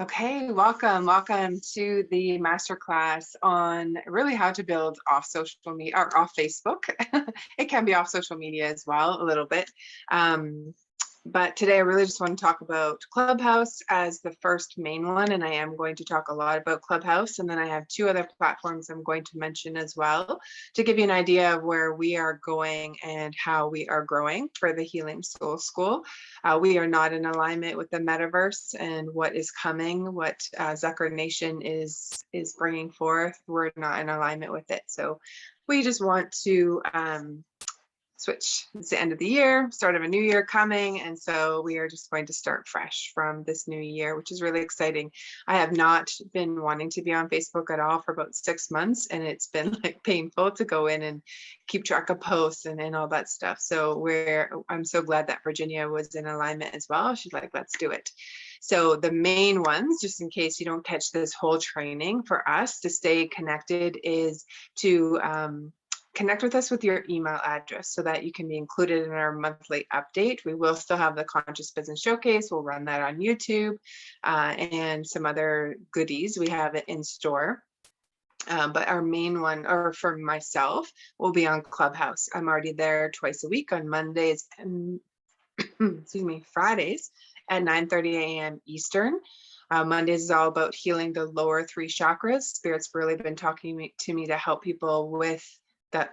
Okay, welcome to the masterclass on really how to build off social media or off Facebook. It can be off social media as well, a little bit. Um, but today I really just want to talk about Clubhouse as the first main one, and I am going to talk a lot about Clubhouse. And then I have two other platforms I'm going to mention as well to give you an idea of where we are going and how we are growing for the Healing Soul School. We are not in alignment with the metaverse and what is coming, what Zucker Nation is bringing forth. We're not in alignment with it. So we just want to switch. It's the end of the year, start of a new year coming. And so we are just going to start fresh from this new year, which is really exciting. I have not been wanting to be on Facebook at all for about 6 months. And it's been like painful to go in and keep track of posts and all that stuff. So I'm so glad that Virginia was in alignment as well. She's like, let's do it. So the main ones, just in case you don't catch this whole training, for us to stay connected is to connect with us with your email address so that you can be included in our monthly update. We will still have the Conscious Business Showcase. We'll run that on YouTube and some other goodies we have it in store. But our main one, or for myself, will be on Clubhouse. I'm already there twice a week on Mondays and Fridays at 9:30 a.m. Eastern. Mondays is all about healing the lower three chakras. Spirit's really been talking to me to help people with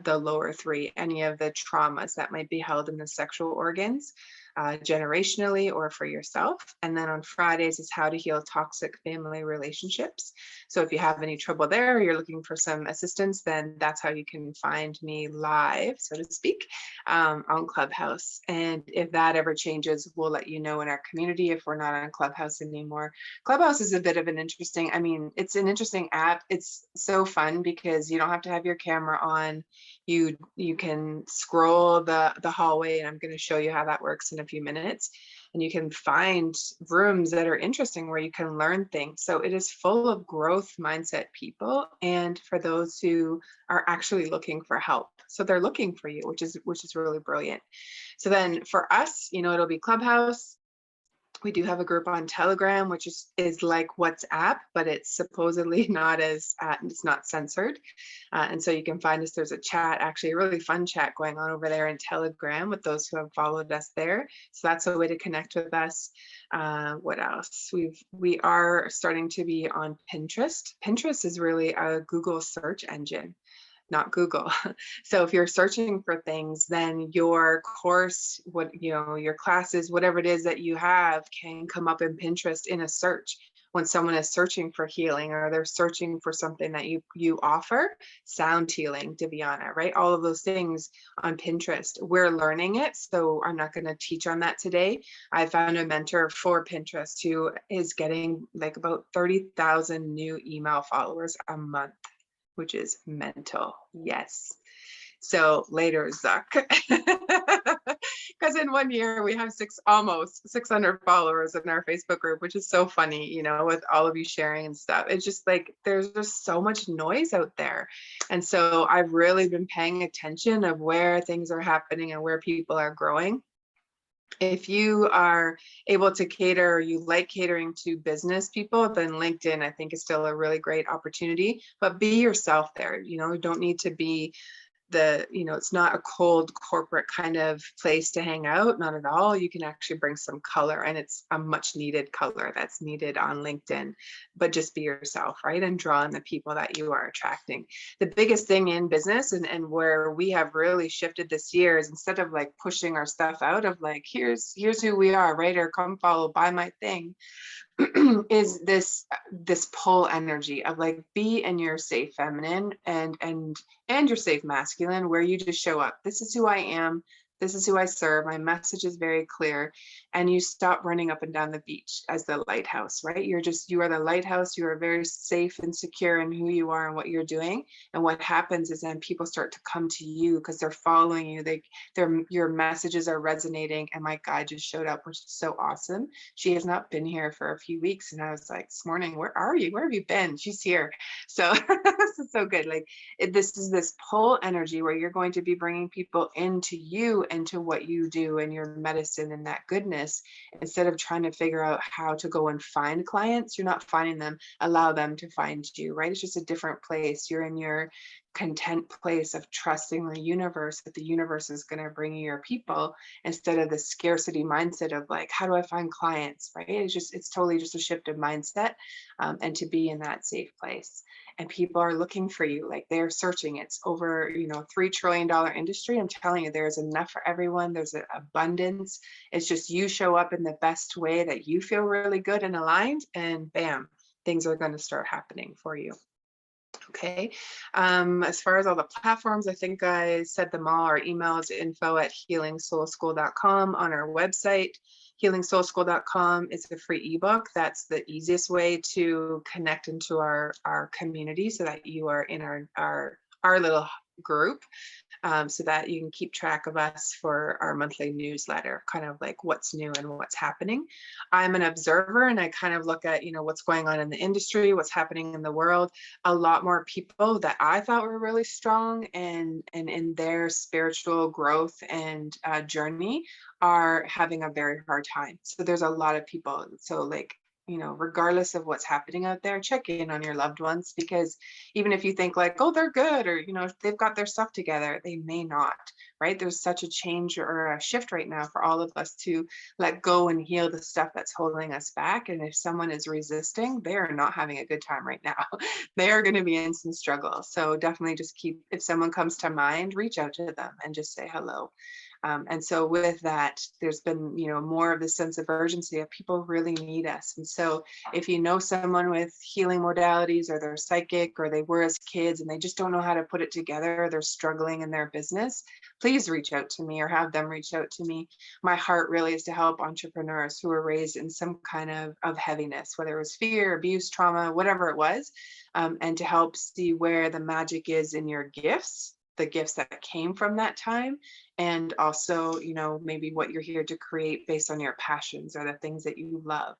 the lower three, any of the traumas that might be held in the sexual organs, generationally or for yourself. And then on Fridays is how to heal toxic family relationships. So if you have any trouble there, or you're looking for some assistance, then that's how you can find me live, so to speak, on Clubhouse. And if that ever changes, we'll let you know in our community if we're not on Clubhouse anymore. Clubhouse is a bit of an interesting, it's an interesting app. It's so fun because you don't have to have your camera on. You can scroll the hallway, and I'm going to show you how that works in a few minutes. And you can find rooms that are interesting where you can learn things. So it is full of growth mindset people, and for those who are actually looking for help. So they're looking for you, which is really brilliant. So then for us, it'll be Clubhouse. We do have a group on Telegram, which is like WhatsApp, but it's supposedly not as, it's not censored. And so you can find us, there's a chat, actually a really fun chat going on over there in Telegram with those who have followed us there. So that's a way to connect with us. What else? We are starting to be on Pinterest. Pinterest is really a Google search engine, not Google. So if you're searching for things, then your course, your classes, whatever it is that you have can come up in Pinterest in a search. When someone is searching for healing, or they're searching for something that you offer, sound healing, Divyana, right? All of those things on Pinterest. We're learning it, so I'm not going to teach on that today. I found a mentor for Pinterest who is getting like about 30,000 new email followers a month, which is mental. Yes. So later, Zuck, because in 1 year we have almost 600 followers in our Facebook group, which is so funny, with all of you sharing and stuff. It's just like, there's just so much noise out there. And so I've really been paying attention of where things are happening and where people are growing. If you are able to cater, or you like catering to business people, then LinkedIn, I think, is still a really great opportunity. But be yourself there. You don't need to be it's not a cold corporate kind of place to hang out, not at all. You can actually bring some color, and it's a much needed color that's needed on LinkedIn. But just be yourself, right? And draw in the people that you are attracting. The biggest thing in business, and where we have really shifted this year, is instead of like pushing our stuff out of like, here's who we are, right? Or come follow, buy my thing. Is this pull energy of like, be in your safe feminine and your safe masculine, where you just show up. This is who I am. This is who I serve. My message is very clear. And you stop running up and down the beach as the lighthouse, right? You are the lighthouse. You are very safe and secure in who you are and what you're doing. And what happens is then people start to come to you because they're following you. Your messages are resonating. And my guide just showed up, which is so awesome. She has not been here for a few weeks. And I was like, this morning, where are you? Where have you been? She's here. So this is so good. Like this is this pull energy where you're going to be bringing people into you into what you do and your medicine and that goodness, instead of trying to figure out how to go and find clients, you're not finding them, allow them to find you, right? It's just a different place. You're in your content place of trusting the universe, that the universe is going to bring you your people, instead of the scarcity mindset of like, how do I find clients, right? It's totally just a shift of mindset, and to be in that safe place. And people are looking for you, like they're searching. It's over, $3 trillion industry. I'm telling you, there's enough for everyone. There's an abundance. It's just you show up in the best way that you feel really good and aligned, and bam, things are going to start happening for you. Okay. As far as all the platforms, I think I said them all. Our email is info@healingsoulschool.com. On our website, healingsoulschool.com, is a free ebook. That's the easiest way to connect into our community, so that you are in our little group, so that you can keep track of us for our monthly newsletter, kind of like what's new and what's happening. I'm an observer, and I kind of look at, what's going on in the industry, what's happening in the world. A lot more people that I thought were really strong and in their spiritual growth and journey are having a very hard time. So there's a lot of people. So like, regardless of what's happening out there, check in on your loved ones, because even if you think like, oh, they're good, or, they've got their stuff together, they may not, right? There's such a change or a shift right now for all of us to let go and heal the stuff that's holding us back. And if someone is resisting, they are not having a good time right now. They are going to be in some struggle. So definitely just if someone comes to mind, reach out to them and just say hello. And so with that, there's been, more of the sense of urgency of people really need us. And so if you know someone with healing modalities, or they're psychic, or they were as kids and they just don't know how to put it together, they're struggling in their business, please reach out to me or have them reach out to me. My heart really is to help entrepreneurs who were raised in some kind of heaviness, whether it was fear, abuse, trauma, whatever it was, and to help see where the magic is in your gifts, the gifts that came from that time, and also, maybe what you're here to create based on your passions or the things that you love.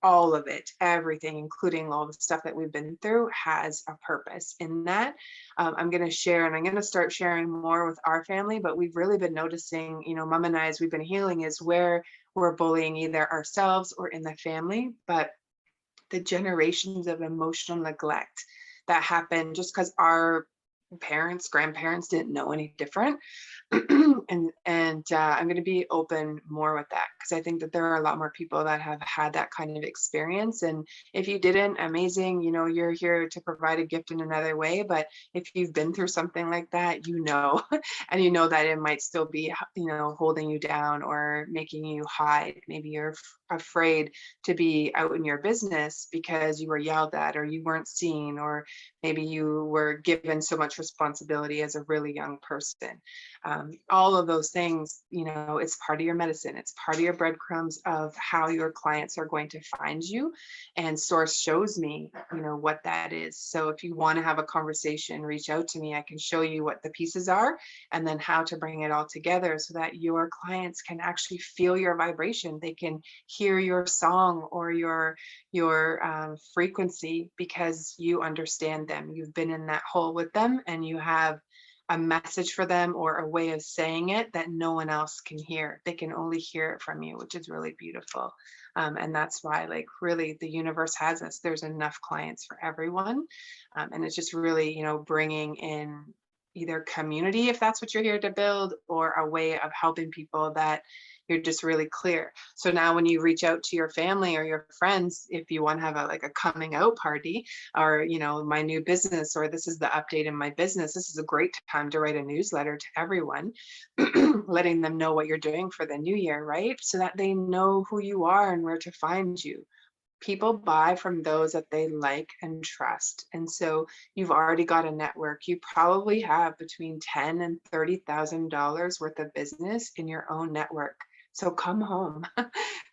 All of it, everything, including all the stuff that we've been through, has a purpose in that. I'm going to share, and I'm going to start sharing more with our family, but we've really been noticing, Mom and I, as we've been healing, is where we're bullying either ourselves or in the family, but the generations of emotional neglect that happen just because our parents, grandparents didn't know any different. and I'm going to be open more with that, because I think that there are a lot more people that have had that kind of experience. And if you didn't, amazing, you're here to provide a gift in another way. But if you've been through something like that, and that it might still be, holding you down or making you hide. Maybe you're afraid to be out in your business because you were yelled at, or you weren't seen, or maybe you were given so much responsibility as a really young person. All of those things, it's part of your medicine. It's part of your breadcrumbs of how your clients are going to find you. And Source shows me, what that is. So if you want to have a conversation, reach out to me. I can show you what the pieces are, and then how to bring it all together so that your clients can actually feel your vibration. They can hear your song or your frequency, because you understand them. You've been in that hole with them, and you have a message for them or a way of saying it that no one else can hear. They can only hear it from you, which is really beautiful. And that's why, like, really, the universe has us. There's enough clients for everyone. And it's just really, bringing in either community, if that's what you're here to build, or a way of helping people that you're just really clear. So now when you reach out to your family or your friends, if you want to have a coming out party, or, my new business, or this is the update in my business, this is a great time to write a newsletter to everyone, letting them know what you're doing for the new year, right? So that they know who you are and where to find you. People buy from those that they like and trust. And so you've already got a network. You probably have between $10,000 and $30,000 worth of business in your own network. So come home,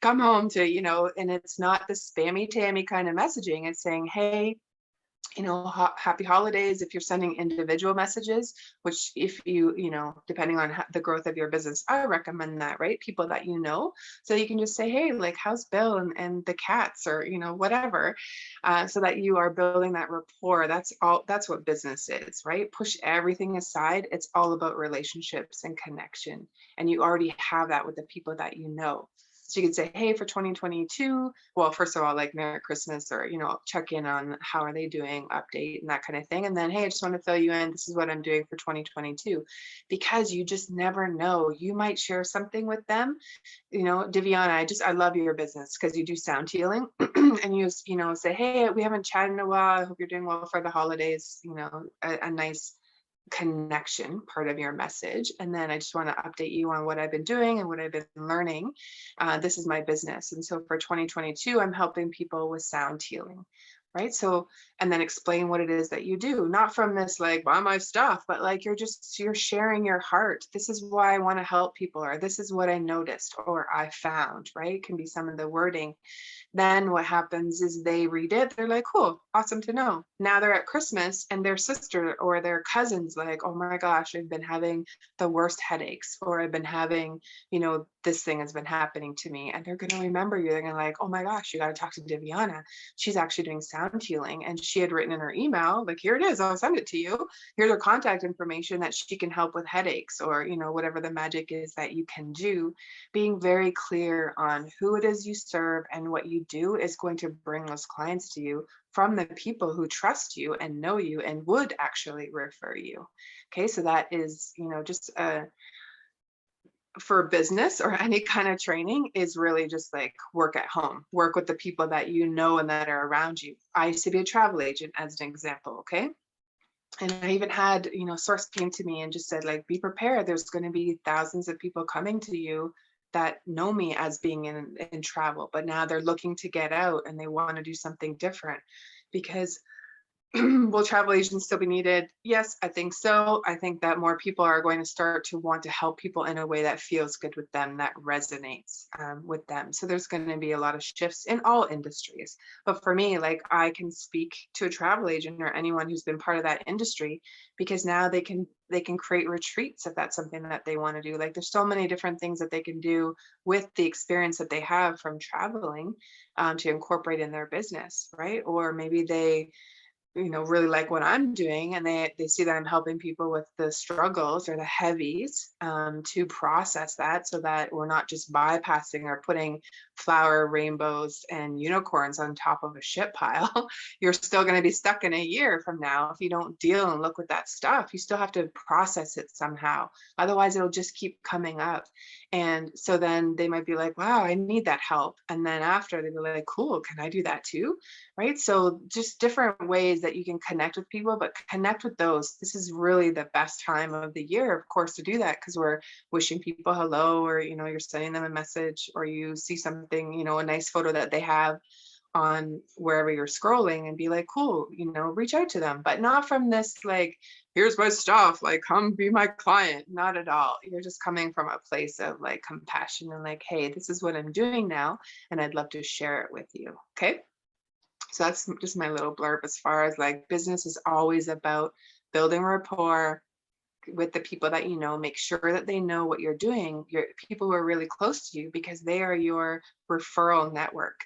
come home to, and it's not the spammy tammy kind of messaging. It's saying, hey, happy holidays if you're sending individual messages, which if depending on the growth of your business, I recommend that, right? People that so you can just say, hey, like, how's Bill and the cats, or, whatever, so that you are building that rapport. That's what business is, right? Push everything aside. It's all about relationships and connection. And you already have that with the people that you know. So you could say, hey, for 2022, well, first of all, like, Merry Christmas, or, check in on how are they doing, update, and that kind of thing. And then, hey, I just want to fill you in. This is what I'm doing for 2022, because you just never know. You might share something with them. Diviana, I love your business because you do sound healing. And you say, hey, we haven't chatted in a while. I hope you're doing well for the holidays. A nice connection part of your message. And then I just want to update you on what I've been doing and what I've been learning. This is my business. And so for 2022, I'm helping people with sound healing. Right. So, and then explain what it is that you do, not from this, like, buy my stuff, but like, you're sharing your heart. This is why I want to help people, or this is what I noticed, or I found, right? It can be some of the wording. Then what happens is they read it. They're like, cool, awesome to know. Now they're at Christmas and their sister or their cousin's like, oh my gosh, I've been having the worst headaches, or I've been having, this thing has been happening to me. And they're going to remember you. They're going to like, oh my gosh, you got to talk to Diviana. She's actually doing sound healing. And she had written in her email, like, here it is, I'll send it to you. Here's her contact information that she can help with headaches, or, whatever the magic is that you can do. Being very clear on who it is you serve and what you do is going to bring those clients to you from the people who trust you and know you and would actually refer you. Okay, so that is, just for business or any kind of training, is really just like work at home, work with the people that you know and that are around you. I used to be a travel agent, as an example. Okay. And I even had, source came to me and just said, like, be prepared. There's going to be thousands of people coming to you that know me as being in travel, but now they're looking to get out and they want to do something different. Because will travel agents still be needed? Yes, I think so. I think that more people are going to start to want to help people in a way that feels good with them, that resonates with them. So there's going to be a lot of shifts in all industries. But for me, like, I can speak to a travel agent or anyone who's been part of that industry, because now they can create retreats if that's something that they want to do. Like, there's so many different things that they can do with the experience that they have from traveling to incorporate in their business, right? Or maybe they really like what I'm doing, and they see that I'm helping people with the struggles or the heavies to process that, so that we're not just bypassing or putting flower, rainbows, and unicorns on top of a shit pile. You're still going to be stuck in a year from now if you don't deal and look with that stuff. You still have to process it somehow. Otherwise, it'll just keep coming up. And so then they might be like, wow, I need that help. And then after, they'll be like, cool, can I do that too? Right? So just different ways that you can connect with people, but connect with those. This is really the best time of the year, of course, to do that, because we're wishing people hello, or, you're sending them a message, or you see something, a nice photo that they have on wherever you're scrolling, and be like, cool, reach out to them, but not from this, like, here's my stuff, like, come be my client. Not at all. You're just coming from a place of like compassion and like, hey, this is what I'm doing now, and I'd love to share it with you. Okay. So that's just my little blurb as far as, like, business is always about building rapport with the people that make sure that they know what you're doing, your people who are really close to you, because they are your referral network.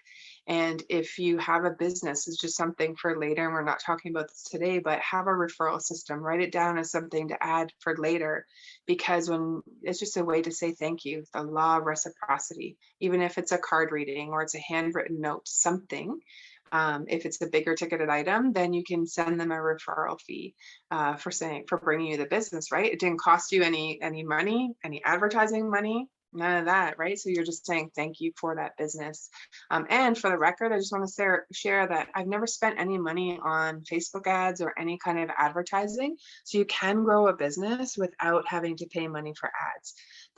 And if you have a business, it's just something for later, and we're not talking about this today, but have a referral system. Write it down as something to add for later, because when it's just a way to say thank you, the law of reciprocity, even if it's a card reading or it's a handwritten note, something. If it's a bigger ticketed item, then you can send them a referral fee for bringing you the business, right? It didn't cost you any money, any advertising money, none of that, right? So you're just saying thank you for that business. And for the record, I just want to share that I've never spent any money on Facebook ads or any kind of advertising. So you can grow a business without having to pay money for ads.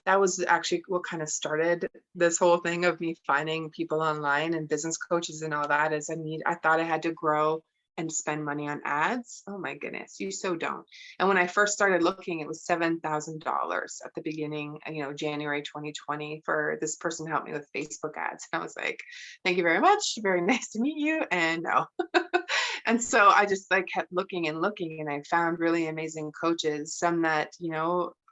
That was actually what kind of started this whole thing of me finding people online and business coaches and all that. I thought I had to grow and spend money on ads. Oh my goodness, you so don't. And when I first started looking, it was $7,000 at the beginning, January 2020, for this person to help me with Facebook ads. And I was like, thank you very much. Very nice to meet you. And no. And so I just like kept looking and looking, and I found really amazing coaches, some that,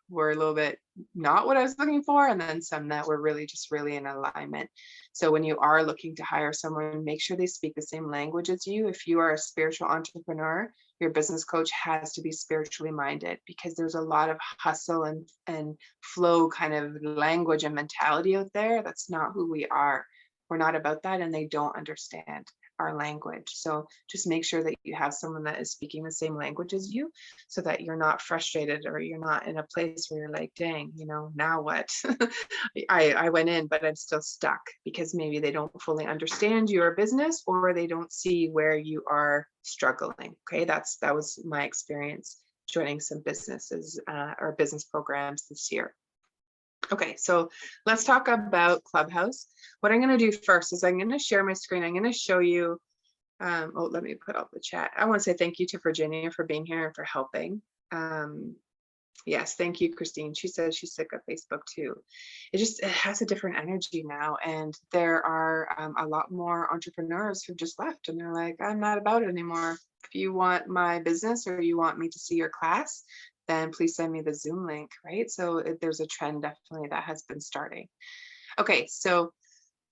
were a little bit not what I was looking for, and then some that were really just really in alignment. So when you are looking to hire someone, make sure they speak the same language as you. If you are a spiritual entrepreneur, your business coach has to be spiritually minded, because there's a lot of hustle and flow kind of language and mentality out there. That's not who we are. We're not about that, and they don't understand our language. So just make sure that you have someone that is speaking the same language as you, so that you're not frustrated, or you're not in a place where you're like, dang, now what? I went in, but I'm still stuck, because maybe they don't fully understand your business, or they don't see where you are struggling. Okay, that was my experience joining some businesses or business programs this year. Okay, so let's talk about Clubhouse. What I'm going to do first is I'm going to share my screen. I'm going to show you, let me put up the chat. I want to say thank you to Virginia for being here and for helping. Yes, thank you, Christine. She says she's sick of Facebook too. It has a different energy now, and there are a lot more entrepreneurs who just left, and they're like, I'm not about it anymore. If you want my business, or you want me to see your class, then please send me the Zoom link, right? So there's a trend definitely that has been starting. Okay, so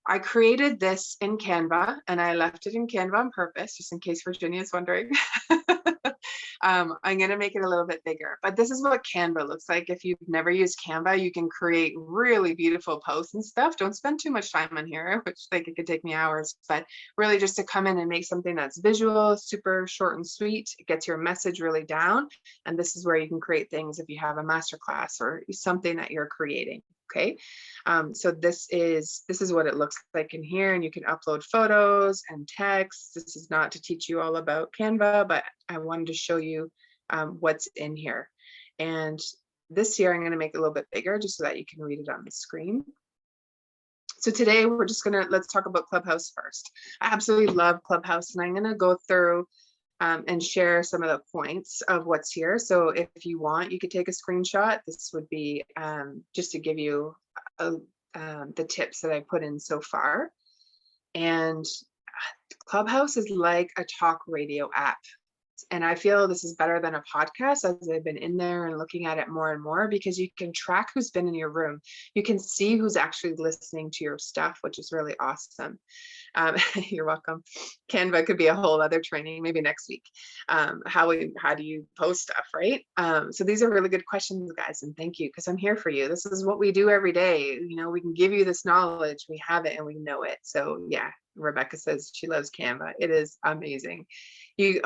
I created this in Canva, and I left it in Canva on purpose, just in case Virginia is wondering. I'm going to make it a little bit bigger, but this is what Canva looks like. If you've never used Canva, you can create really beautiful posts and stuff. Don't spend too much time on here, which it could take me hours, but really just to come in and make something that's visual, super short and sweet. It gets your message really down. And this is where you can create things if you have a masterclass or something that you're creating. Okay, so this is what it looks like in here, and you can upload photos and text. This is not to teach you all about Canva, but I wanted to show you what's in here. And this year I'm going to make it a little bit bigger, just so that you can read it on the screen. So today let's talk about Clubhouse first. I absolutely love Clubhouse, and I'm going to go through and share some of the points of what's here. So if you want, you could take a screenshot. This would be just to give you the tips that I put in so far. And Clubhouse is like a talk radio app. And I feel this is better than a podcast, as I've been in there and looking at it more and more, because you can track who's been in your room. You can see who's actually listening to your stuff, which is really awesome. You're welcome. Canva could be a whole other training, maybe next week. How do you post stuff, right? So these are really good questions, guys, and thank you, because I'm here for you. This is what we do every day. We can give you this knowledge. We have it and we know it. So yeah, Rebecca says she loves Canva. It is amazing. You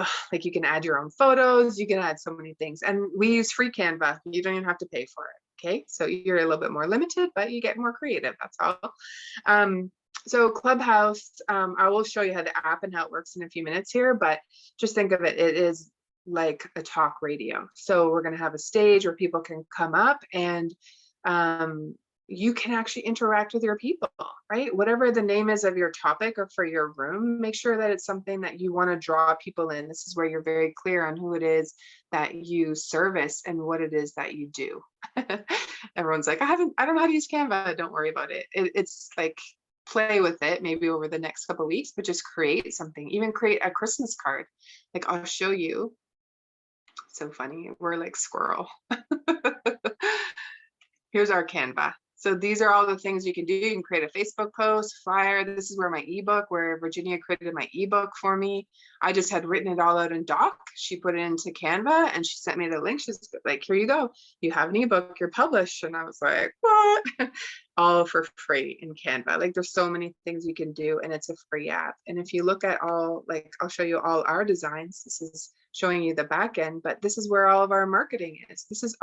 can add your own photos. You can add so many things, and we use free Canva. You don't even have to pay for it. Okay, so you're a little bit more limited, but you get more creative. That's all. So Clubhouse, I will show you how the app and how it works in a few minutes here, but just think of it, it is like a talk radio. So we're going to have a stage where people can come up, and you can actually interact with your people, right? Whatever the name is of your topic or for your room, make sure that it's something that you want to draw people in. This is where you're very clear on who it is that you service and what it is that you do. Everyone's like, I don't know how to use Canva. Don't worry about it. It's like, play with it maybe over the next couple of weeks, but just create something. Even create a Christmas card. Like, I'll show you. So funny. We're like squirrel. Here's our Canva. So these are all the things you can do. You can create a Facebook post, flyer. This is where Virginia created my ebook for me. I just had written it all out in Doc. She put it into Canva and she sent me the link. She's like, here you go. You have an ebook, you're published. And I was like, what? All for free in Canva. Like, there's so many things you can do, and it's a free app. And if you look at I'll show you all our designs. This is showing you the back end, but this is where all of our marketing is. This is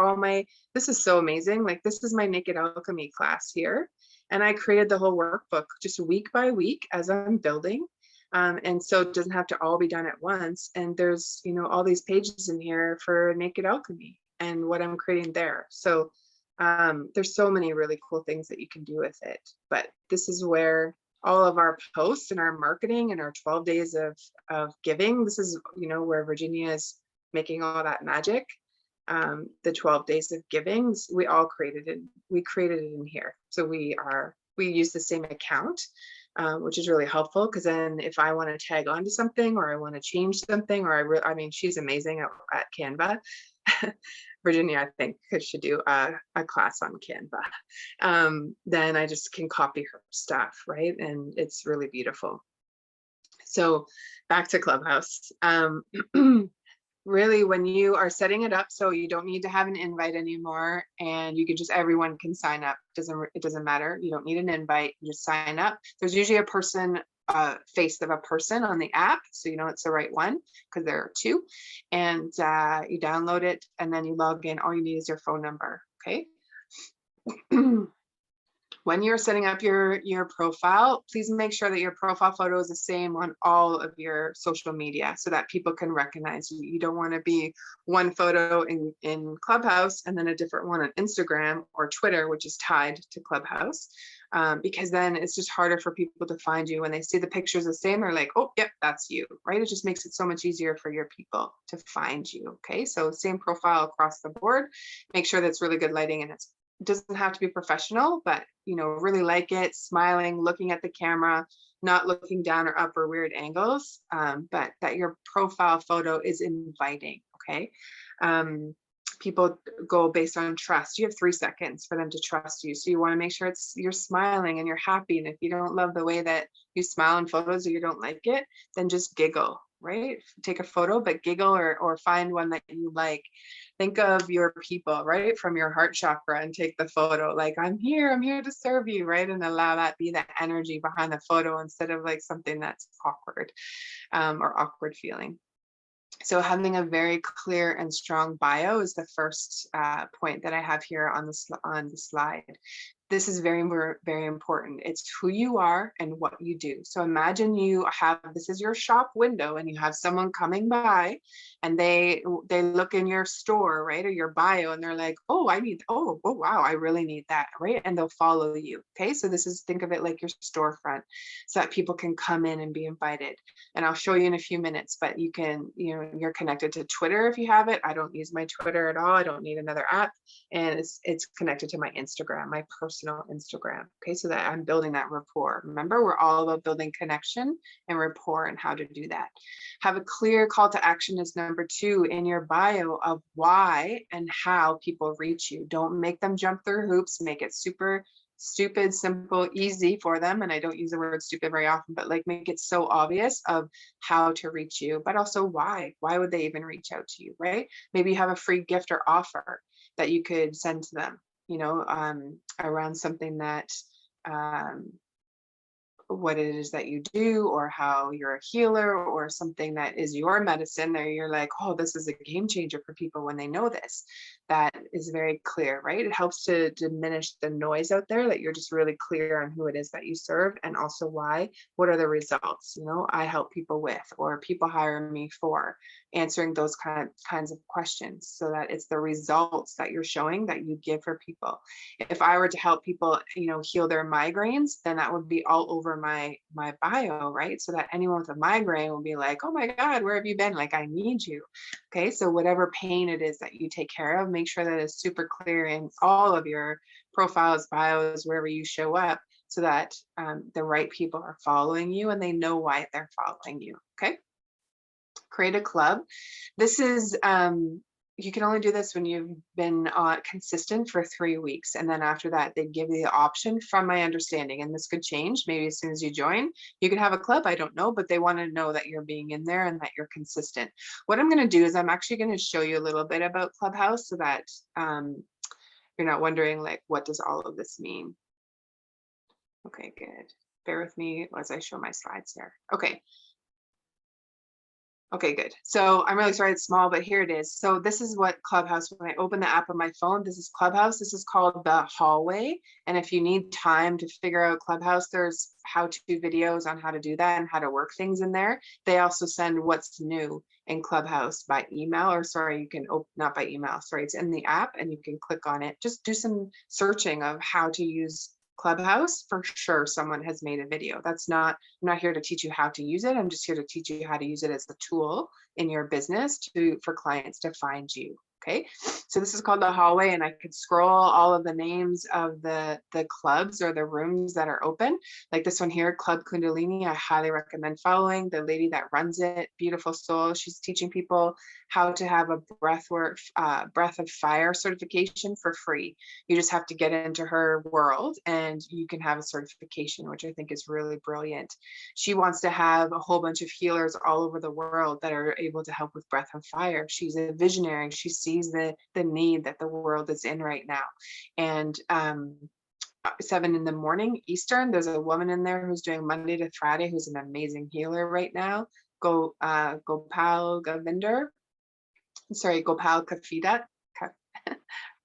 so amazing. Like, this is my Naked Alchemy class here. And I created the whole workbook just week by week as I'm building. And so it doesn't have to all be done at once. And there's, all these pages in here for Naked Alchemy and what I'm creating there. So there's so many really cool things that you can do with it. But this is where all of our posts and our marketing and our 12 days of giving, this is, where Virginia is making all that magic. The 12 days of giving, we created it in here. So we use the same account, which is really helpful, because then if I want to tag onto something, or I want to change something, or I mean, she's amazing at Canva. Virginia, I think, should do a class on Canva. Then I just can copy her stuff, right? And it's really beautiful. So back to Clubhouse. Really, when you are setting it up, so you don't need to have an invite anymore, and you can just, everyone can sign up. It doesn't matter. You don't need an invite. You just sign up. There's usually a person, face of a person on the app, so you know it's the right one, because there are two. And you download it, and then you log in. All you need is your phone number. Okay. When you're setting up your profile, please make sure that your profile photo is the same on all of your social media, so that people can recognize you. You don't want to be one photo in Clubhouse and then a different one on Instagram or Twitter, which is tied to Clubhouse, because then it's just harder for people to find you. When they see the pictures the same, they're like, oh, yep, that's you, right? It just makes it so much easier for your people to find you. Okay, so same profile across the board. Make sure that's really good lighting, and it doesn't have to be professional, but really like it, smiling, looking at the camera, not looking down or up or weird angles, but that your profile photo is inviting. Okay. People go based on trust. You have 3 seconds for them to trust you, so you want to make sure you're smiling and you're happy. And if you don't love the way that you smile in photos, or you don't like it, then just giggle, right? Take a photo, but giggle, or find one that you like. Think of your people, right, from your heart chakra, and take the photo like, I'm here to serve you, right? And allow that be that energy behind the photo, instead of like something that's awkward, or awkward feeling. So having a very clear and strong bio is the first point that I have here on the slide. This is very, very important. It's who you are and what you do. So imagine this is your shop window, and you have someone coming by, and they look in your store, right, or your bio, and they're like, oh, oh, wow, I really need that, right? And they'll follow you. Okay, so think of it like your storefront, so that people can come in and be invited. And I'll show you in a few minutes, but you can, you're connected to Twitter if you have it. I don't use my Twitter at all. I don't need another app. And it's connected to my Instagram, my personal Instagram. Okay, so that I'm building that rapport. Remember, we're all about building connection and rapport, and how to do that. Have a clear call to action is number 2 in your bio, of why and how people reach you. Don't make them jump through hoops. Make it super stupid, simple, easy for them. And I don't use the word stupid very often, but like, make it so obvious of how to reach you, but also why would they even reach out to you, right? Maybe you have a free gift or offer that you could send to them, around something that, what it is that you do, or how you're a healer, or something that is your medicine, there you're like, oh, this is a game changer for people when they know this. That is very clear, right? It helps to diminish the noise out there, that you're just really clear on who it is that you serve, and also why. What are the results I help people with, or people hire me for, answering those kinds of questions, so that it's the results that you're showing that you give for people. If I were to help people heal their migraines, then that would be all over my bio, right? So that anyone with a migraine will be like, oh my God, where have you been? Like, I need you. Okay, so whatever pain it is that you take care of, make sure that it's super clear in all of your profiles, bios, wherever you show up, so that the right people are following you, and they know why they're following you. Okay, create a club. This is you can only do this when you've been consistent for 3 weeks. And then after that, they give you the option, from my understanding, and this could change maybe as soon as you join, you could have a club, I don't know, but they want to know that you're being in there and that you're consistent. What I'm going to do is I'm actually going to show you a little bit about Clubhouse, so that you're not wondering, like, what does all of this mean? Okay, good. Bear with me as I show my slides here. Okay, good. So I'm really sorry it's small, but here it is. So this is what Clubhouse, when I open the app on my phone, this is Clubhouse. This is called the hallway. And if you need time to figure out Clubhouse, there's how-to videos on how to do that and how to work things in there. They also send what's new in Clubhouse by email, or sorry, you can not by email, sorry, it's in the app, and you can click on it. Just do some searching of how to use Clubhouse. For sure someone has made a video. I'm not here to teach you how to use it. I'm just here to teach you how to use it as a tool in your business for clients to find you. Okay, so this is called the hallway, and I could scroll all of the names of the clubs or the rooms that are open. Like this one here, Club Kundalini, I highly recommend following. The lady that runs it, beautiful soul. She's teaching people how to have a breath of fire certification for free. You just have to get into her world and you can have a certification, which I think is really brilliant. She wants to have a whole bunch of healers all over the world that are able to help with breath of fire. She's a visionary. She sees the need that the world is in right now. And 7 in the morning Eastern, there's a woman in there who's doing Monday to Friday, who's an amazing healer right now. Gopal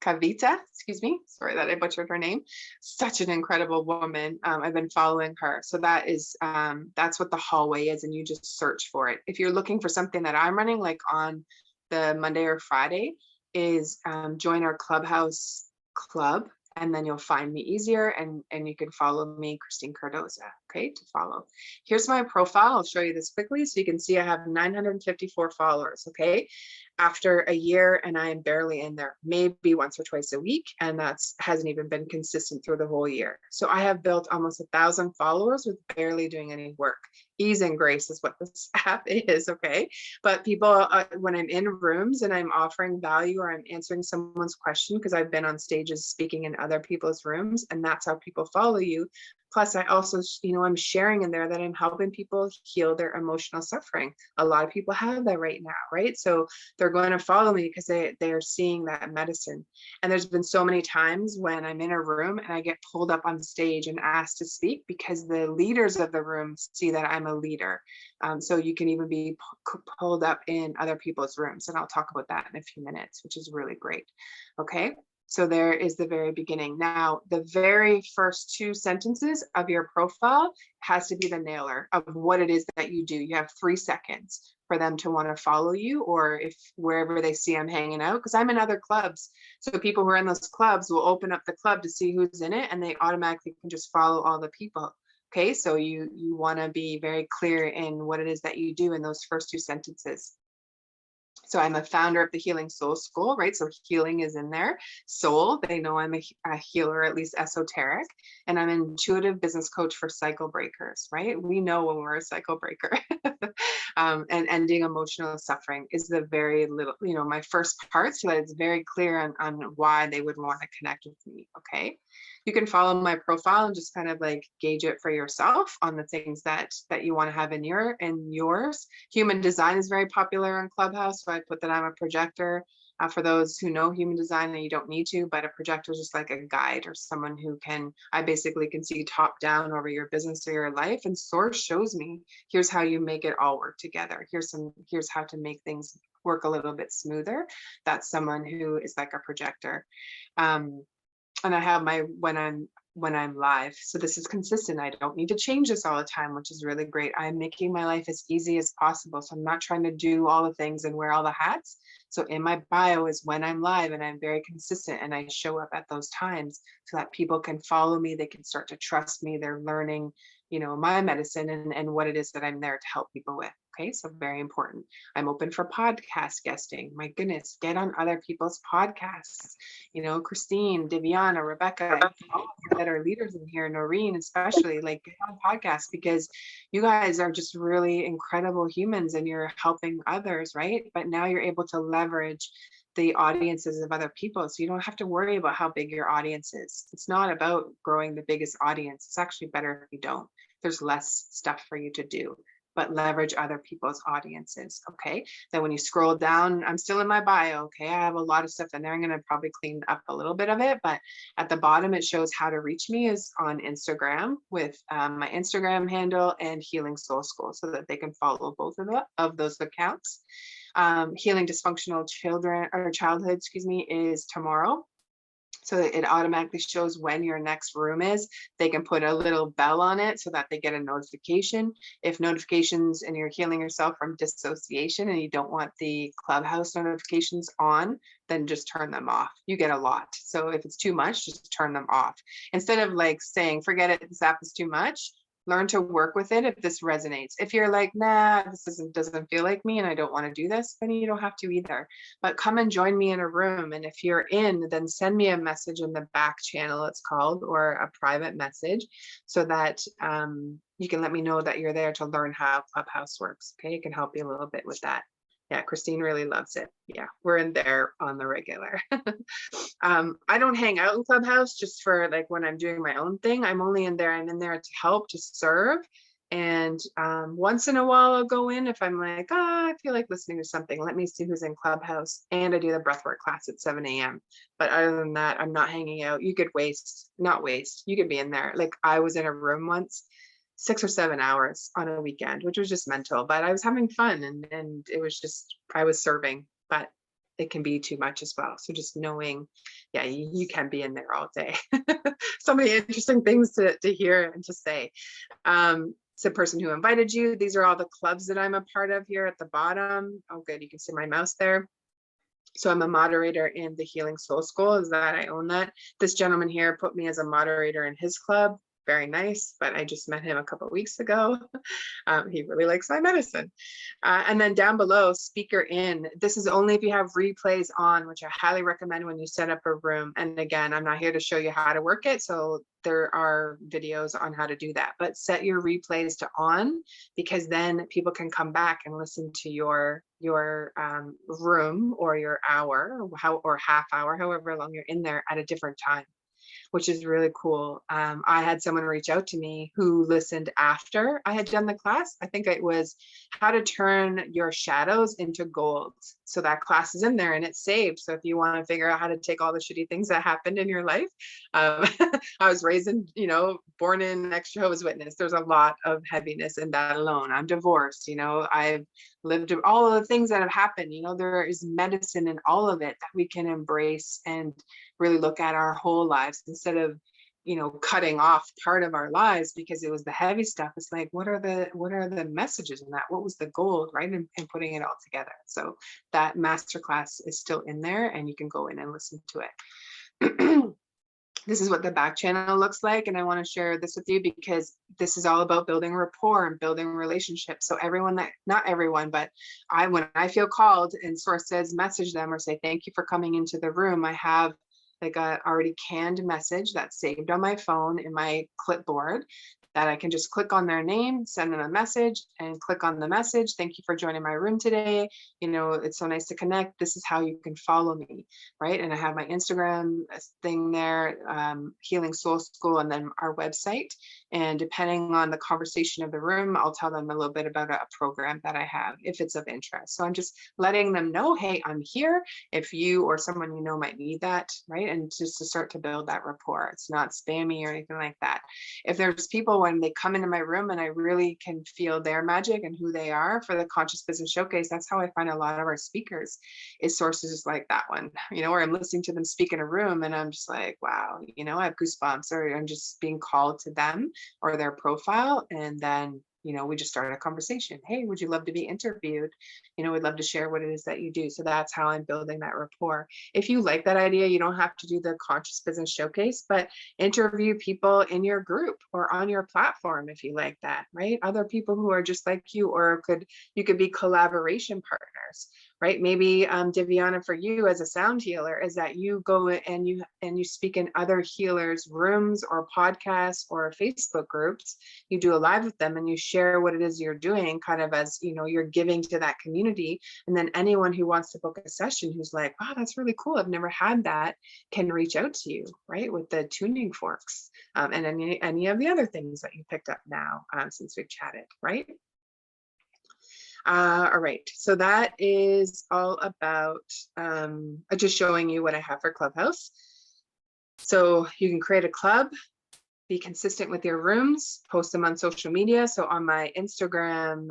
Kavita, excuse me. Sorry that I butchered her name. Such an incredible woman. I've been following her. So that's what the hallway is, and you just search for it. If you're looking for something that I'm running, like on the Monday or Friday, is join our Clubhouse club, and then you'll find me easier, and you can follow me, Christine Cardoza, okay, to follow. Here's my profile. I'll show you this quickly so you can see I have 954 followers, okay? After a year, and I am barely in there, maybe once or twice a week, and hasn't even been consistent through the whole year. So I have built almost 1,000 followers with barely doing any work. Ease and grace is what this app is, okay? But people, when I'm in rooms and I'm offering value or I'm answering someone's question, because I've been on stages speaking in other people's rooms, and that's how people follow you. Plus, I also, I'm sharing in there that I'm helping people heal their emotional suffering. A lot of people have that right now, right? So they're going to follow me because they are seeing that medicine. And there's been so many times when I'm in a room and I get pulled up on stage and asked to speak because the leaders of the room see that I'm a leader. So you can even be pulled up in other people's rooms. And I'll talk about that in a few minutes, which is really great. Okay. So there is the very beginning. Now, the very first 2 sentences of your profile has to be the nailer of what it is that you do. You have 3 seconds for them to want to follow you, or if wherever they see I'm hanging out, because I'm in other clubs. So people who are in those clubs will open up the club to see who's in it, and they automatically can just follow all the people. Okay, so you want to be very clear in what it is that you do in those first 2 sentences. So I'm a founder of the Healing Soul School, right? So healing is in there. Soul, they know I'm a healer, at least esoteric. And I'm an intuitive business coach for cycle breakers, right? We know when we're a cycle breaker. And ending emotional suffering is the very little, my first part, so that it's very clear on why they would want to connect with me, okay? You can follow my profile and just kind of like gauge it for yourself on the things that you want to have in yours. Human design is very popular on Clubhouse, so I put that I'm a projector. For those who know human design, and you don't need to, but a projector is just like a guide or someone who I basically can see top down over your business or your life, and source shows me, here's how you make it all work together. Here's how to make things work a little bit smoother. That's someone who is like a projector. And I have my when I'm live. So this is consistent. I don't need to change this all the time, which is really great. I'm making my life as easy as possible. So I'm not trying to do all the things and wear all the hats. So in my bio is when I'm live, and I'm very consistent, and I show up at those times so that people can follow me. They can start to trust me. They're learning, my medicine and what it is that I'm there to help people with. Okay, so very important. I'm open for podcast guesting. My goodness, get on other people's podcasts. Christine, Diviana, Rebecca, all of you that are leaders in here, Noreen especially, like, get on podcasts, because you guys are just really incredible humans and you're helping others, right? But now you're able to leverage the audiences of other people. So you don't have to worry about how big your audience is. It's not about growing the biggest audience. It's actually better if you don't. There's less stuff for you to do, but leverage other people's audiences. Okay. Then when you scroll down, I'm still in my bio. Okay. I have a lot of stuff in there. I'm going to probably clean up a little bit of it, but at the bottom, it shows how to reach me is on Instagram with my Instagram handle and Healing Soul School, so that they can follow both of those accounts. Healing Dysfunctional Childhood, is tomorrow. So it automatically shows when your next room is. They can put a little bell on it so that they get a notification. If notifications and you're healing yourself from dissociation and you don't want the Clubhouse notifications on, then just turn them off. You get a lot. So if it's too much, just turn them off. Instead of like saying, forget it, this app is too much, learn to work with it if this resonates. If you're like, nah, this doesn't feel like me and I don't want to do this, then you don't have to either. But come and join me in a room. And if you're in, then send me a message in the back channel, it's called, or a private message, so that you can let me know that you're there to learn how Clubhouse works. Okay, it can help you a little bit with that. Yeah, Christine really loves it. Yeah, we're in there on the regular. I don't hang out in Clubhouse just for like when I'm doing my own thing. I'm only in there. I'm in there to help, to serve. And once in a while, I'll go in if I'm like, I feel like listening to something. Let me see who's in Clubhouse. And I do the breathwork class at 7 a.m. But other than that, I'm not hanging out. You could not waste. You could be in there. Like I was in a room once, 6 or 7 hours on a weekend, which was just mental, but I was having fun and it was just, I was serving, but it can be too much as well. So just knowing, yeah, you can be in there all day. So many interesting things to hear and to say. It's the person who invited you. These are all the clubs that I'm a part of here at the bottom. Oh, good. You can see my mouse there. So I'm a moderator in the Healing Soul School. Is that I own that. This gentleman here put me as a moderator in his club. Very nice, but I just met him a couple of weeks ago. He really likes my medicine. And then down below, speaker in. This is only if you have replays on, which I highly recommend when you set up a room. And again, I'm not here to show you how to work it. So there are videos on how to do that, but set your replays to on, because then people can come back and listen to your room or your hour or half hour, however long you're in there at a different time, which is really cool. I had someone reach out to me who listened after I had done the class. I think it was how to turn your shadows into gold. So that class is in there and it's saved. So if you want to figure out how to take all the shitty things that happened in your life, I was raised in, born in extra Jehovah's Witness. There's a lot of heaviness in that alone. I'm divorced, I've lived all of the things that have happened. There is medicine in all of it that we can embrace and really look at our whole lives instead of cutting off part of our lives because it was the heavy stuff. It's like, what are the messages in that? What was the gold, right? And putting it all together. So that masterclass is still in there and you can go in and listen to it. This is what the back channel looks like. And I want to share this with you because this is all about building rapport and building relationships. So not everyone, but when I feel called and source says, message them or say, thank you for coming into the room. I have like a already canned message that's saved on my phone in my clipboard that I can just click on their name, send them a message and click on the message. Thank you for joining my room today. It's so nice to connect. This is how you can follow me, right? And I have my Instagram thing there, Healing Soul School, and then our website. And depending on the conversation of the room, I'll tell them a little bit about a program that I have if it's of interest. So I'm just letting them know, hey, I'm here. If you or someone might need that, right? And just to start to build that rapport. It's not spammy or anything like that. If there's people when they come into my room and I really can feel their magic and who they are for the Conscious Business Showcase, that's how I find a lot of our speakers is sources just like that one, where I'm listening to them speak in a room and I'm just like, wow, I have goosebumps, or I'm just being called to them or their profile. And then we just started a conversation. Hey, would you love to be interviewed? We'd love to share what it is that you do. So that's how I'm building that rapport. If you like that idea, you don't have to do the Conscious Business Showcase, but interview people in your group or on your platform if you like that, right? Other people who are just like you, or you could be collaboration partners, right? Maybe Diviana, for you as a sound healer, is that you go and you speak in other healers' rooms or podcasts or Facebook groups. You do a live with them and you share what it is you're doing, kind of as you're giving to that community. And then anyone who wants to book a session who's like, wow, that's really cool, I've never had that, can reach out to you, right? With the tuning forks and any of the other things that you picked up now since we've chatted, right? All right, so that is all about just showing you what I have for Clubhouse. So you can create a club, be consistent with your rooms, post them on social media. So on my Instagram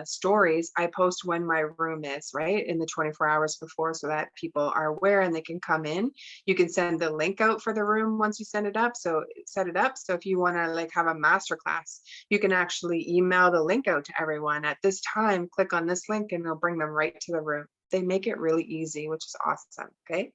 stories, I post when my room is, right, in the 24 hours before, so that people are aware and they can come in. You can send the link out for the room once you set it up. So if you want to have a masterclass, you can actually email the link out to everyone at this time, click on this link and it'll bring them right to the room. They make it really easy, which is awesome. Okay.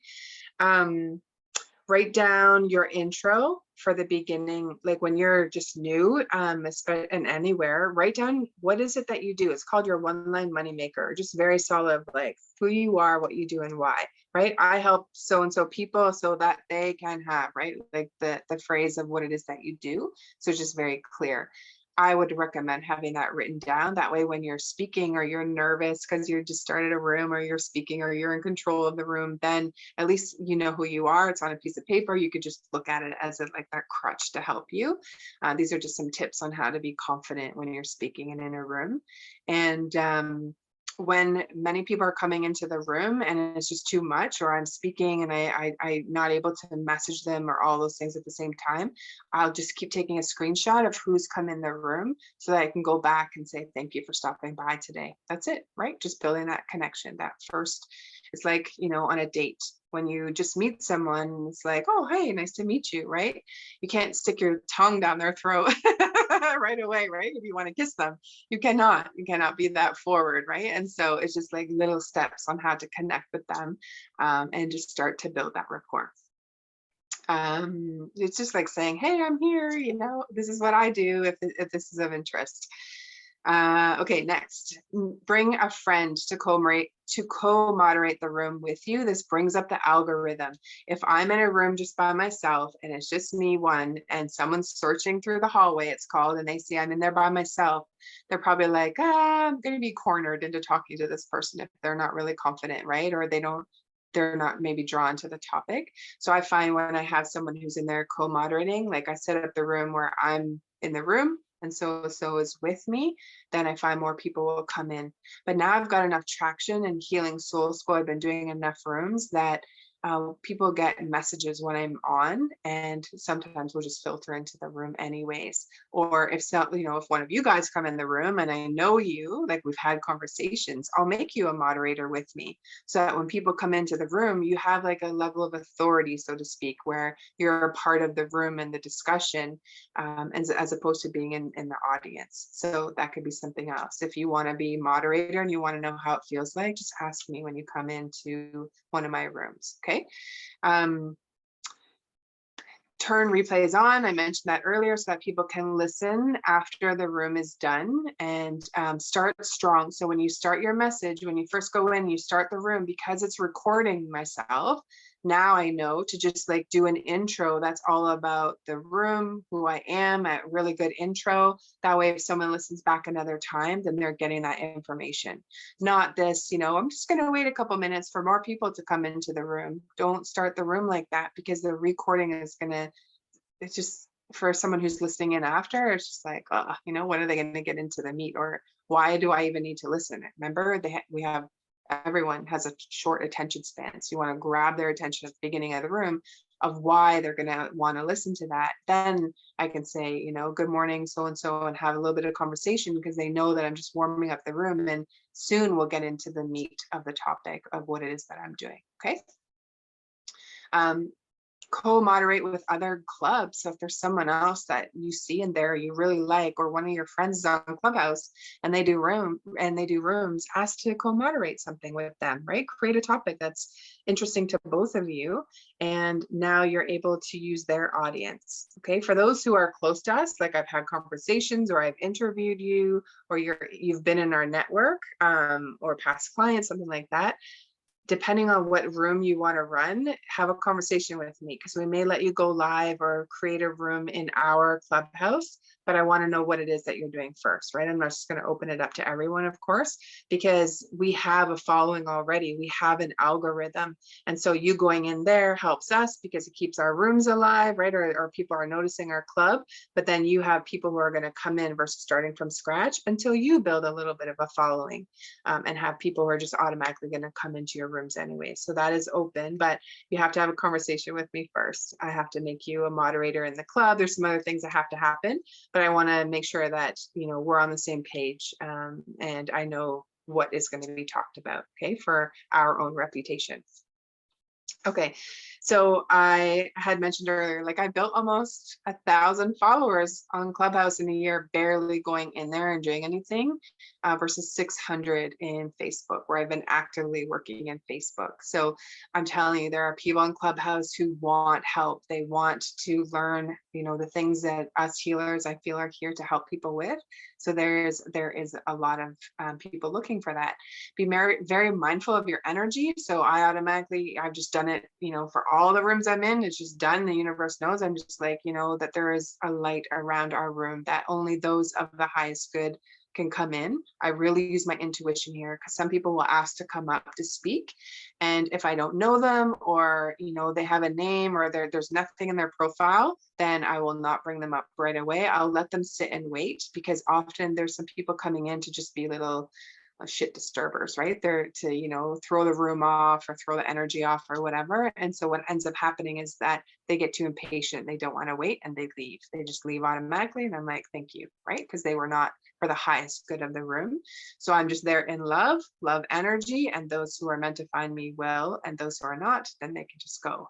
Write down your intro for the beginning, like when you're just new, and anywhere, write down what is it that you do. It's called your one-line moneymaker, just very solid, like who you are, what you do, and why, right? I help so-and-so people so that they can have, right? Like the phrase of what it is that you do. So it's just very clear. I would recommend having that written down. That way, when you're speaking or you're nervous because you just started a room or you're speaking or you're in control of the room, then at least you know who you are. It's on a piece of paper. You could just look at it as like that crutch to help you. These are just some tips on how to be confident when you're speaking and in a room. And when many people are coming into the room and it's just too much, or I'm speaking and I'm not able to message them or all those things at the same time, I'll just keep taking a screenshot of who's come in the room so that I can go back and say, thank you for stopping by today. That's it, right? Just building that connection. That first, it's like, on a date. When you just meet someone, it's like, oh, hey, nice to meet you, right? You can't stick your tongue down their throat right away, right? If you want to kiss them, you cannot be that forward, right? And so it's just like little steps on how to connect with them, and just start to build that rapport. It's just like saying, hey, I'm here, this is what I do if this is of interest. Okay, next, bring a friend to co-moderate the room with you. This brings up the algorithm. If I'm in a room just by myself and it's just me one, and someone's searching through the hallway, it's called, and they see I'm in there by myself, they're probably like, I'm going to be cornered into talking to this person if they're not really confident, right? Or they're not maybe drawn to the topic. So I find when I have someone who's in there co-moderating, like I set up the room where I'm in the room and so is with me, then I find more people will come in. But now I've got enough traction in Healing Soul School. I've been doing enough rooms that people get messages when I'm on, and sometimes we'll just filter into the room anyways. Or if if one of you guys come in the room and I know you, like we've had conversations, I'll make you a moderator with me, so that when people come into the room, you have like a level of authority, so to speak, where you're a part of the room and the discussion, as opposed to being in the audience. So that could be something else. If you want to be moderator and you want to know how it feels like, just ask me when you come into one of my rooms. Okay. Turn replays on. I mentioned that earlier so that people can listen after the room is done, and start strong. So when you start your message, when you first go in, you start the room, because it's recording myself. Now I know to just like do an intro that's all about the room, who I am, a really good intro. That way, if someone listens back another time, then they're getting that information. Not this, I'm just going to wait a couple minutes for more people to come into the room. Don't start the room like that, because the recording is it's just, for someone who's listening in after, it's just like, when are they going to get into the meat, or why do I even need to listen? Remember, everyone has a short attention span. So you want to grab their attention at the beginning of the room of why they're going to want to listen to that. Then I can say, good morning, so-and-so, and have a little bit of conversation, because they know that I'm just warming up the room, and soon we'll get into the meat of the topic of what it is that I'm doing. Okay. Co-moderate with other clubs. So if there's someone else that you see in there you really like, or one of your friends is on Clubhouse and they do rooms, ask to co-moderate something with them, right? Create a topic that's interesting to both of you, and now you're able to use their audience. Okay, for those who are close to us, like I've had conversations, or I've interviewed you, or you've been in our network, or past clients, something like that. Depending on what room you want to run, have a conversation with me, because we may let you go live or create a room in our Clubhouse, but I want to know what it is that you're doing first, right? I'm not just going to open it up to everyone, of course, because we have a following already. We have an algorithm. And so you going in there helps us, because it keeps our rooms alive, right? Or people are noticing our club, but then you have people who are going to come in versus starting from scratch until you build a little bit of a following, and have people who are just automatically going to come into your rooms anyway. So that is open, but you have to have a conversation with me first. I have to make you a moderator in the club. There's some other things that have to happen, but I want to make sure that, we're on the same page, and I know what is going to be talked about, okay, for our own reputation. Okay, So I had mentioned earlier, like I built almost 1,000 followers on Clubhouse in a year, barely going in there and doing anything, versus 600 in Facebook, where I've been actively working in Facebook. So I'm telling you, there are people on Clubhouse who want help. They want to learn, the things that us healers, I feel, are here to help people with. So there is a lot of people looking for that. Be very, very mindful of your energy. So I've just done it, for all the rooms I'm in, it's just done. The universe knows. I'm just like, that there is a light around our room, that only those of the highest good can come in. I really use my intuition here, because some people will ask to come up to speak. And if I don't know them, or, they have a name, or there's nothing in their profile, then I will not bring them up right away. I'll let them sit and wait, because often there's some people coming in to just be little shit disturbers, right? They're to, throw the room off or throw the energy off or whatever. And so what ends up happening is that they get too impatient. They don't want to wait, and they leave. They just leave automatically. And I'm like, thank you, right? Because they were not for the highest good of the room. So I'm just there in love energy, and those who are meant to find me will, and those who are not, then they can just go.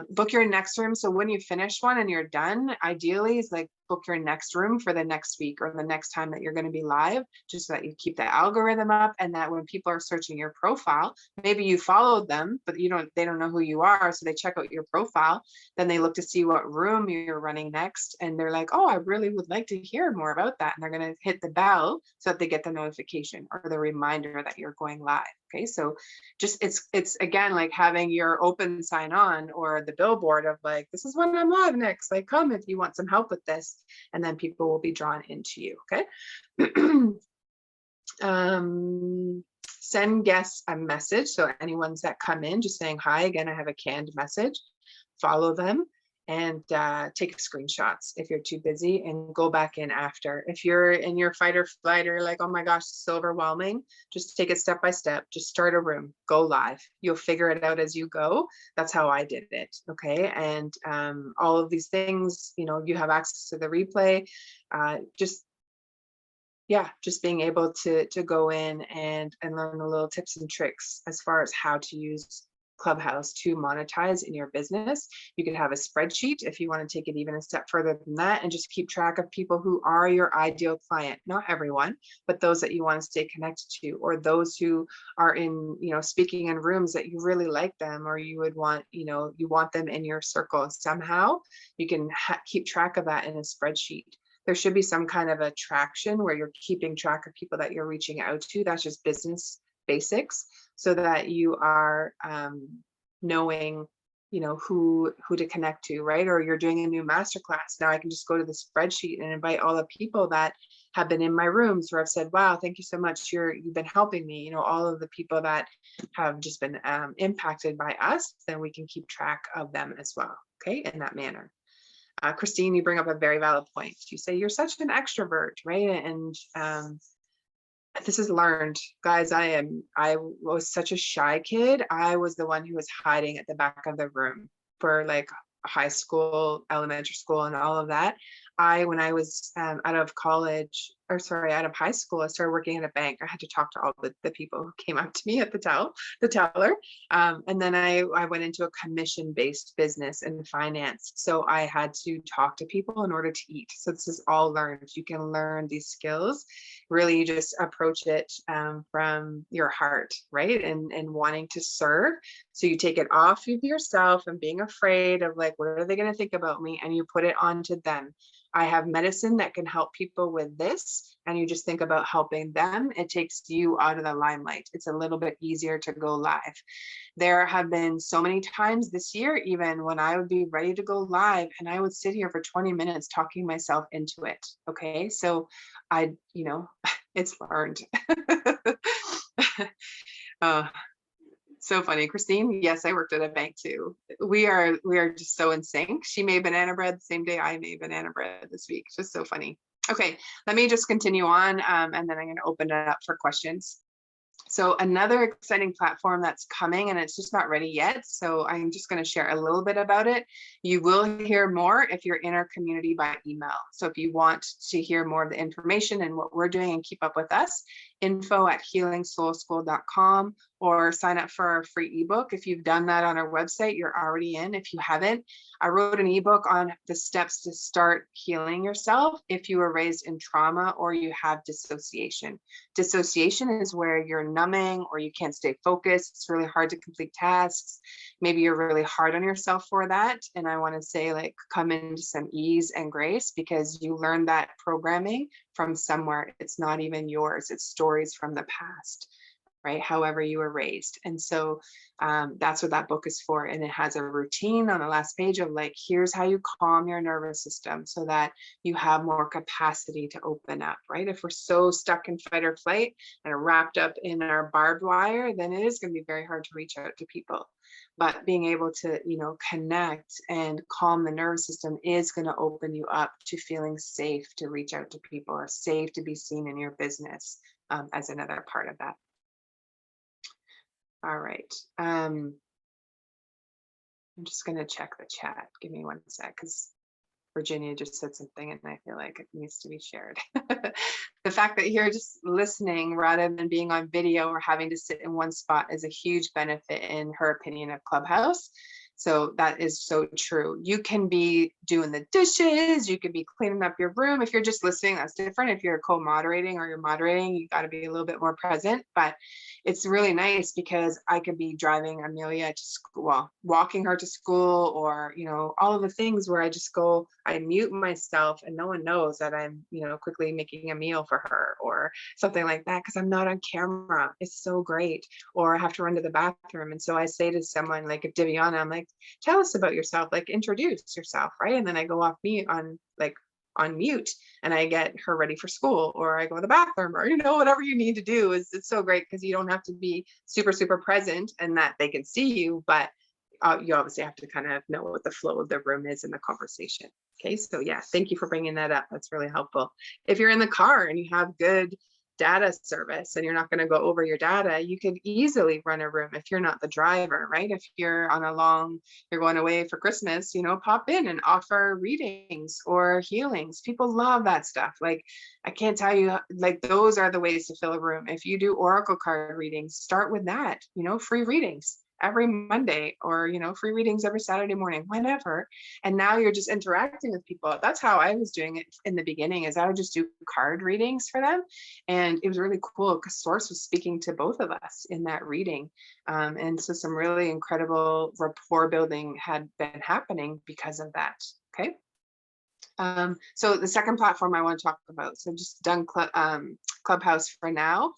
Book your next room. So when you finish one and you're done, ideally is like book your next room for the next week or the next time that you're going to be live, just so that you keep the algorithm up, and that when people are searching your profile, maybe you followed them, but they don't know who you are. So they check out your profile, then they look to see what room you're running next. And they're like, oh, I really would like to hear more about that. And they're going to hit the bell so that they get the notification or the reminder that you're going live. Okay. So just, it's again, like having your open sign on, or the billboard of like, this is when I'm live next, like, come if you want some help with this. And then people will be drawn into you. Okay. Send guests a message. So anyone's that come in, just saying hi. Again, I have a canned message. Follow them and take screenshots if you're too busy, and go back in after. If you're in your fight or flight, or like, oh my gosh, it's so overwhelming, just take it step by step. Just start a room, go live. You'll figure it out as you go. That's how I did it. Okay. And all of these things, you have access to the replay. Just being able to go in and learn the little tips and tricks as far as how to use Clubhouse to monetize in your business. You could have a spreadsheet if you want to take it even a step further than that, and just keep track of people who are your ideal client. Not everyone, but those that you want to stay connected to, or those who are in, speaking in rooms that you really like them, or you would want, you want them in your circle somehow. You can keep track of that in a spreadsheet. There should be some kind of a traction where you're keeping track of people that you're reaching out to. That's just business basics, so that you are knowing, who to connect to, right? Or you're doing a new masterclass. Now I can just go to the spreadsheet and invite all the people that have been in my rooms, where I've said, wow, thank you so much. You've been helping me, all of the people that have just been impacted by us, then we can keep track of them as well. Okay, in that manner. Christine, you bring up a very valid point. You say you're such an extrovert, right? And this is learned, guys. I was such a shy kid. I was the one who was hiding at the back of the room for like high school, elementary school, and all of that. When I was out of high school, I started working at a bank. I had to talk to all the people who came up to me at the teller. And then I went into a commission-based business in finance. So I had to talk to people in order to eat. So this is all learned. You can learn these skills. Really, you just approach it from your heart, right? And wanting to serve. So you take it off of yourself and being afraid of like, what are they going to think about me? And you put it onto them. I have medicine that can help people with this, and you just think about helping them. It takes you out of the limelight. It's a little bit easier to go live. There have been so many times this year, even when I would be ready to go live, and I would sit here for 20 minutes talking myself into it. Okay. So it's learned. So funny, Christine. Yes, I worked at a bank too. We are just so in sync. She made banana bread the same day I made banana bread this week. Just so funny. Okay, let me just continue on, and then I'm going to open it up for questions. So another exciting platform that's coming, and it's just not ready yet. So I'm just going to share a little bit about it. You will hear more if you're in our community by email. So if you want to hear more of the information and what we're doing and keep up with us, info@healingsoulschool.com, or sign up for our free ebook. If you've done that on our website, you're already in. If you haven't, I wrote an ebook on the steps to start healing yourself if you were raised in trauma or you have dissociation. Dissociation is where you're numbing or you can't stay focused. It's really hard to complete tasks. Maybe you're really hard on yourself for that. And I want to say, like, come into some ease and grace, because you learned that programming from somewhere. It's not even yours. It's stories from the past, right? However you were raised. And so that's what that book is for. And it has a routine on the last page of, like, here's how you calm your nervous system so that you have more capacity to open up, right? If we're so stuck in fight or flight and wrapped up in our barbed wire, then it is going to be very hard to reach out to people. But being able to, connect and calm the nervous system is going to open you up to feeling safe to reach out to people, or safe to be seen in your business, as another part of that. All right. I'm just going to check the chat. Give me one sec, because Virginia just said something and I feel like it needs to be shared. The fact that you're just listening rather than being on video or having to sit in one spot is a huge benefit, in her opinion, of Clubhouse. So that is so true. You can be doing the dishes, you could be cleaning up your room. If you're just listening, that's different. If you're co-moderating or you're moderating, you got to be a little bit more present. But it's really nice because I could be driving Amelia to school, well, walking her to school, or, all of the things where I just go, I mute myself and no one knows that I'm, quickly making a meal for her or something like that, because I'm not on camera. It's so great. Or I have to run to the bathroom. And so I say to someone, like, if Diviana, I'm like, tell us about yourself, like, introduce yourself, right? And then I go off mute on mute, and I get her ready for school, or I go to the bathroom, or, whatever you need to do. It's so great because you don't have to be super, super present and that they can see you, but you obviously have to kind of know what the flow of the room is in the conversation. Okay, so yeah, thank you for bringing that up. That's really helpful. If you're in the car and you have good data service and you're not going to go over your data, you could easily run a room if you're not the driver, right? If you're you're going away for Christmas, pop in and offer readings or healings. People love that stuff. Like, I can't tell you, like, those are the ways to fill a room. If you do oracle card readings, start with that, free readings every Monday, or, free readings every Saturday morning, whenever. And now you're just interacting with people. That's how I was doing it in the beginning, is I would just do card readings for them. And it was really cool because Source was speaking to both of us in that reading. And so some really incredible rapport building had been happening because of that. Okay. So the second platform I want to talk about, so just done Clubhouse for now.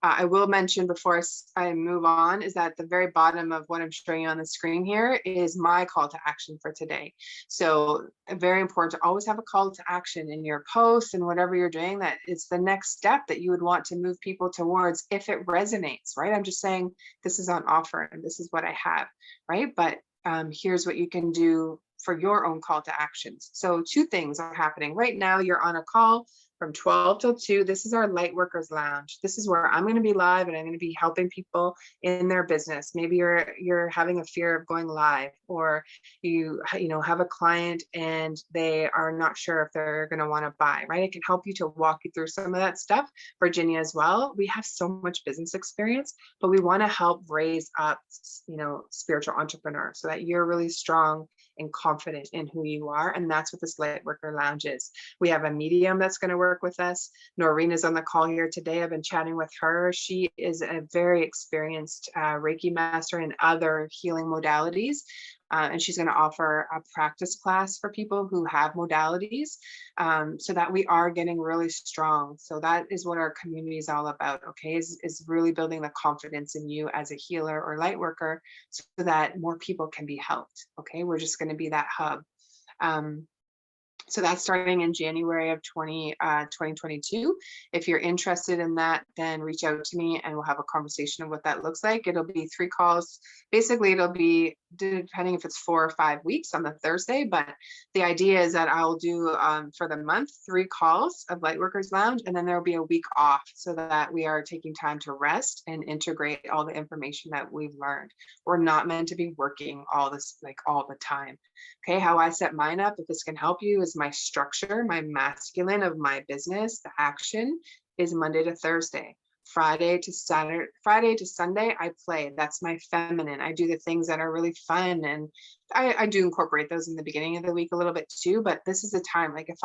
I will mention before I move on, is that at the very bottom of what I'm showing you on the screen here is my call to action for today. So very important to always have a call to action in your posts and whatever you're doing, that it's the next step that you would want to move people towards if it resonates, right? I'm just saying this is on offer and this is what I have, right? But here's what you can do for your own call to actions. So two things are happening right now. You're on a call from 12 till 2. This is our Lightworkers Lounge. This is where I'm going to be live and I'm going to be helping people in their business. Maybe you're having a fear of going live, or you have a client and they are not sure if they're going to want to buy, right? I can help you to walk you through some of that stuff. Virginia as well. We have so much business experience, but we want to help raise up, spiritual entrepreneurs so that you're really strong and confident in who you are. And that's what this Lightworker Lounge is. We have a medium that's going to work with us. Noreen is on the call here today. I've been chatting with her. She is a very experienced Reiki master and other healing modalities. And she's going to offer a practice class for people who have modalities, so that we are getting really strong. So that is what our community is all about, okay, is really building the confidence in you as a healer or light worker so that more people can be helped, okay? We're just going to be that hub. So that's starting in January of 2022. If you're interested in that, then reach out to me and we'll have a conversation of what that looks like. It'll be 3 calls. Basically, it'll be, depending if it's 4 or 5 weeks on the Thursday, but the idea is that I'll do for the month 3 calls of Lightworkers Lounge, and then there'll be a week off so that we are taking time to rest and integrate all the information that we've learned. We're not meant to be working all the time. Okay, how I set mine up, if this can help you, is my structure, my masculine of my business, the action is Monday to Thursday. Friday to Sunday, I play. That's my feminine. I do the things that are really fun. And I do incorporate those in the beginning of the week a little bit too, but this is a time, like if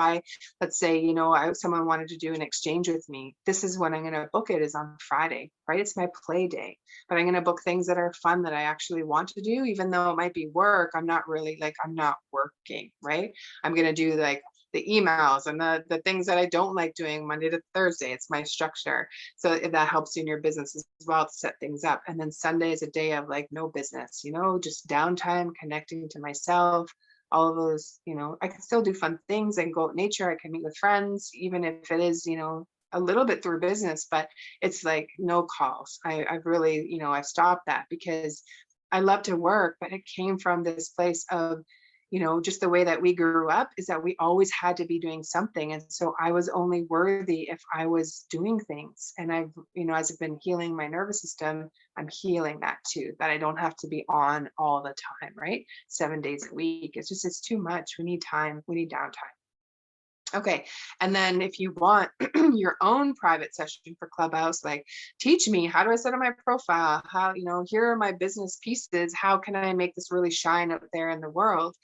let's say, someone wanted to do an exchange with me, this is when I'm going to book it, is on Friday, right? It's my play day, but I'm going to book things that are fun that I actually want to do, even though it might be work. I'm not working, right? I'm going to do like the emails and the things that I don't like doing Monday to Thursday. It's my structure. So if that helps you in your business as well to set things up. And then Sunday is a day of like no business, just downtime, connecting to myself, all of those, I can still do fun things and go out in nature. I can meet with friends, even if it is, a little bit through business, but it's like no calls. I've really, I've stopped that because I love to work, but it came from this place of, just the way that we grew up is that we always had to be doing something. And so I was only worthy if I was doing things. And I've, as I've been healing my nervous system, I'm healing that too, that I don't have to be on all the time, right? 7 days a week. It's too much. We need time. We need downtime. Okay. And then if you want your own private session for Clubhouse, like teach me, how do I set up my profile? How, here are my business pieces. How can I make this really shine out there in the world?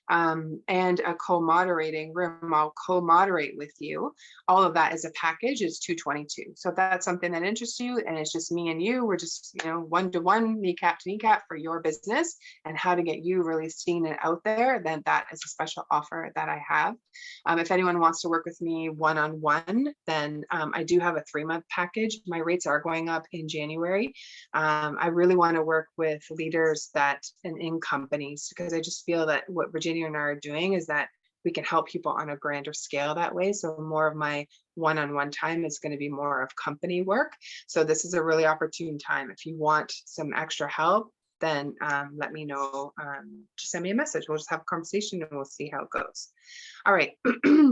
And a co-moderating room. I'll co-moderate with you. All of that as a package is $222. So if that's something that interests you and it's just me and you, we're just, one-to-one, kneecap to kneecap for your business and how to get you really seen and out there, then that is a special offer that I have. If anyone wants to work with me one-on-one, then I do have a 3-month package. My rates are going up in January. I really want to work with leaders and in companies, because I just feel that what Virginia and I are doing is that we can help people on a grander scale that way. So more of my one-on-one time is going to be more of company work. So this is a really opportune time. If you want some extra help, then let me know. Just send me a message. We'll just have a conversation and we'll see how it goes. All right.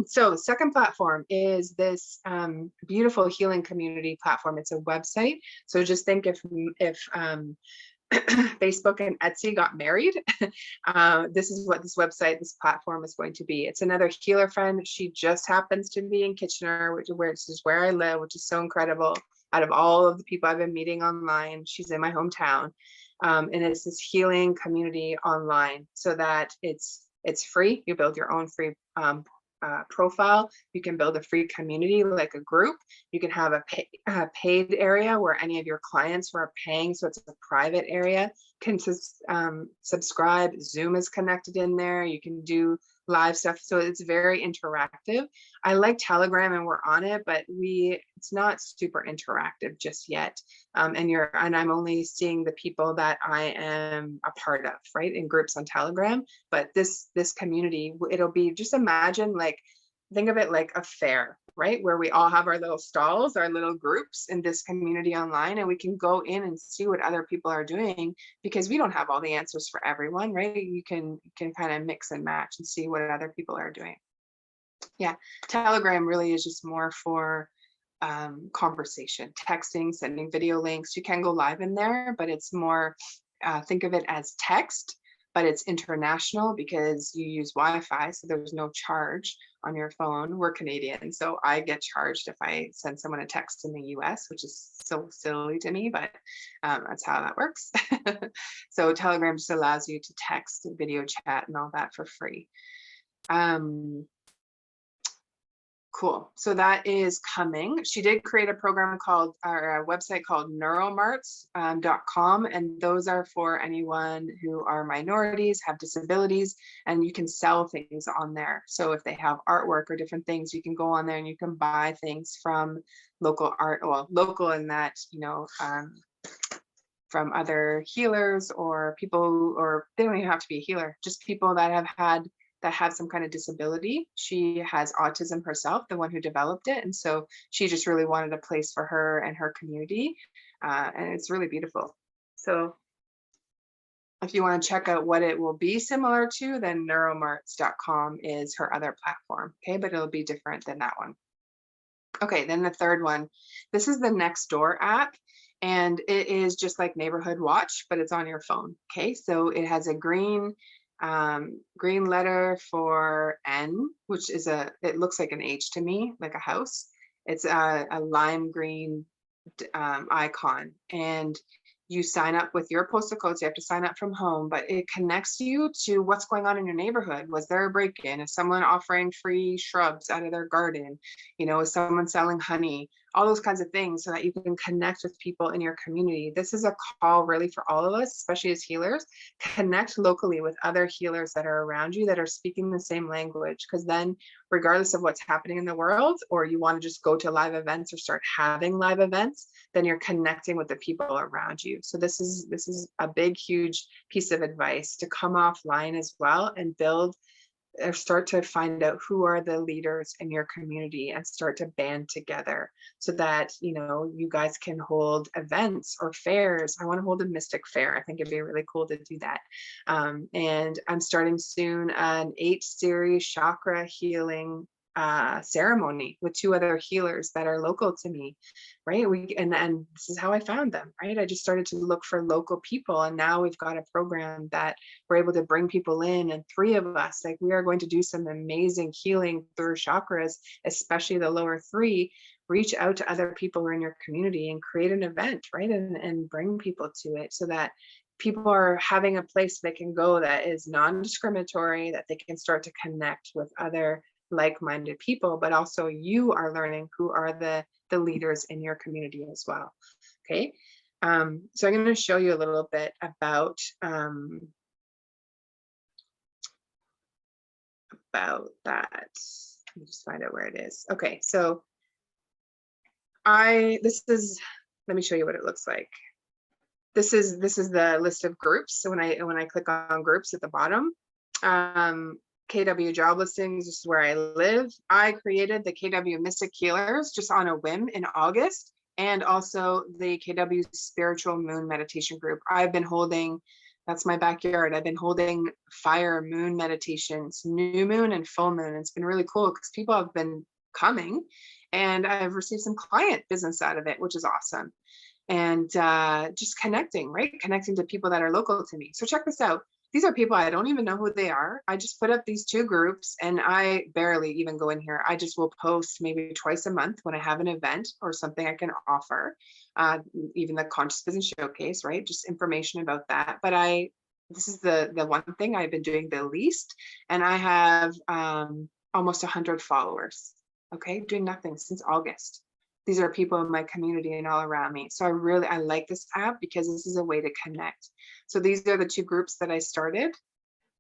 So the second platform is this beautiful healing community platform. It's a website. So just think if Facebook and Etsy got married, this is what this website, this platform is going to be. It's another healer friend. She just happens to be in Kitchener, which is where I live, which is so incredible. Out of all of the people I've been meeting online, she's in my hometown. And it's this healing community online, so that it's free. You build your own free profile. You can build a free community, like a group. You can have a paid area where any of your clients who are paying, so it's a private area, can subscribe. Zoom is connected in there. You can do live stuff. So it's very interactive. I like Telegram and we're on it, but it's not super interactive just yet. And I'm only seeing the people that I am a part of, right, in groups on Telegram. But this community, it'll be, just imagine, like, think of it like a fair, right, where we all have our little stalls, our little groups in this community online, and we can go in and see what other people are doing, because we don't have all the answers for everyone, right? You can kind of mix and match and see what other people are doing. Yeah, Telegram really is just more for conversation, texting, sending video links. You can go live in there, but it's more, think of it as text, but it's international because you use Wi-Fi, so there's no charge on your phone. We're Canadian, so I get charged if I send someone a text in the US, which is so silly to me, but that's how that works. So Telegram just allows you to text, video chat, and all that for free. Cool. So that is coming. She did create a program called, or a website called neuromarts.com. And those are for anyone who are minorities, have disabilities, and you can sell things on there. So if they have artwork or different things, you can go on there and you can buy things from local art, well, local in that, from other healers or people, or they don't even have to be a healer, just people that have some kind of disability. She has autism herself, the one who developed it. And so she just really wanted a place for her and her community. And it's really beautiful. So if you want to check out what it will be similar to, then neuromarts.com is her other platform. Okay, but it'll be different than that one. Okay, then the third one, this is the Nextdoor app. And it is just like Neighborhood Watch, but it's on your phone. Okay, so it has a green letter for N, which is it looks like an H to me, like a house. It's a lime green icon, and you sign up with your postal codes. You have to sign up from home, but it connects you to what's going on in your neighborhood. Was there a break-in? Is someone offering free shrubs out of their garden? You know, is someone selling honey? All those kinds of things, so that you can connect with people in your community. This is a call really for all of us, especially as healers. Connect locally with other healers that are around you that are speaking the same language, because then regardless of what's happening in the world, or you want to just go to live events or start having live events, then you're connecting with the people around you. So this is a big, huge piece of advice, to come offline as well and build or start to find out who are the leaders in your community and start to band together, so that, you know, you guys can hold events or fairs. I want to hold a mystic fair. I think it'd be really cool to do that. And I'm starting soon an 8-series chakra healing ceremony with 2 other healers that are local to me, right? And this is how I found them, right? I just started to look for local people, and now we've got a program that we're able to bring people in, and 3 of us, like, we are going to do some amazing healing through chakras, especially the lower 3. Reach out to other people who are in your community and create an event, right? And bring people to it, so that people are having a place they can go that is non-discriminatory, that they can start to connect with other like-minded people, but also you are learning who are the leaders in your community as well. Okay. So I'm going to show you a little bit about that. Let me just find out where it is. Okay, so let me show you what it looks like. This is the list of groups. So when I click on groups at the bottom, KW job listings, this is where I live. I created the KW Mystic Healers just on a whim in August, and also the KW Spiritual Moon Meditation Group. I've been holding, that's my backyard. I've been holding fire moon meditations, new moon and full moon. It's been really cool because people have been coming, and I've received some client business out of it, which is awesome. And just connecting, right? Connecting to people that are local to me. So check this out. These are people I don't even know who they are. I just put up these 2 groups, and I barely even go in here. I just will post maybe twice a month when I have an event or something I can offer, even the Conscious Business Showcase, right? Just information about that. But this is the one thing I've been doing the least, and I have almost 100 followers, okay? Doing nothing since August. These are people in my community and all around me. So I like this app because this is a way to connect. So these are the 2 groups that I started.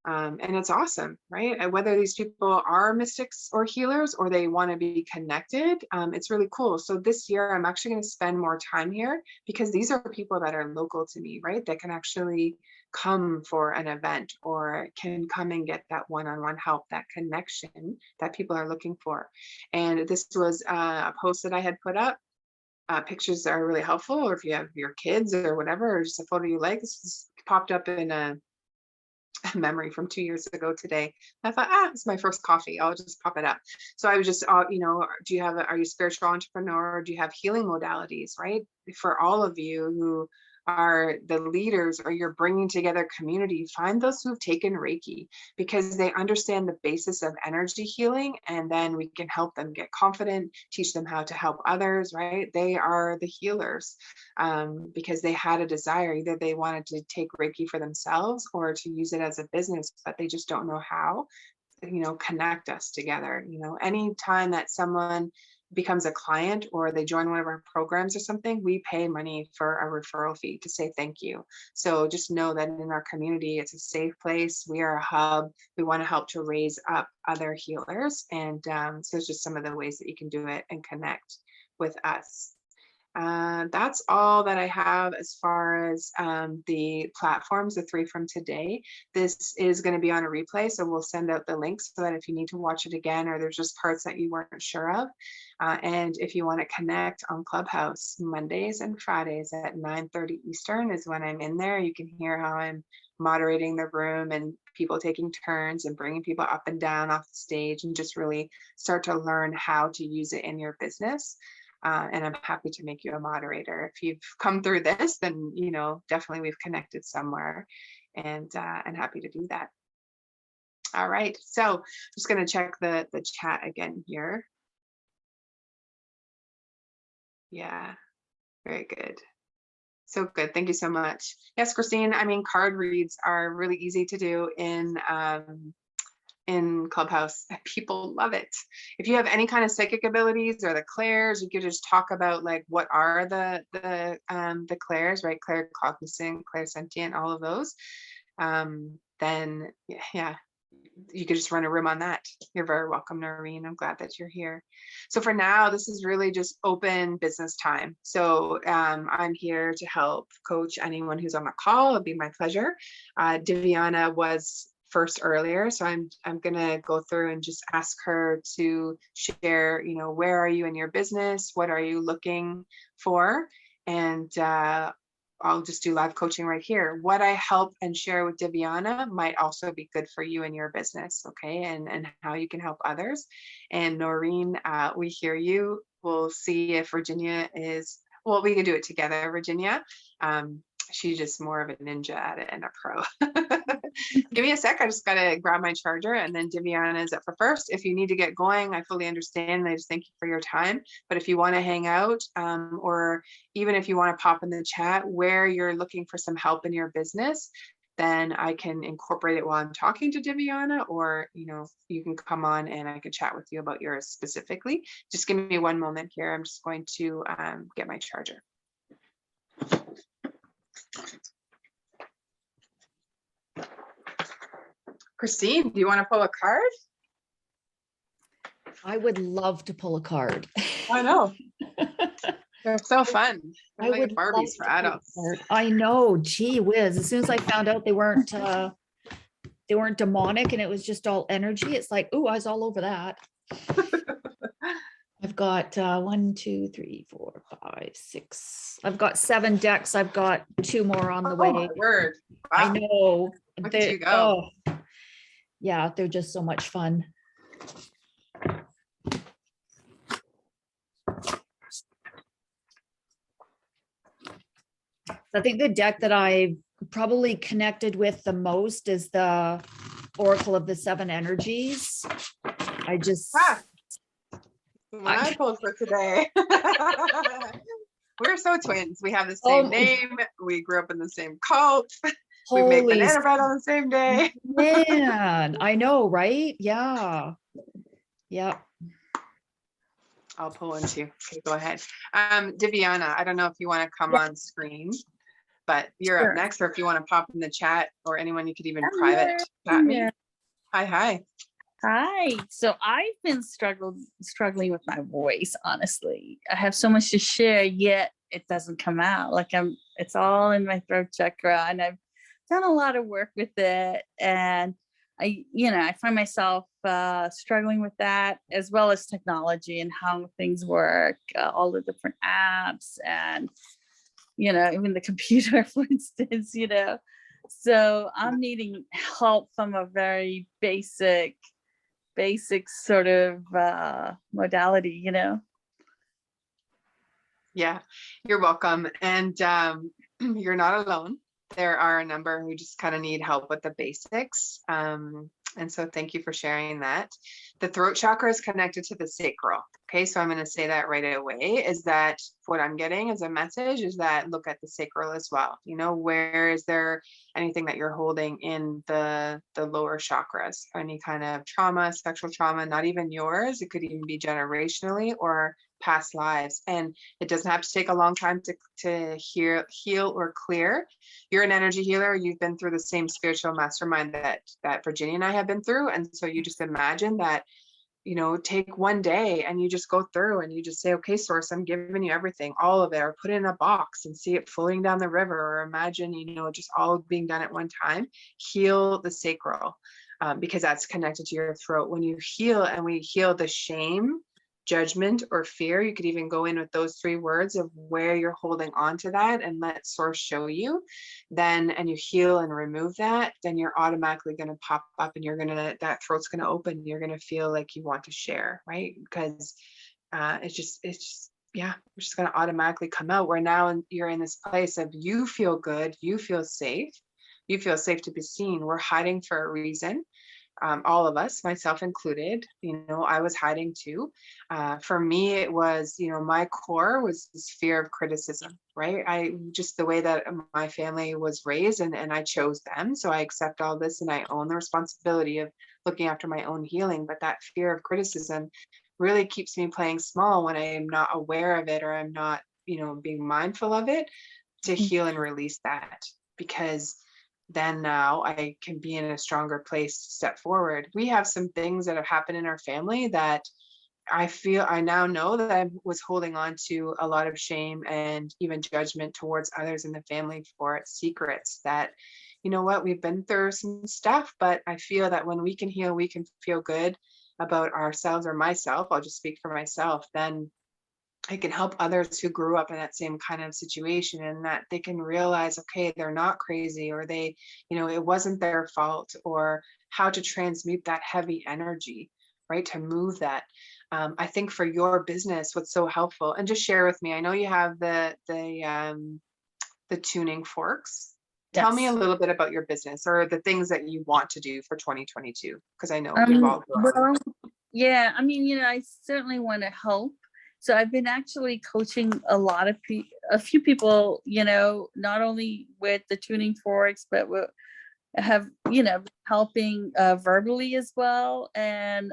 And it's awesome, right? And whether these people are mystics or healers, or they want to be connected, it's really cool. So this year, I'm actually going to spend more time here, because these are people that are local to me, right? That can actually come for an event, or can come and get that one-on-one help, that connection that people are looking for. And this was a post that I had put up. Pictures are really helpful, or if you have your kids or whatever, or just a photo you like. This just popped up in a memory from 2 years ago today. I thought, it's my first coffee. I'll just pop it up. So I was just, are you a spiritual entrepreneur? Or do you have healing modalities, right? For all of you who are the leaders, or you're bringing together community, find those who've taken Reiki, because they understand the basis of energy healing, and then we can help them get confident, teach them how to help others, right? They are the healers, because they had a desire. Either they wanted to take Reiki for themselves or to use it as a business, but they just don't know how. Connect us together. Anytime that someone becomes a client, or they join one of our programs or something, we pay money for a referral fee to say thank you. So just know that in our community, it's a safe place. We are a hub. We want to help to raise up other healers. And so it's just some of the ways that you can do it and connect with us. That's all that I have as far as the platforms, the 3 from today. This is going to be on a replay, so we'll send out the links so that if you need to watch it again, or there's just parts that you weren't sure of. And if you want to connect on Clubhouse, Mondays and Fridays at 9:30 Eastern is when I'm in there. You can hear how I'm moderating the room, and people taking turns and bringing people up and down off the stage, and just really start to learn how to use it in your business. And I'm happy to make you a moderator. If you've come through this, then definitely we've connected somewhere, and happy to do that. All right, so I'm just going to check the chat again here. Yeah, Very good. So good. Thank you so much. Yes, Christine, I mean, card reads are really easy to do in Clubhouse. People love it. If you have any kind of psychic abilities or the clairs, you could just talk about like what are the clairs, right? Claircognizant, clairsentient, all of those. Then yeah, you could just run a room on that. You're very welcome, Noreen. I'm glad that you're here. So for now, this is really just open business time. So I'm here to help coach anyone who's on the call. It'd be my pleasure. Diviana was first earlier, so I'm gonna go through and just ask her to share, you know, where are you in your business? What are you looking for? And I'll just do live coaching right here. What I help and share with Diviana might also be good for you and your business, okay? And how you can help others. And Noreen, we hear you. We'll see if Virginia is, well, we can do it together, Virginia. She's just more of a ninja at it and a pro. Give me a sec. I just got to grab my charger, and then Diviana is up for first. If you need to get going, I fully understand. I just thank you for your time. But if you want to hang out, or even if you want to pop in the chat where you're looking for some help in your business, then I can incorporate it while I'm talking to Diviana, or, you know, you can come on and I can chat with you about yours specifically. Just give me one moment here. I'm just going to get my charger. Christine, do you want to pull a card? I would love to pull a card. I know. They're so fun. They're like would Barbies for adults. I know. Gee whiz. As soon as I found out they weren't demonic and it was just all energy, it's like, ooh, I was all over that. I've got 1, 2, 3, 4, 5, 6. I've got 7 decks. I've got 2 more on the way. Oh my word. Wow. I know. Look at you go. Oh, yeah, they're just so much fun. I think the deck that I probably connected with the most is the Oracle of the 7 Energies. I pulled for today. We're so twins. We have the same name. We grew up in the same cult. We make banana bread on the same day. Man, I know, right? Yeah. Yep. I'll pull one too. Okay, go ahead. Diviana, I don't know if you want to come on screen, but you're up next, or if you want to pop in the chat, or anyone you could even private chat me. Hi. Hi. So I've been struggling with my voice, honestly. I have so much to share, yet it doesn't come out. Like it's all in my throat chakra, and I've done a lot of work with it. And I find myself struggling with that, as well as technology and how things work, all the different apps, and, even the computer, for instance, So I'm needing help from a very basic sort of modality, Yeah, you're welcome. And you're not alone. There are a number who just kind of need help with the basics. And so thank you for sharing that. The throat chakra is connected to the sacral. Okay, so I'm going to say that right away, is that what I'm getting as a message is that look at the sacral as well. Where is there anything that you're holding in the lower chakras? Any kind of trauma, sexual trauma, not even yours. It could even be generationally or past lives. And it doesn't have to take a long time to heal or clear. You're an energy healer. You've been through the same spiritual mastermind that Virginia and I have been through. And so you just imagine that, take one day and you just go through and you just say, okay, source, I'm giving you everything, all of it, or put it in a box and see it floating down the river, or imagine, just all being done at one time. Heal the sacral, because that's connected to your throat. When you heal, and we heal the shame, judgment, or fear, you could even go in with those 3 words of where you're holding on to that and let source show you, and you heal and remove that, then you're automatically going to pop up, and that throat's going to open. You're going to feel like you want to share, right? Because it's just going to automatically come out, where now you're in this place of you feel good, you feel safe to be seen. We're hiding for a reason. all of us, myself included, I was hiding too. For me, it was, my core was this fear of criticism, right? Just the way that my family was raised, and I chose them. So I accept all this and I own the responsibility of looking after my own healing. But that fear of criticism really keeps me playing small when I am not aware of it, or I'm not, being mindful of it, to heal and release that. Because then now I can be in a stronger place to step forward. We have some things that have happened in our family that I now know that I was holding on to a lot of shame and even judgment towards others in the family for its secrets. That, what, we've been through some stuff, but I feel that when we can heal, we can feel good about ourselves, or myself, I'll just speak for myself, then I can help others who grew up in that same kind of situation, and that they can realize, okay, they're not crazy, or they, it wasn't their fault, or how to transmute that heavy energy, right? To move that. I think for your business, what's so helpful, and just share with me, I know you have the tuning forks. Tell me a Yes. little bit about your business, or the things that you want to do for 2022, because I know we've all grown. Well, yeah, I mean, I certainly want to help. So I've been actually coaching a few people, not only with the tuning forks, but have, helping verbally as well. And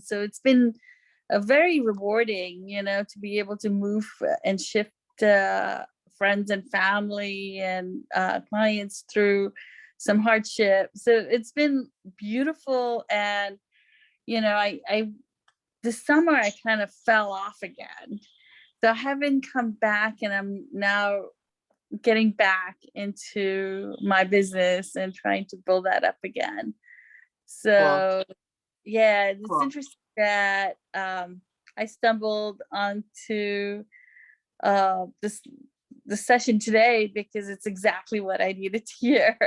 so it's been a very rewarding, to be able to move and shift friends and family and clients through some hardship. So it's been beautiful. And, I this summer I kind of fell off again. So I haven't come back, and I'm now getting back into my business and trying to build that up again. So yeah, it's Cool. interesting that I stumbled onto this the session today because it's exactly what I needed to hear.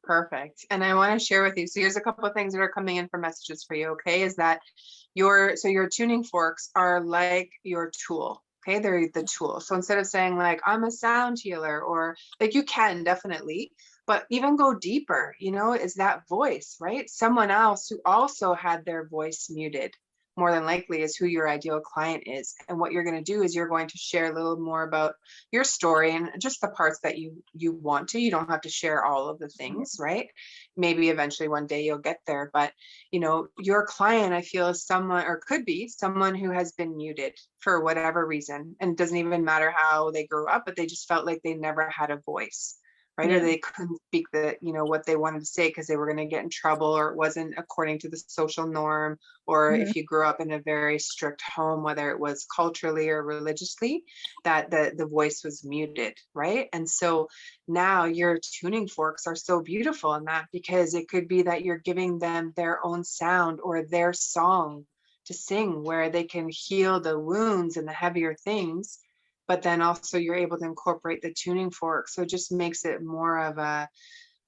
Perfect. And I want to share with you. So here's a couple of things that are coming in for messages for you. Okay. Is that your tuning forks are like your tool. Okay. They're the tool. So instead of saying like, I'm a sound healer, or like, you can definitely, but even go deeper, is that voice, right? Someone else who also had their voice muted, more than likely, is who your ideal client is. And what you're going to do is you're going to share a little more about your story, and just the parts that you want to. You don't have to share all of the things, right? Maybe eventually one day you'll get there, but your client, I feel, is someone, or could be someone, who has been muted for whatever reason, and it doesn't even matter how they grew up, but they just felt like they never had a voice, right? Yeah. Or they couldn't speak what they wanted to say because they were going to get in trouble, or it wasn't according to the social norm, or if you grew up in a very strict home, whether it was culturally or religiously, that the voice was muted, right? And so now your tuning forks are so beautiful in that, because it could be that you're giving them their own sound or their song to sing, where they can heal the wounds and the heavier things, but then also you're able to incorporate the tuning fork. So it just makes it more of a,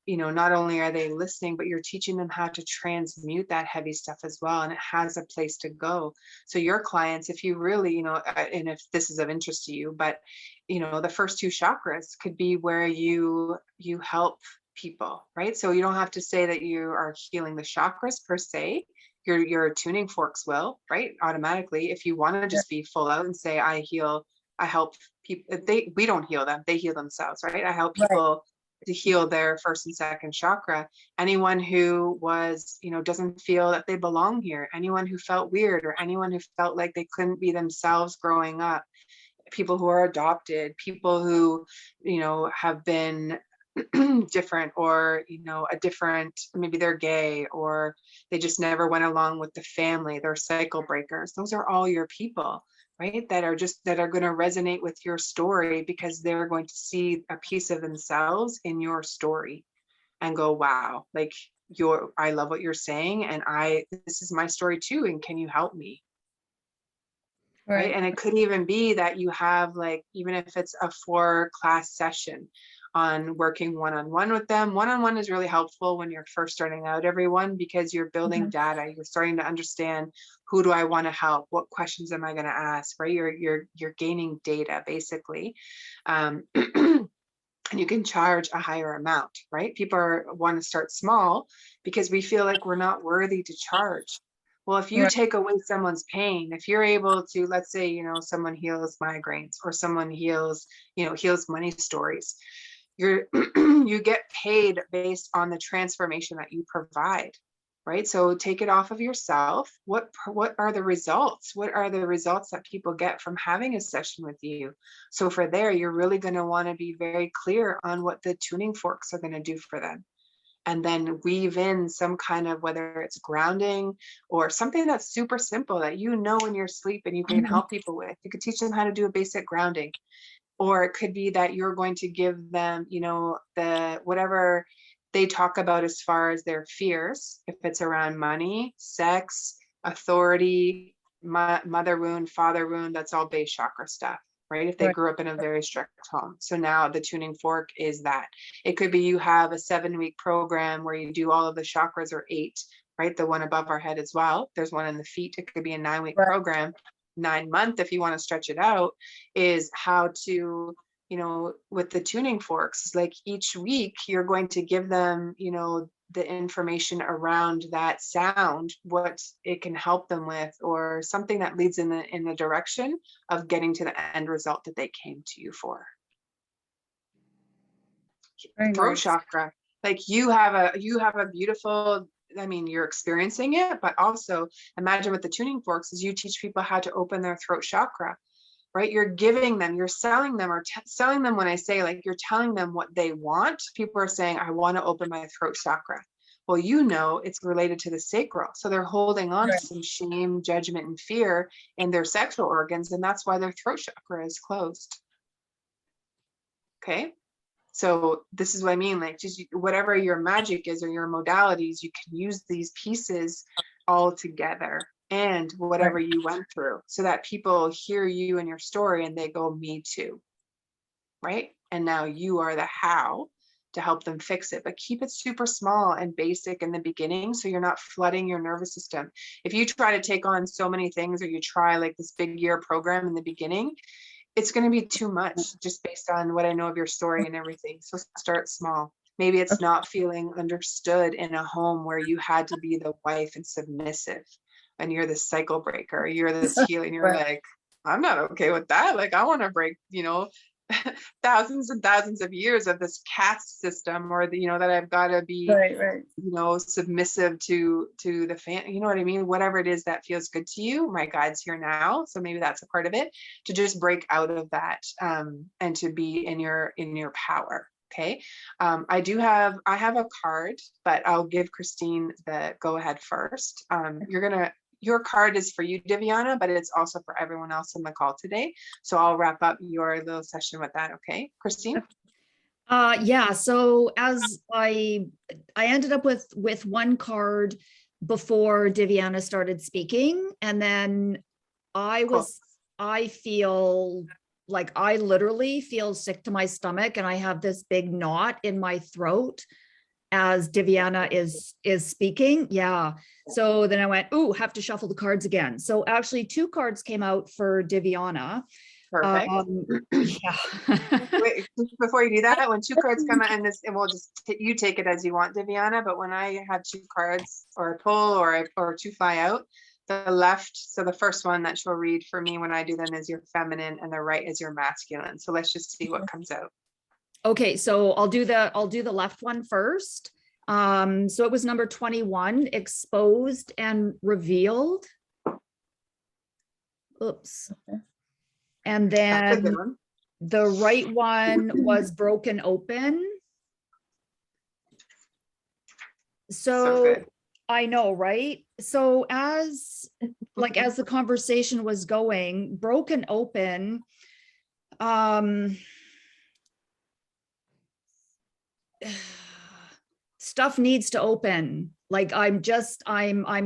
not only are they listening, but you're teaching them how to transmute that heavy stuff as well. And it has a place to go. So your clients, if you really, and if this is of interest to you, but, the first two chakras could be where you help people, right? So you don't have to say that you are healing the chakras per se. Your tuning forks will, right? Automatically, if you want to just be full out and say, I help people. We don't heal them, they heal themselves, right? I help people to heal their first and second chakra. Anyone who was, doesn't feel that they belong here, anyone who felt weird, or anyone who felt like they couldn't be themselves growing up, people who are adopted, people who, have been different, or a different, maybe they're gay, or they just never went along with the family, they're cycle breakers. Those are all your people, right? That are going to resonate with your story, because they're going to see a piece of themselves in your story and go, wow, like I love what you're saying, and this is my story too, and can you help me? Right. And it could even be that you have, like, even if it's a 4-class session on working one-on-one with them. One-on-one is really helpful when you're first starting out, everyone, because you're building data, you're starting to understand, who do I want to help? What questions am I going to ask? Right. You're gaining data, basically. and you can charge a higher amount, right? People want to start small because we feel like we're not worthy to charge. Well, if you Right. take away someone's pain, if you're able to, let's say, you know, someone heals migraines or someone heals, you know, heals money stories, you're you get paid based on the transformation that you provide, right? So take it off of yourself. What are the results? What are the results that people get from having a session with you? So for there, you're really going to want to be very clear on what the tuning forks are going to do for them. And then weave in some kind of, whether it's grounding or something that's super simple that you know in your sleep and you can Mhm. help people with. You could teach them how to do a basic grounding. Or it could be that you're going to give them, you know, the whatever they talk about as far as their fears, if it's around money, sex, authority, mother wound, father wound, that's all base chakra stuff, right? If they Right. grew up in a very strict home. So now the tuning fork is that. It could be you have a 7-week program where you do all of the chakras, or 8, right? The one above our head as well. There's one in the feet. It could be a 9-week Right. program, 9-month if you want to stretch it out, is how to, you know, with the tuning forks, like each week you're going to give them, you know, the information around that sound, what it can help them with, or something that leads in the direction of getting to the end result that they came to you for. Very Throat nice. chakra, like you have a beautiful, I mean, you're experiencing it, but also imagine with the tuning forks is you teach people how to open their throat chakra, right? You're giving them, you're selling them, or selling them. When I say, like, you're telling them what they want, people are saying, I want to open my throat chakra. Well, you know, it's related to the sacral. So they're holding on to Right. some shame, judgment, and fear in their sexual organs. And that's why their throat chakra is closed. Okay. So this is what I mean, like, just whatever your magic is or your modalities, you can use these pieces all together and whatever Right. you went through, so that people hear you and your story and they go, me too, right? And now you are the how to help them fix it, but keep it super small and basic in the beginning so you're not flooding your nervous system. If you try to take on so many things, or you try like this big year program in the beginning, it's going to be too much just based on what I know of your story and everything. So start small. Maybe it's not feeling understood in a home where you had to be the wife and submissive, and you're the cycle breaker, you're this healing, you're Right. like, I'm not okay with that. Like, I want to break, you know, thousands and thousands of years of this caste system, or the, you know, that I've got to be, Right. Right. you know, submissive to the fan, you know what I mean? Whatever it is that feels good to you, my guide's here now. So maybe that's a part of it, to just break out of that, and to be in your power. Okay. I have a card, but I'll give Christine the go ahead first. Your card is for you, Diviana, but it's also for everyone else on the call today. So I'll wrap up your little session with that. Okay, Christine? Yeah, so as I ended up with one card before Diviana started speaking, and then Cool. I feel like I literally feel sick to my stomach, and I have this big knot in my throat as Diviana is speaking. Yeah. So then I went, ooh, have to shuffle the cards again. So actually 2 cards came out for Diviana. Perfect. Yeah. Wait, before you do that, when 2 cards come out, and this, and we'll just you take it as you want, Diviana, but when I have 2 cards, or a pull, or 2 fly out, the left, so the first one that she'll read for me when I do them is your feminine, and the right is your masculine. So let's just see what comes out. Okay, so I'll do the left one first. So it was number 21, exposed and revealed. Oops. And That's a good then one. the right one was broken open. So good. I know, right? So as the conversation was going, broken open, stuff needs to open. Like I'm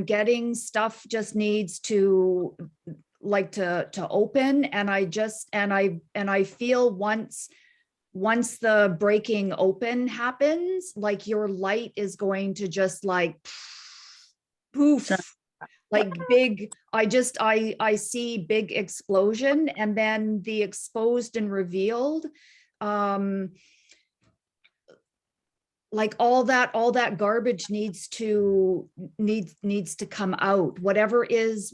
getting stuff just needs to to open, and I feel once the breaking open happens, like your light is going to just like poof, like big. I see big explosion, and then the exposed and revealed. like all that garbage needs to come out. Whatever is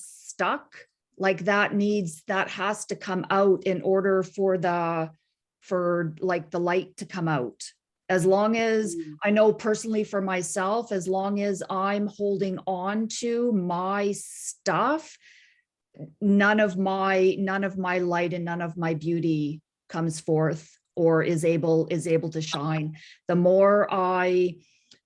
stuck, like that has to come out in order for like the light to come out. As long as I know personally for myself, as long as I'm holding on to my stuff, none of my light and none of my beauty comes forth or is able to shine. The more I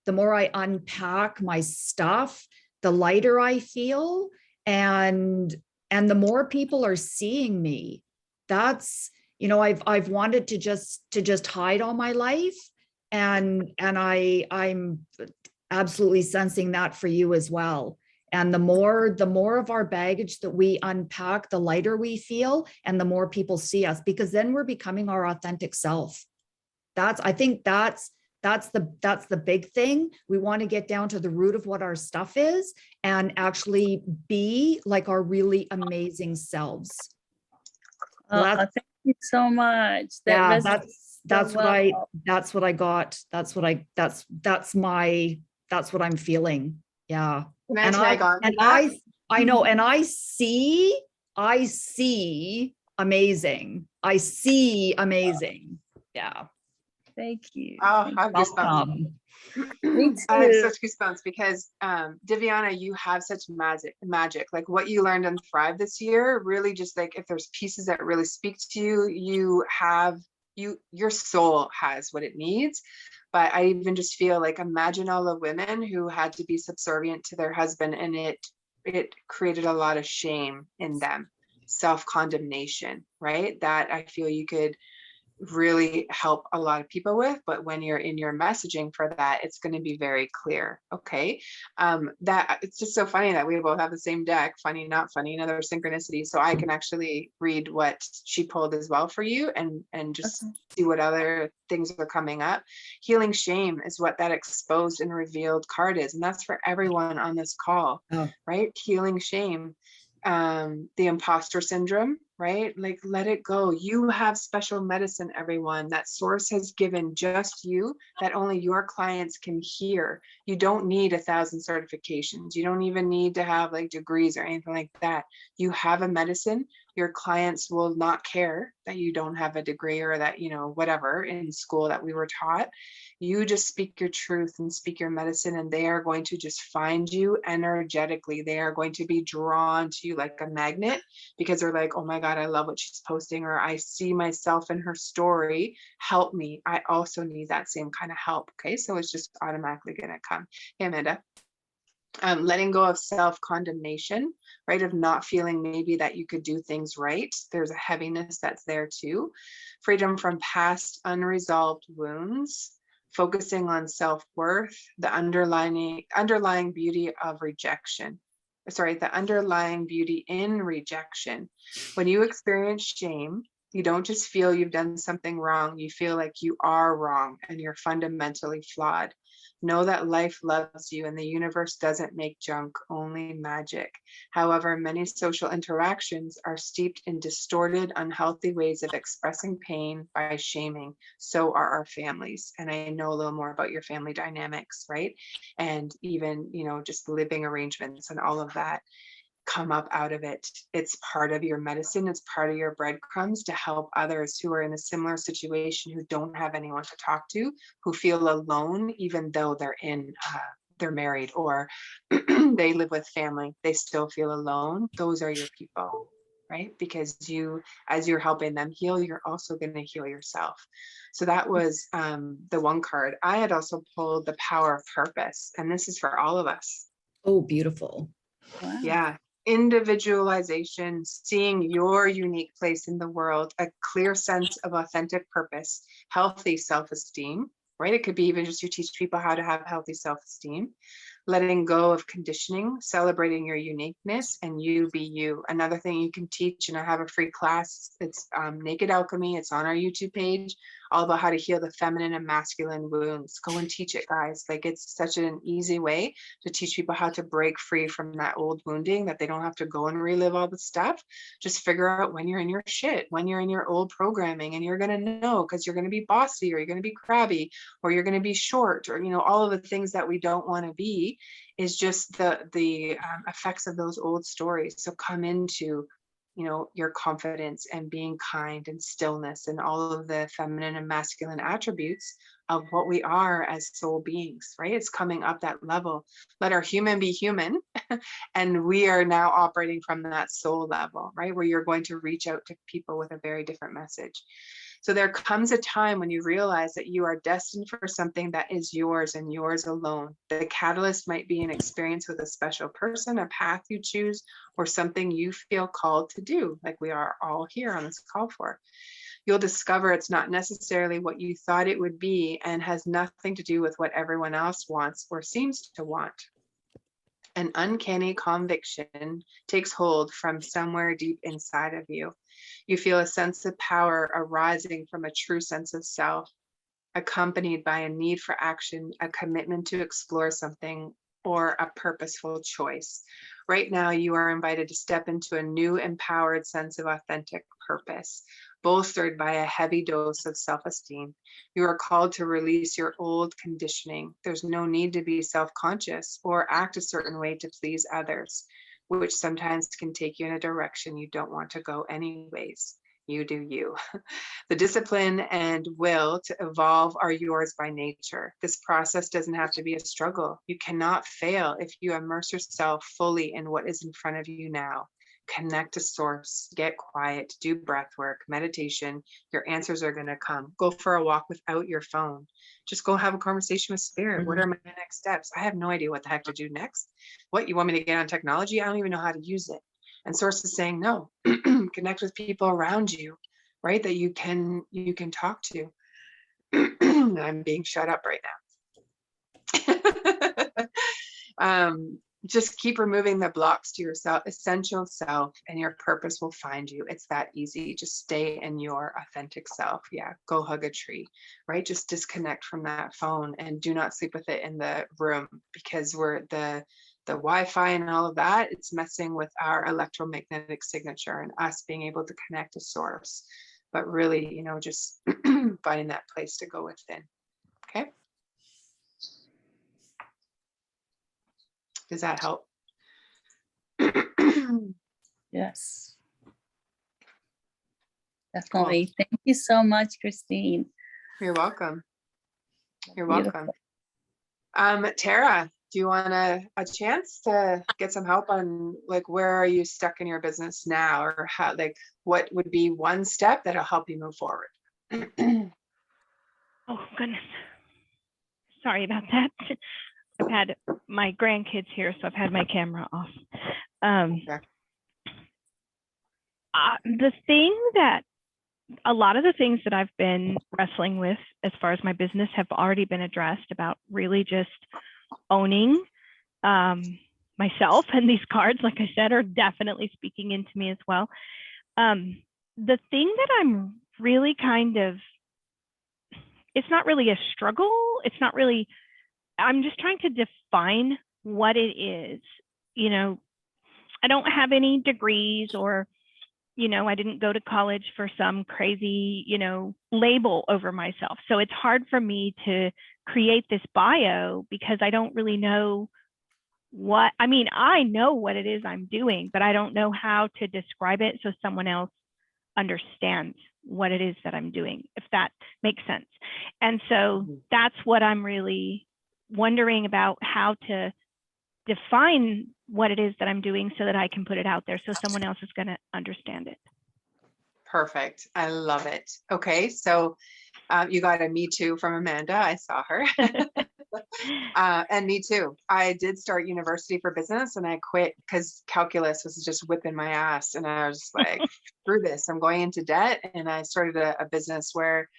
unpack my stuff, the lighter I feel, and the more people are seeing me. That's, I've wanted to just hide all my life, and I'm absolutely sensing that for you as well. And the more of our baggage that we unpack, the lighter we feel, and the more people see us, because then we're becoming our authentic self. I think that's the big thing. We want to get down to the root of what our stuff is and actually be like our really amazing selves. Thank you so much. That's what I got. That's what I'm feeling. Yeah. And I know, and I see amazing. I see amazing. Yeah. Thank you. Oh, I have goosebumps. I have such goosebumps because Diviana, you have such magic. Like what you learned in Thrive this year, really just like if there's pieces that really speak to you, your soul has what it needs. But I even just feel like, imagine all the women who had to be subservient to their husband, and it created a lot of shame in them, self-condemnation, right? That I feel you could really help a lot of people with. But when you're in your messaging for that, it's going to be very clear. Okay. That it's just so funny that we both have the same deck. Funny, not funny, another synchronicity. So I can actually read what she pulled as well for you, and just see what other things are coming up. Healing shame is what that exposed and revealed card is. And that's for everyone on this call, right? Healing shame. The imposter syndrome, right? Like, let it go. You have special medicine, everyone, that source has given just you, that only your clients can hear. You don't need 1,000 certifications. You don't even need to have like degrees or anything like that. You have a medicine. Your clients will not care that you don't have a degree or that, whatever in school that we were taught. You just speak your truth and speak your medicine, and they are going to just find you energetically. They are going to be drawn to you like a magnet, because they're like, oh my God, I love what she's posting, or I see myself in her story. Help me. I also need that same kind of help. Okay. So it's just automatically going to come. Hey, Amanda. Letting go of self-condemnation, right? Of not feeling maybe that you could do things right. There's a heaviness that's there too. Freedom from past unresolved wounds. Focusing on self-worth, the underlying beauty of rejection. Sorry, the underlying beauty in rejection. When you experience shame, you don't just feel you've done something wrong. You feel like you are wrong and you're fundamentally flawed. Know that life loves you and the universe doesn't make junk, only magic. However, many social interactions are steeped in distorted, unhealthy ways of expressing pain by shaming. So are our families. And I know a little more about your family dynamics, right? And even, just living arrangements and all of that come up out of it. It's part of your medicine. It's part of your breadcrumbs to help others who are in a similar situation, who don't have anyone to talk to, who feel alone, even though they're married or they live with family, they still feel alone. Those are your people, right? Because as you're helping them heal, you're also going to heal yourself. So that was the one card. I had also pulled the power of purpose, and this is for all of us. Oh, beautiful. Wow. Yeah. Individualization, seeing your unique place in the world, a clear sense of authentic purpose, healthy self-esteem, right? It could be even just you teach people how to have healthy self-esteem, letting go of conditioning, celebrating your uniqueness, and you be you. Another thing you can teach, and I have a free class, it's Naked Alchemy. It's on our YouTube page, all about how to heal the feminine and masculine wounds. Go and teach it, guys. Like, it's such an easy way to teach people how to break free from that old wounding, that they don't have to go and relive all the stuff. Just figure out when you're in your shit, when you're in your old programming, and you're going to know, because you're going to be bossy, or you're going to be crabby, or you're going to be short, or, you know, all of the things that we don't want to be, is just the effects of those old stories. So come into, you know, your confidence and being kind and stillness and all of the feminine and masculine attributes of what we are as soul beings, right? It's coming up that level. Let our human be human. And we are now operating from that soul level, right? Where you're going to reach out to people with a very different message. So there comes a time when you realize that you are destined for something that is yours and yours alone. The catalyst might be an experience with a special person, a path you choose, or something you feel called to do, like we are all here on this call for. You'll discover it's not necessarily what you thought it would be, and has nothing to do with what everyone else wants or seems to want. An uncanny conviction takes hold from somewhere deep inside of you. You feel a sense of power arising from a true sense of self, accompanied by a need for action, a commitment to explore something, or a purposeful choice. Right now, you are invited to step into a new empowered sense of authentic purpose, bolstered by a heavy dose of self-esteem. You are called to release your old conditioning. There's no need to be self-conscious or act a certain way to please others, which sometimes can take you in a direction you don't want to go anyways. You do you. The discipline and will to evolve are yours by nature. This process doesn't have to be a struggle. You cannot fail if you immerse yourself fully in what is in front of you now. Connect to source, get quiet, do breath work, meditation. Your answers are going to come. Go for a walk without your phone. Just go have a conversation with spirit. What are my next steps? I have no idea what the heck to do next. What, you want me to get on technology? I don't even know how to use it. And source is saying no. Connect with people around you, right? That you can talk to. I'm being shut up right now. Just keep removing the blocks to your essential self, and your purpose will find you. It's that easy. Just stay in your authentic self. Yeah, go hug a tree, right? Just disconnect from that phone and do not sleep with it in the room, because we're the Wi-Fi and all of that, it's messing with our electromagnetic signature and us being able to connect to source. But really, you know, just finding that place to go within. Okay. Does that help? Yes. Definitely. Cool. Thank you so much, Christine. You're welcome. You're Beautiful. welcome. Tara, do you want a chance to get some help on, like, where are you stuck in your business now, or how, like, what would be one step that'll help you move forward? Oh, goodness. Sorry about that. I've had my grandkids here, so I've had my camera off. Okay. The thing that, a lot of the things that I've been wrestling with as far as my business have already been addressed, about really just owning myself, and these cards, like I said, are definitely speaking into me as well. The thing that I'm really kind of, it's not really a struggle. It's not really, I'm just trying to define what it is. You know, I don't have any degrees, or, you know, I didn't go to college for some crazy, you know, label over myself. So it's hard for me to create this bio, because I don't really know what, I mean, I know what it is I'm doing, but I don't know how to describe it so someone else understands what it is that I'm doing, if that makes sense. And so that's what I'm really wondering about, how to define what it is that I'm doing so that I can put it out there so someone else is going to understand it. Perfect. I love it. Okay. So you got a me too from Amanda. I saw her. And me too. I did start university for business, and I quit because calculus was just whipping my ass. And I was like, screw this, I'm going into debt. And I started a business where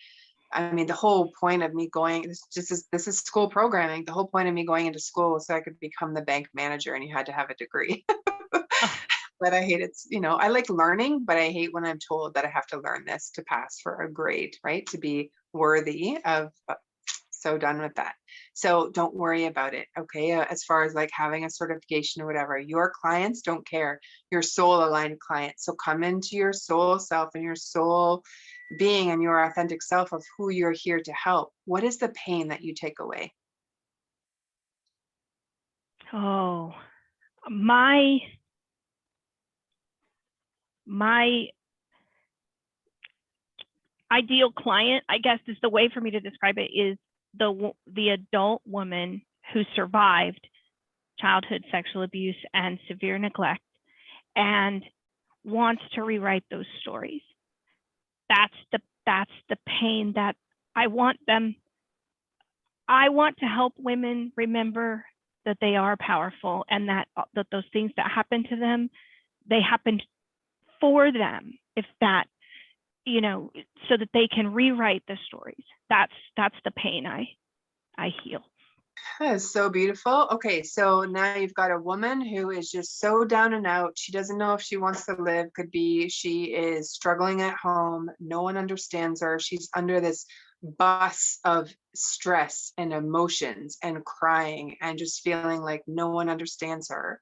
I mean, the whole point of me going, this is school programming. The whole point of me going into school was so I could become the bank manager, and you had to have a degree. But I hate it. You know, I like learning, but I hate when I'm told that I have to learn this to pass for a grade, right? To be worthy of, so done with that. So don't worry about it. Okay. As far as like having a certification or whatever, your clients don't care. Your soul aligned clients. So come into your soul self and your soul being and your authentic self of who you're here to help. What is the pain that you take away? Oh, my ideal client, I guess is the way for me to describe it, is the adult woman who survived childhood sexual abuse and severe neglect and wants to rewrite those stories. That's the pain that I want them. I want to help women remember that they are powerful, and that those things that happen to them, they happened for them. If that, you know, so that they can rewrite the stories. That's the pain I heal. That is so beautiful. Okay, so now you've got a woman who is just so down and out. She doesn't know if she wants to live. Could be she is struggling at home. No one understands her. She's under this bus of stress and emotions and crying and just feeling like no one understands her.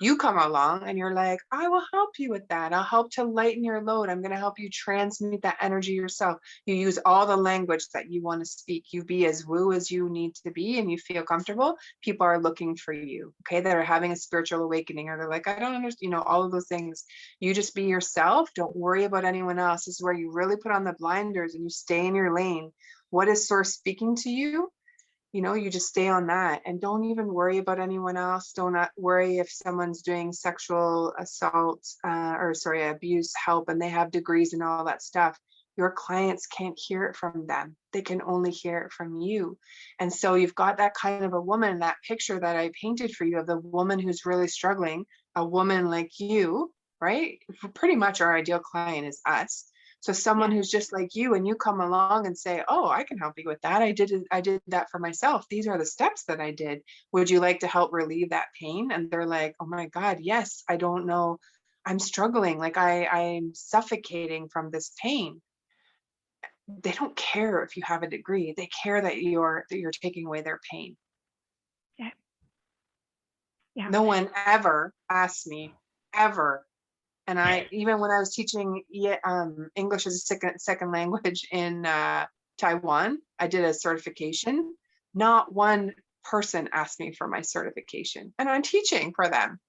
You come along and you're like, I will help you with that. I'll help to lighten your load. I'm going to help you transmute that energy yourself. You use all the language that you want to speak. You be as woo as you need to be, and you feel comfortable. People are looking for you, okay, that are having a spiritual awakening, or they're like, I don't understand, you know, all of those things. You just be yourself. Don't worry about anyone else. This is where you really put on the blinders and you stay in your lane. What is source speaking to you? You know, you just stay on that and don't even worry about anyone else. Don't worry if someone's doing sexual assault abuse help and they have degrees and all that stuff. Your clients can't hear it from them. They can only hear it from you. And so you've got that kind of a woman, that picture that I painted for you of the woman who's really struggling, a woman like you, right? Pretty much our ideal client is us. So someone who's just like you, and you come along and say, oh, I can help you with that. I did that for myself. These are the steps that I did. Would you like to help relieve that pain? And they're like, oh my God, yes, I don't know. I'm struggling. Like I'm suffocating from this pain. They don't care if you have a degree. They care that you're taking away their pain. Yeah. Yeah. No one ever asked me, ever. And even when I was teaching English as a second language in Taiwan, I did a certification. Not one person asked me for my certification. And I'm teaching for them.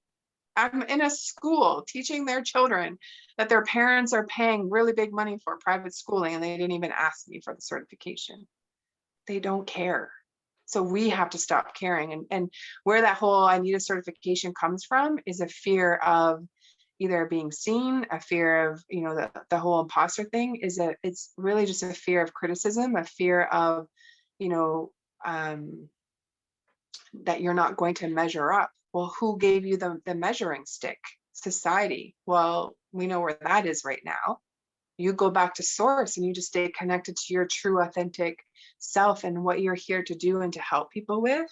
I'm in a school teaching their children that their parents are paying really big money for private schooling, and they didn't even ask me for the certification. They don't care. So we have to stop caring. And where that whole I need a certification comes from is a fear of either being seen, a fear of, you know, the whole imposter thing it's really just a fear of criticism, a fear of, you know, that you're not going to measure up. Well, who gave you the measuring stick? Society. Well, we know where that is right now. You go back to source and you just stay connected to your true authentic self and what you're here to do and to help people with.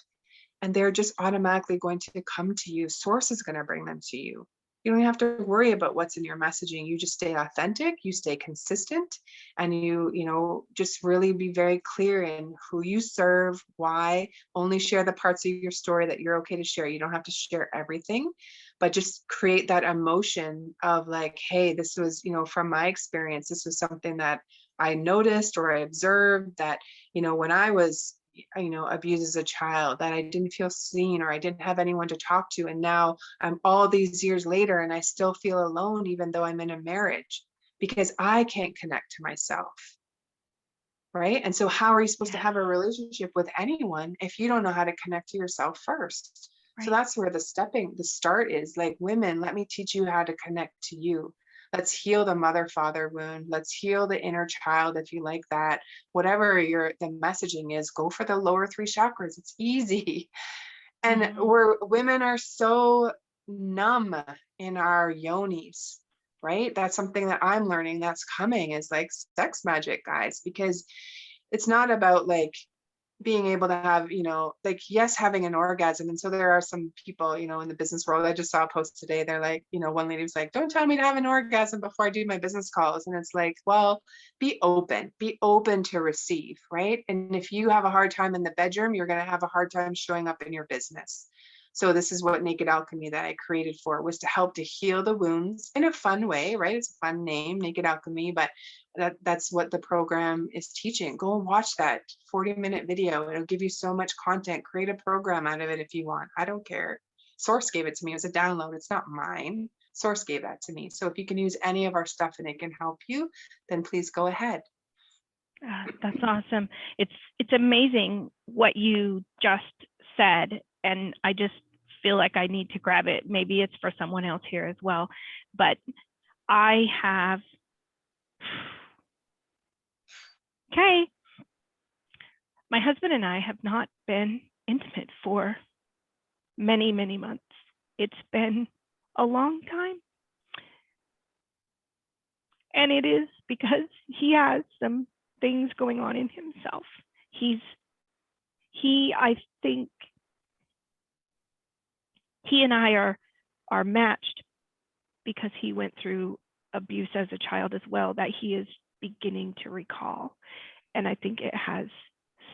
And they're just automatically going to come to you. Source is going to bring them to you. You don't have to worry about what's in your messaging. You just stay authentic, you stay consistent, and you know, just really be very clear in who you serve, why. Only share the parts of your story that you're okay to share. You don't have to share everything, but just create that emotion of like, hey, this was, you know, from my experience, this was something that I noticed or I observed that, you know, when I was, you know, abused as a child, that I didn't feel seen or I didn't have anyone to talk to. And now I'm all these years later and I still feel alone, even though I'm in a marriage, because I can't connect to myself. Right. And so how are you supposed to have a relationship with anyone if you don't know how to connect to yourself first? Right. So that's where the start is. Like, women, let me teach you how to connect to you. Let's heal the mother-father wound. Let's heal the inner child, if you like that. Whatever the messaging is, go for the lower 3 chakras. It's easy. And women are so numb in our yonis, right? That's something that I'm learning that's coming, is like sex magic, guys, because it's not about like being able to have, like, yes, having an orgasm. And so there are some people, in the business world. I just saw a post today. They're like, one lady was like, don't tell me to have an orgasm before I do my business calls. And it's like, well, be open to receive, right? And if you have a hard time in the bedroom, you're going to have a hard time showing up in your business. So this is what Naked Alchemy that I created for, was to help to heal the wounds in a fun way, right? It's a fun name, Naked Alchemy, but that's what the program is teaching. Go and watch that 40-minute video. It'll give you so much content. Create a program out of it if you want. I don't care. Source gave it to me as a download. It's not mine. Source gave that to me. So if you can use any of our stuff and it can help you, then please go ahead. That's awesome. It's amazing what you just said, and I just feel like I need to grab it. Maybe it's for someone else here as well, but I have. Okay. My husband and I have not been intimate for many, many months. It's been a long time. And it is because he has some things going on in himself. I think he and I are matched because he went through abuse as a child as well, that he is beginning to recall. And I think it has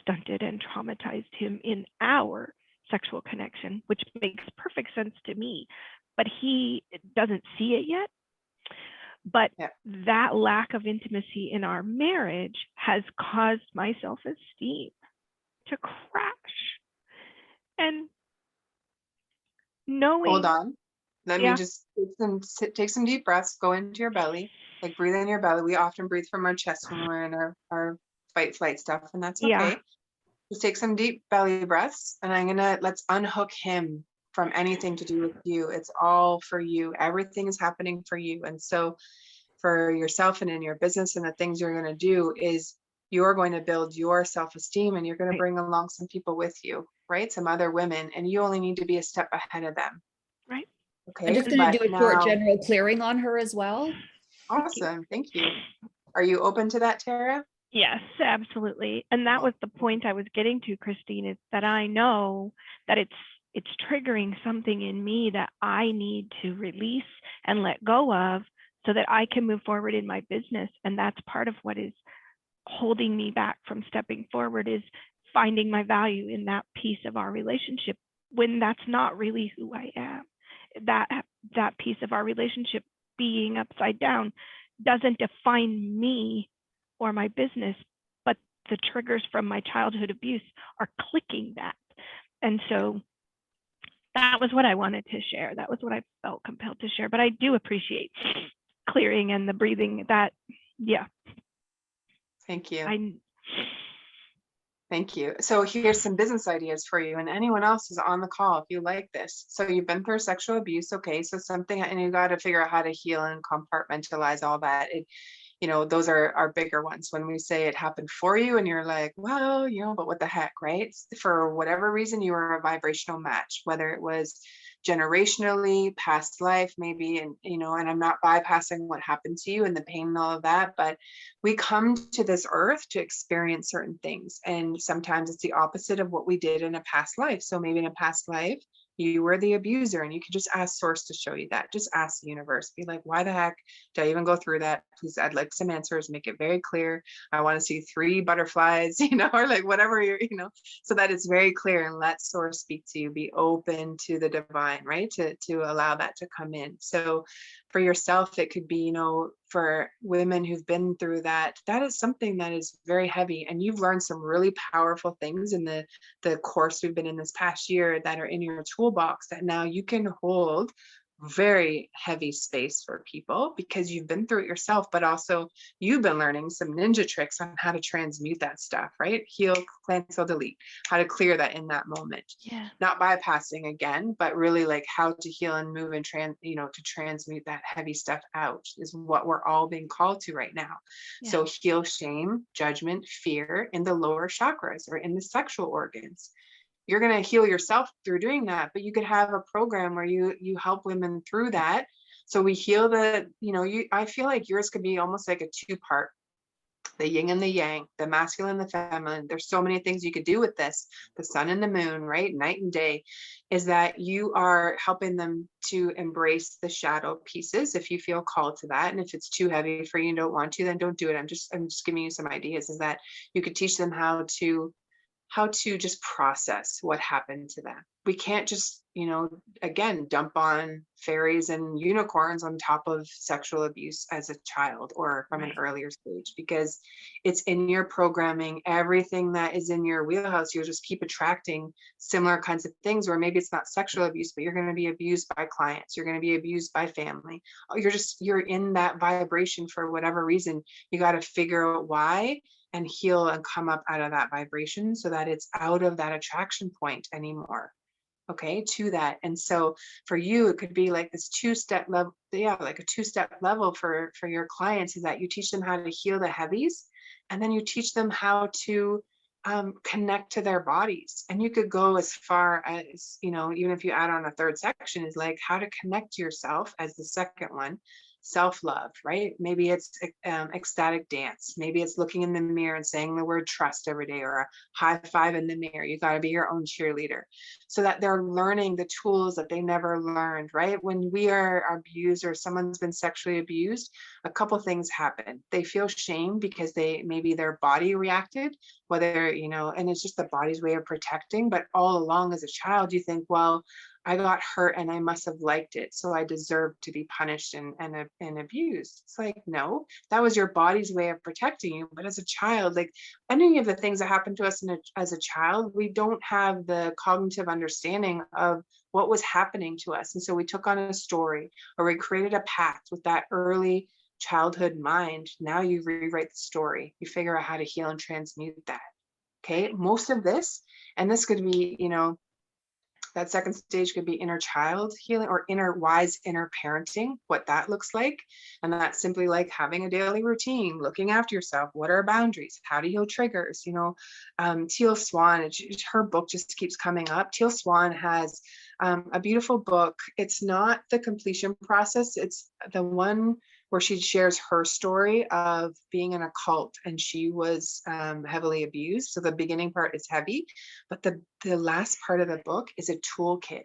stunted and traumatized him in our sexual connection, which makes perfect sense to me, but he doesn't see it yet. But that lack of intimacy in our marriage has caused my self-esteem to crash. And knowing— Hold on. Let me just take some deep breaths, go into your belly, like breathe in your belly. We often breathe from our chest when we're in our fight flight stuff, and that's okay. Just take some deep belly breaths, and let's unhook him from anything to do with you. It's all for you. Everything is happening for you. And so for yourself and in your business and the things you're going to do is you're going to build your self-esteem, and you're going to bring along some people with you, right? Some other women, and you only need to be a step ahead of them. Right. Okay. I'm just going to do a short general clearing on her as well. Awesome. Thank you. Are you open to that, Tara? Yes, absolutely. And that was the point I was getting to, Christine, is that I know that it's triggering something in me that I need to release and let go of so that I can move forward in my business. And that's part of what is holding me back from stepping forward, is finding my value in that piece of our relationship when that's not really who I am. That piece of our relationship being upside down doesn't define me or my business, but the triggers from my childhood abuse are clicking that. And so that was what I wanted to share. That was what I felt compelled to share. But I do appreciate clearing and the breathing. Thank you. Thank you. So here's some business ideas for you, and anyone else is on the call if you like this. So you've been through sexual abuse, okay? So something, and you got to figure out how to heal and compartmentalize all that. Those are bigger ones. When we say it happened for you, and you're like, well, but what the heck, right? For whatever reason, you were a vibrational match, whether it was generationally, past life, maybe, and I'm not bypassing what happened to you and the pain and all of that, but we come to this earth to experience certain things, and sometimes it's the opposite of what we did in a past life. So maybe in a past life, you were the abuser, and you can just ask Source to show you that. Just ask the universe. Be like, why the heck did I even go through that? Please, I'd like some answers. Make it very clear. I want to see 3 butterflies, or like whatever so that it's very clear, and let Source speak to you. Be open to the divine, right? To allow that to come in. So for yourself, it could be, for women who've been through that is something that is very heavy. And you've learned some really powerful things in the course we've been in this past year that are in your toolbox that now you can hold very heavy space for people because you've been through it yourself, but also you've been learning some ninja tricks on how to transmute that stuff, right? Heal, cancel, delete, how to clear that in that moment. Not bypassing again, but really like how to heal and move and to transmute that heavy stuff out is what we're all being called to right now. So heal shame, judgment, fear in the lower chakras or in the sexual organs. You're going to heal yourself through doing that, but you could have a program where you help women through that. So we heal I feel like yours could be almost like a 2-part. the yin and the yang, the masculine, the feminine. There's so many things you could do with this, the sun and the moon, right? Night and day, is that you are helping them to embrace the shadow pieces if you feel called to that. And if it's too heavy for you and don't want to, then don't do it. I'm just giving you some ideas, is that you could teach them how to just process what happened to them. We can't just, again, dump on fairies and unicorns on top of sexual abuse as a child or from an earlier stage, because it's in your programming. Everything that is in your wheelhouse, you'll just keep attracting similar kinds of things, or maybe it's not sexual abuse, but you're going to be abused by clients. You're going to be abused by family. You're in that vibration for whatever reason. You got to figure out why and heal and come up out of that vibration so that it's out of that attraction point anymore. Okay, to that. And so for you, it could be like this two-step level, like a two-step level for your clients, is that you teach them how to heal the heavies, and then you teach them how to connect to their bodies. And you could go as far as, even if you add on a third section, is like how to connect to yourself as the second one. Self-love, right? Maybe it's ecstatic dance. Maybe it's looking in the mirror and saying the word trust every day, or a high five in the mirror. You got to be your own cheerleader, so that they're learning the tools that they never learned, right? When we are abused or someone's been sexually abused, a couple things happen. They feel shame because maybe their body reacted, whether, and it's just the body's way of protecting. But all along as a child, you think, well, I got hurt and I must have liked it, so I deserve to be punished and abused. It's like, no, that was your body's way of protecting you. But as a child, like any of the things that happened to us as a child, we don't have the cognitive understanding of what was happening to us. And so we took on a story, or we created a pact with that early childhood mind. Now you rewrite the story. You figure out how to heal and transmute that. Okay, most of this, and this could be, that second stage could be inner child healing, or wise inner parenting, what that looks like. And that's simply like having a daily routine, looking after yourself. What are boundaries? How to heal triggers? Teal Swan, her book just keeps coming up. Teal Swan has a beautiful book. It's not the completion process. It's the one where she shares her story of being in a cult, and she was heavily abused. So the beginning part is heavy, but the last part of the book is a toolkit.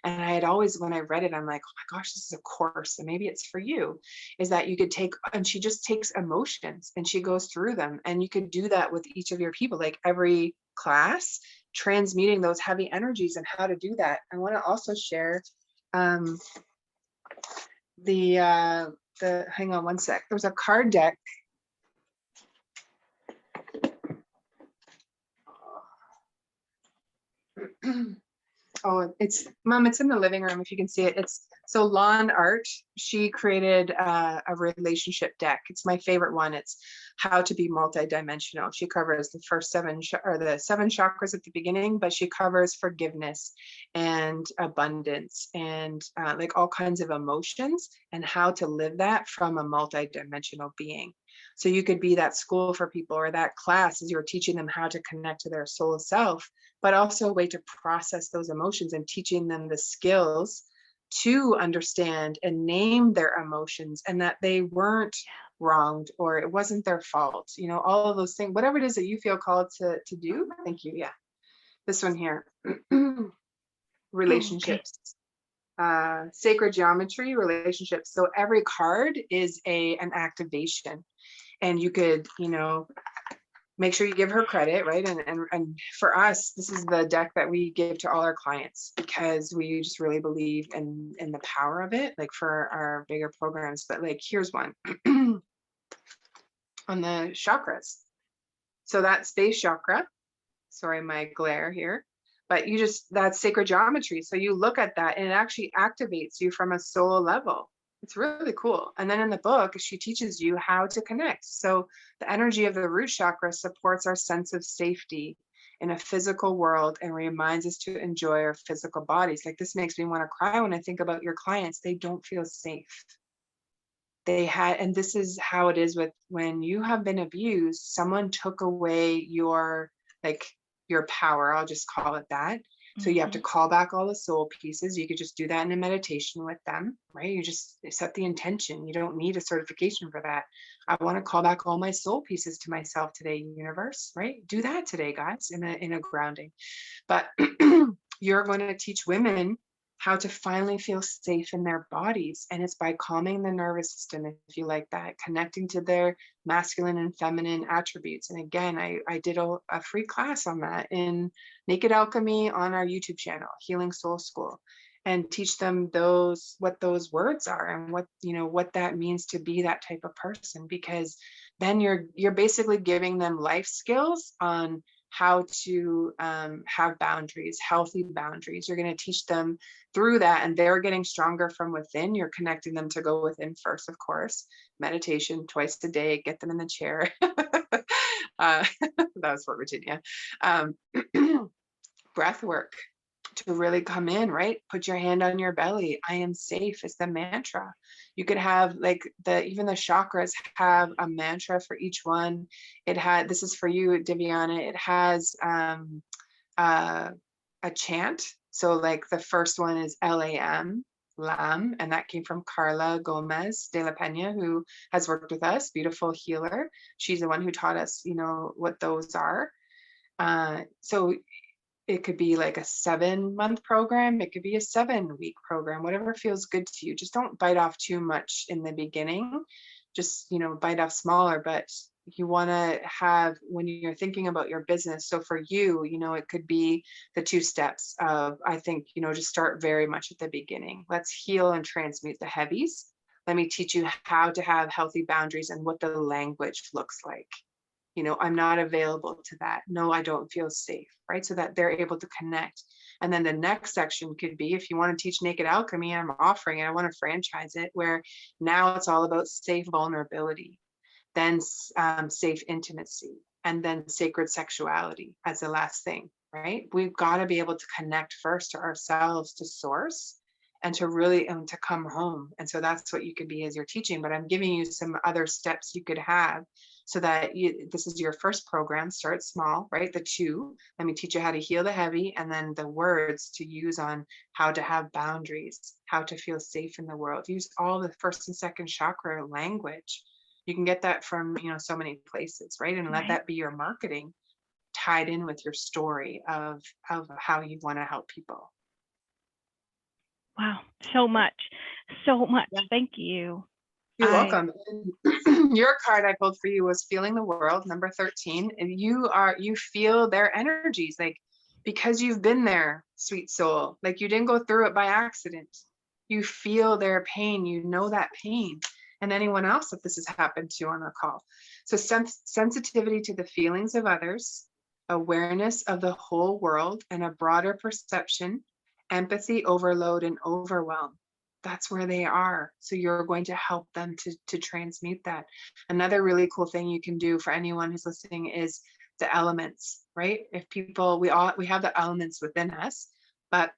And I had always, when I read it, I'm like, oh my gosh, this is a course, and maybe it's for you, is that you could take, and she just takes emotions and she goes through them. And you could do that with each of your people, like every class, transmuting those heavy energies and how to do that. I want to also share hang on one sec. There was a card deck. Oh, it's in the living room if you can see it. It's so Lawn Art, she created a relationship deck. It's my favorite one. It's how to be multidimensional. She covers the first seven chakras at the beginning, but she covers forgiveness and abundance and like all kinds of emotions, and how to live that from a multidimensional being. So you could be that school for people, or that class as you're teaching them how to connect to their soul self, but also a way to process those emotions and teaching them the skills to understand and name their emotions, and that they weren't wronged or it wasn't their fault. All of those things, whatever it is that you feel called to do. Thank you. Yeah. This one here, relationships. Sacred geometry, relationships. So every card is an activation, and you could, make sure you give her credit, right? And for us, this is the deck that we give to all our clients, because we just really believe in the power of it, like for our bigger programs. But like, here's one on the chakras. So that space chakra, sorry, my glare here, but that's sacred geometry. So you look at that and it actually activates you from a soul level. It's really cool. And then in the book, she teaches you how to connect. So the energy of the root chakra supports our sense of safety in a physical world and reminds us to enjoy our physical bodies. Like, this makes me want to cry when I think about your clients. They don't feel safe. And this is how it is with when you have been abused, someone took away your power, I'll just call it that. So you have to call back all the soul pieces. You could just do that in a meditation with them, right? You just set the intention. You don't need a certification for that. I want to call back all my soul pieces to myself today, universe, right? Do that today, guys, in a grounding. But you're going to teach women how to finally feel safe in their bodies. And it's by calming the nervous system, if you like that, connecting to their masculine and feminine attributes. And again, I did a free class on that in Naked Alchemy on our YouTube channel, Healing Soul School, and teach them what those words are and what that means to be that type of person. Because then you're basically giving them life skills on how to have boundaries, healthy boundaries. You're going to teach them through that, and they're getting stronger from within. You're connecting them to go within first, of course. Meditation twice a day, get them in the chair. That was for Virginia. Breath work to really come in, right? Put your hand on your belly. I am safe is the mantra. You could have even the chakras have a mantra for each one. This is for you, Diviana. It has a chant. So like the first one is LAM, Lam, and that came from Carla Gomez de la Pena, who has worked with us, beautiful healer. She's the one who taught us, what those are. So it could be like a 7-month program. It could be a 7-week program, whatever feels good to you. Just don't bite off too much in the beginning. Just, bite off smaller, but you want to have, when you're thinking about your business. So for you, it could be the 2 steps of, I think, just start very much at the beginning. Let's heal and transmute the heavies. Let me teach you how to have healthy boundaries and what the language looks like. I'm not available to that. No, I don't feel safe, right? So that they're able to connect. And then the next section could be, if you want to teach Naked Alchemy, I'm offering it. I want to franchise it, where now it's all about safe vulnerability, then safe intimacy, and then sacred sexuality as the last thing, right? We've got to be able to connect first to ourselves, to source, and to really, to come home. And so that's what you could be as you're teaching, but I'm giving you some other steps you could have so that this is your first program. Start small, right? The 2, let me teach you how to heal the heavy, and then the words to use on how to have boundaries, how to feel safe in the world. Use all the first and second chakra language. You can get that from, so many places, right? And let that be your marketing tied in with your story of how you want to help people. Wow, so much. Yeah. Thank you. You're welcome. Your card I pulled for you was Feeling the World, number 13. And you feel their energies, like, because you've been there, sweet soul. Like, you didn't go through it by accident. You feel their pain, that pain, and anyone else that this has happened to on the call. So sensitivity to the feelings of others, awareness of the whole world, and a broader perception, empathy, overload, and overwhelm. That's where they are. So you're going to help them to transmute that. Another really cool thing you can do for anyone who's listening is the elements, right? If people, we have the elements within us, but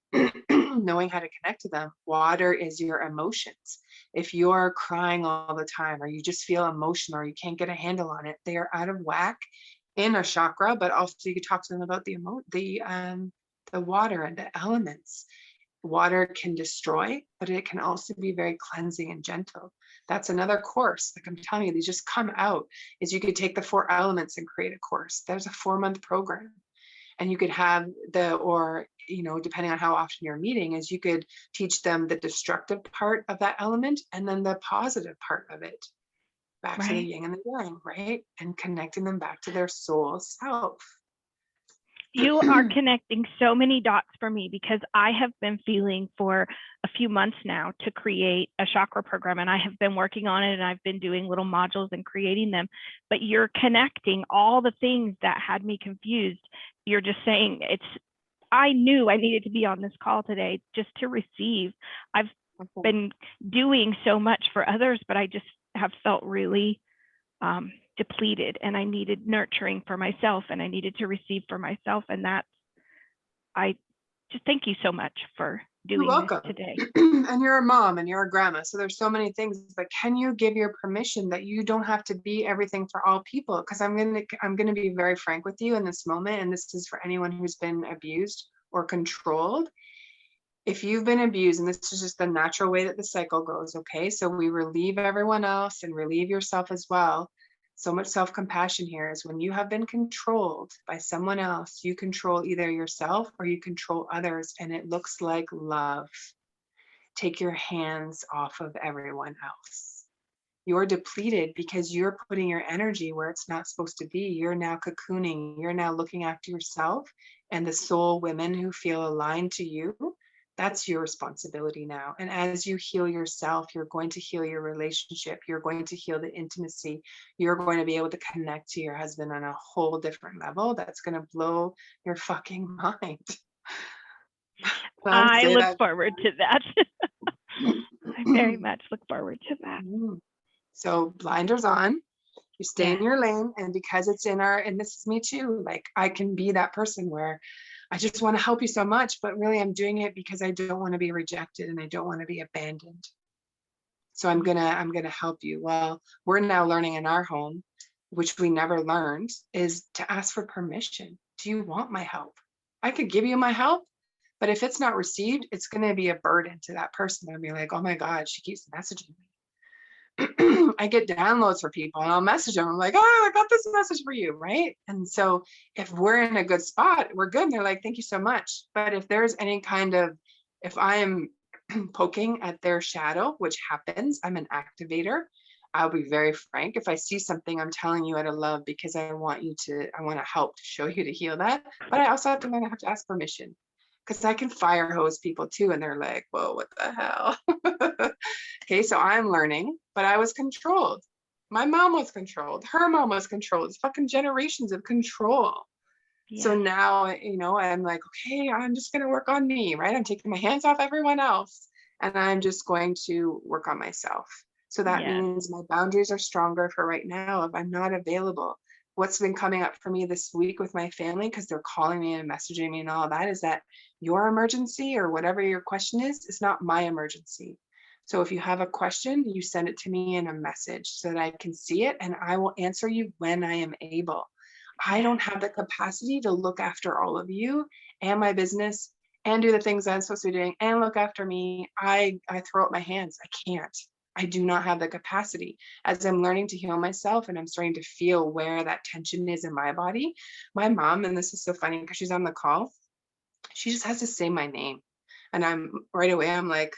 knowing how to connect to them. Water is your emotions. If you're crying all the time, or you just feel emotional, or you can't get a handle on it, they are out of whack in a chakra, but also you could talk to them about the water and the elements. Water can destroy, but it can also be very cleansing and gentle. That's another course. Like I'm telling you, these just come out. Is you could take the 4 elements and create a course. There's a 4-month program. And you could have depending on how often you're meeting, is you could teach them the destructive part of that element and then the positive part of it. Back to the yin and the yang, right? And connecting them back to their soul self. You are connecting so many dots for me, because I have been feeling for a few months now to create a chakra program, and I have been working on it, and I've been doing little modules and creating them, but you're connecting all the things that had me confused. You're just saying I knew I needed to be on this call today just to receive. I've been doing so much for others, but I just have felt really depleted, and I needed nurturing for myself, and I needed to receive for myself. And I just thank you so much for doing this today. And you're a mom and you're a grandma, so there's so many things, but can you give your permission that you don't have to be everything for all people? Because I'm gonna be very frank with you in this moment, and this is for anyone who's been abused or controlled, if you've been abused, and this is just the natural way that the cycle goes, okay? So we relieve everyone else and relieve yourself as well. So much self-compassion here is when you have been controlled by someone else, you control either yourself or you control others, and it looks like love. Take your hands off of everyone else. You're depleted because you're putting your energy where it's not supposed to be. You're now cocooning. You're now looking after yourself and the soul women who feel aligned to you. That's your responsibility now. And as you heal yourself, you're going to heal your relationship. You're going to heal the intimacy. You're going to be able to connect to your husband on a whole different level. That's going to blow your fucking mind. I look forward to that. I very much look forward to that. So blinders on. You stay in your lane, and because it's in our, and this is me too, like I can be that person where I just want to help you so much, but really I'm doing it because I don't want to be rejected and I don't want to be abandoned. So I'm gonna help you. Well, we're now learning in our home, which we never learned, is to ask for permission. Do you want my help? I could give you my help, but if it's not received, it's going to be a burden to that person. I'll be like, oh my God, she keeps messaging me. I get downloads for people and I'll message them. I'm like, oh, I got this message for you, right? And so if we're in a good spot, we're good. And they're like, thank you so much. But if there's any kind of, if I am poking at their shadow, which happens, I'm an activator. I'll be very frank. If I see something, I'm telling you out of love because I want to help to show you to heal that. But I also have to learn, I have to ask permission. Because I can fire hose people too, and they're like, whoa, what the hell? Okay, so I'm learning, but I was controlled. My mom was controlled. Her mom was controlled. It's fucking generations of control. Yeah. So now, I'm like, okay, I'm just going to work on me, right? I'm taking my hands off everyone else, and I'm just going to work on myself. So that means my boundaries are stronger for right now. If I'm not available, what's been coming up for me this week with my family, because they're calling me and messaging me and all that, is that your emergency or whatever your question is not my emergency. So if you have a question, you send it to me in a message so that I can see it, and I will answer you when I am able. I don't have the capacity to look after all of you and my business and do the things I'm supposed to be doing and look after me. I throw up my hands. I can't. I do not have the capacity. As I'm learning to heal myself and I'm starting to feel where that tension is in my body, my mom, and this is so funny because she's on the call, she just has to say my name. And I'm right away, I'm like,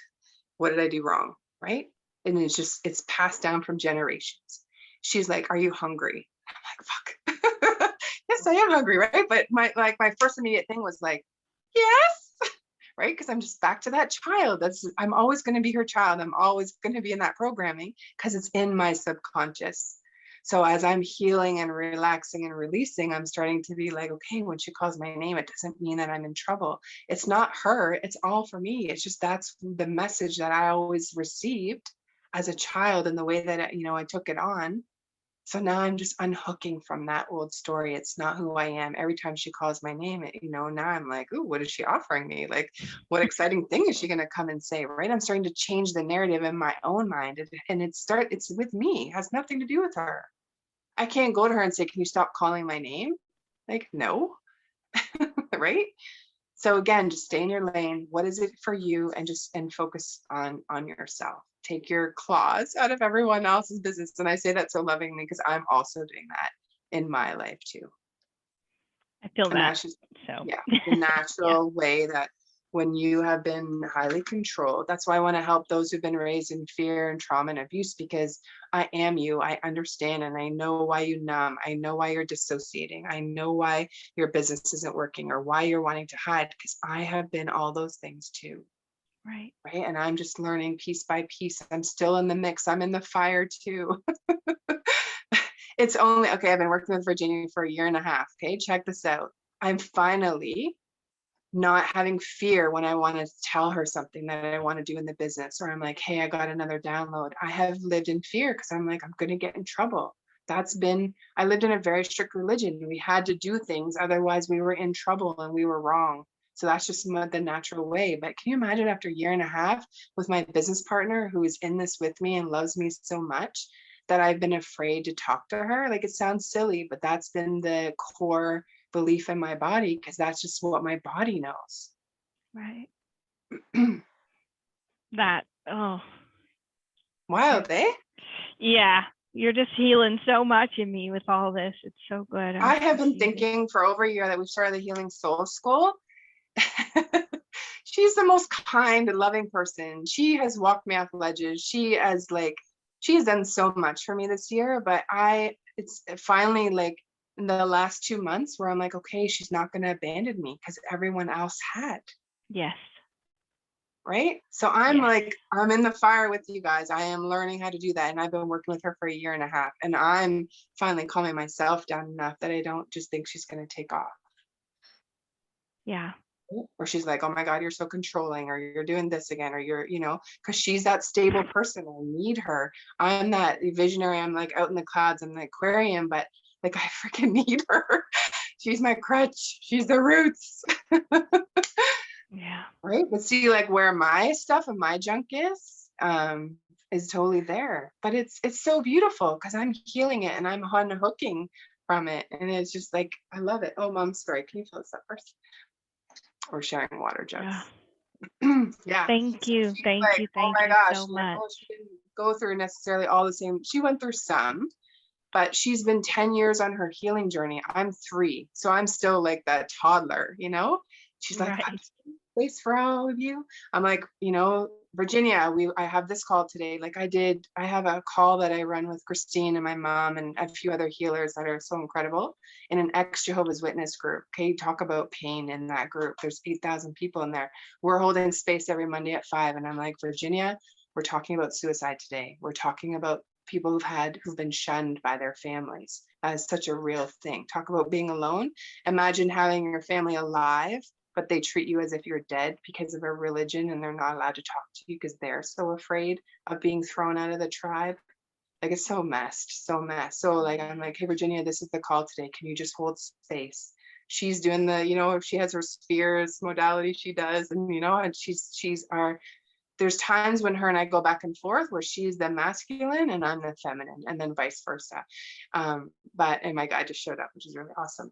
what did I do wrong? Right? And it's passed down from generations. She's like, are you hungry? I'm like, fuck. Yes, I am hungry, right? But my first immediate thing was like, yes. Right? Because I'm just back to that child. I'm always going to be her child. I'm always going to be in that programming because it's in my subconscious. So as I'm healing and relaxing and releasing, I'm starting to be like, okay, when she calls my name, it doesn't mean that I'm in trouble. It's not her. It's all for me. It's just that's the message that I always received as a child and the way that I took it on. So now I'm just unhooking from that old story. It's not who I am. Every time she calls my name, now I'm like, ooh, what is she offering me? Like, what exciting thing is she going to come and say, right? I'm starting to change the narrative in my own mind. And it's with me. It has nothing to do with her. I can't go to her and say, can you stop calling my name? Like, no, right? So again, just stay in your lane. What is it for you? And focus on yourself. Take your claws out of everyone else's business. And I say that so lovingly because I'm also doing that in my life too. I feel and that. The natural way that when you have been highly controlled, that's why I want to help those who've been raised in fear and trauma and abuse, because I am you. I understand, and I know why you numb. I know why you're dissociating. I know why your business isn't working or why you're wanting to hide, because I have been all those things too. Right. And I'm just learning piece by piece. I'm still in the mix. I'm in the fire too. It's only, okay, I've been working with Virginia for 1.5 years. Okay, check this out. I'm finally not having fear when I want to tell her something that I want to do in the business, or I'm like, hey, I got another download. I have lived in fear because I'm like, I'm going to get in trouble. I lived in a very strict religion. We had to do things, otherwise we were in trouble and we were wrong. So that's just the natural way. But can you imagine after 1.5 years with my business partner who is in this with me and loves me so much that I've been afraid to talk to her? Like, it sounds silly, but that's been the core belief in my body, because that's just what my body knows. Right. That, oh, Wild, eh? yeah. You're just healing so much in me with all this. It's so good. I have been appreciate it. thinking for over a year that we've started the Healing Soul School. She's the most kind and loving person. She has walked me off ledges. She has done so much for me this year, but it's finally like in the last 2 months where I'm like, okay, she's not going to abandon me because everyone else had. Yes. Right. So I'm Yes. like, I'm in the fire with you guys. I am learning how to do that. And I've been working with her for 1.5 years. And I'm finally calming myself down enough that I don't just think she's going to take off. Yeah. Or she's like, oh my God, you're so controlling, or you're doing this again, or you're, because she's that stable person. I need her. I'm that visionary. I'm like out in the clouds. I'm the aquarium, but like I freaking need her. She's my crutch. She's the roots. Yeah. Right. But see, like where my stuff and my junk is totally there. But it's so beautiful because I'm healing it and I'm unhooking from it. And it's just like, I love it. Oh, Mom, sorry. Can you fill this up first? Or sharing water jugs. Yeah. Yeah. Thank you. She's Thank like, you. oh Thank my you gosh. so She's like, much. oh, she didn't go through necessarily all the same. She went through some, but she's been 10 years on her healing journey. I'm 3. So I'm still like that toddler, She's like, Right. I'm place for all of you. I'm like, Virginia, I have this call today. Like I have a call that I run with Christine and my mom and a few other healers that are so incredible in an ex-Jehovah's Witness group. Okay, talk about pain in that group. There's 8,000 people in there. We're holding space every Monday at 5. And I'm like, Virginia, we're talking about suicide today. We're talking about people who've been shunned by their families. That is such a real thing. Talk about being alone. Imagine having your family alive, but they treat you as if you're dead because of a religion, and they're not allowed to talk to you because they're so afraid of being thrown out of the tribe. Like it's so messed. So like, I'm like, hey, Virginia, this is the call today. Can you just hold space? She's doing the, if she has her spheres modality, she does. And, and there's times when her and I go back and forth where she's the masculine and I'm the feminine, and then vice versa. And my guy just showed up, which is really awesome.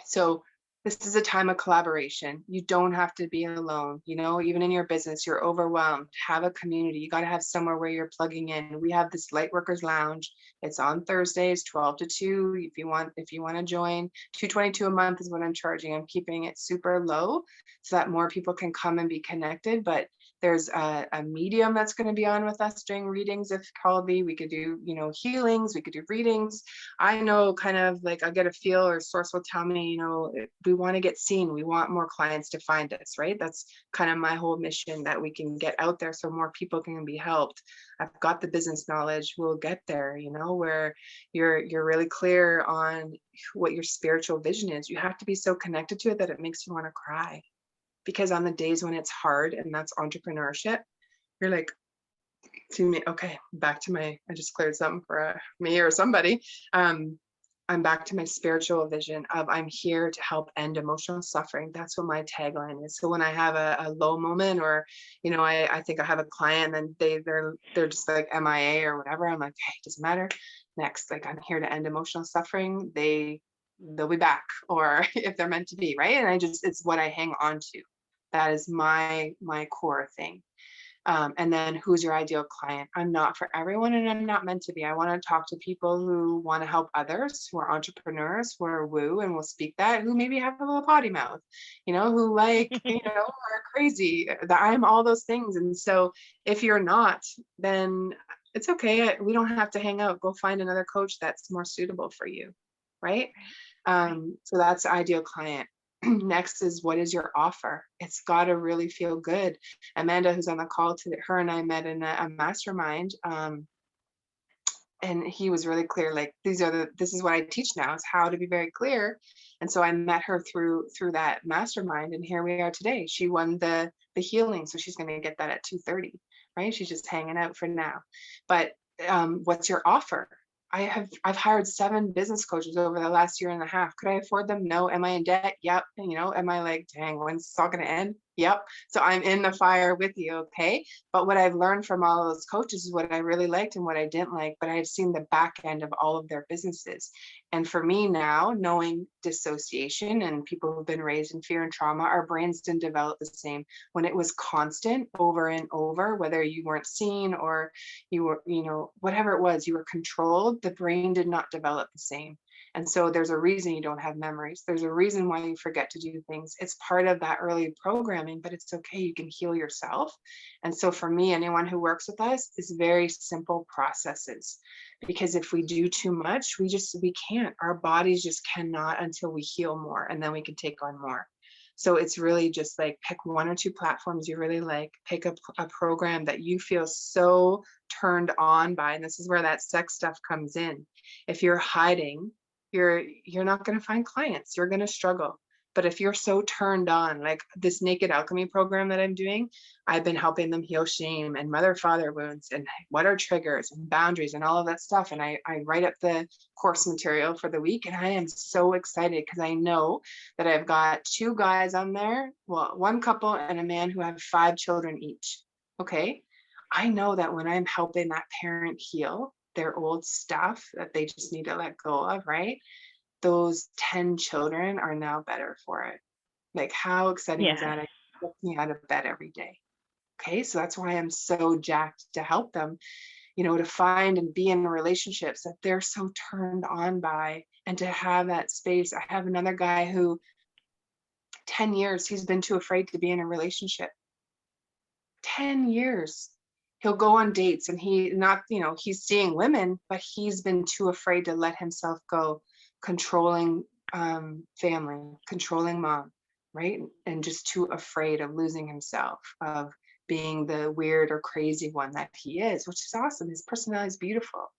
So this is a time of collaboration. You don't have to be alone. Even in your business, you're overwhelmed. Have a community. You got to have somewhere where you're plugging in. We have this Lightworkers Lounge. It's on Thursdays, 12 to 2. If you want to join, $222 a month is what I'm charging. I'm keeping it super low so that more people can come and be connected. But there's a medium that's going to be on with us doing readings if called be. We could do, healings. We could do readings. I know kind of like I get a feel, or source will tell me, we want to get seen. We want more clients to find us, right? That's kind of my whole mission, that we can get out there so more people can be helped. I've got the business knowledge. We'll get there, where you're really clear on what your spiritual vision is. You have to be so connected to it that it makes you want to cry. Because on the days when it's hard, and that's entrepreneurship, you're like, to me, okay, back to I just cleared something for me or somebody. I'm back to my spiritual vision of I'm here to help end emotional suffering. That's what my tagline is. So when I have a low moment, or, I think I have a client and they're just like MIA or whatever, I'm like, hey, it doesn't matter. Next, like I'm here to end emotional suffering. They'll be back, or if they're meant to be, right? And it's what I hang on to. That is my core thing. And then who's your ideal client? I'm not for everyone, and I'm not meant to be. I want to talk to people who want to help others, who are entrepreneurs, who are woo and will speak that, who maybe have a little potty mouth, who like, are crazy. That I'm all those things. And so if you're not, then it's okay. We don't have to hang out. Go find another coach that's more suitable for you. Right. So that's the ideal client. Next is, what is your offer? It's got to really feel good. Amanda, who's on the call today, her and I met in a mastermind, and he was really clear. Like, this is what I teach now, is how to be very clear. And so I met her through that mastermind, and here we are today. She won the healing, so she's going to get that at 2:30, right? She's just hanging out for now. But what's your offer? I've hired 7 business coaches over the last 1.5 years. Could I afford them? No. Am I in debt? Yep. Am I like, dang, when's this all going to end? Yep. So I'm in the fire with you. Okay. But what I've learned from all of those coaches is what I really liked and what I didn't like, but I've seen the back end of all of their businesses. And for me now, knowing dissociation and people who've been raised in fear and trauma, our brains didn't develop the same. When it was constant over and over, whether you weren't seen or you were, whatever it was, you were controlled, the brain did not develop the same. And so there's a reason you don't have memories. There's a reason why you forget to do things. It's part of that early programming, but it's okay. You can heal yourself. And so for me, anyone who works with us, is very simple processes, because if we do too much, we can't. Our bodies just cannot until we heal more, and then we can take on more. So it's really just like pick one or two platforms you really like, pick a program that you feel so turned on by. And this is where that sex stuff comes in. If you're hiding, you're not going to find clients. You're going to struggle. But if you're so turned on, like this Naked Alchemy program that I'm doing, I've been helping them heal shame and mother-father wounds and what are triggers and boundaries and all of that stuff. And I write up the course material for the week, and I am so excited because I know that I've got 2 guys on there, well, 1 couple and a man who have 5 children each. Okay. I know that when I'm helping that parent heal their old stuff that they just need to let go of, right? Those 10 children are now better for it. Like, how exciting is that? It gets me out of bed every day. Okay, so that's why I'm so jacked to help them, to find and be in relationships that they're so turned on by, and to have that space. I have another guy who 10 years, he's been too afraid to be in a relationship. 10 years. He'll go on dates and he's seeing women, but he's been too afraid to let himself go. Controlling family, controlling mom, right? And just too afraid of losing himself, of being the weird or crazy one that he is, which is awesome. His personality is beautiful.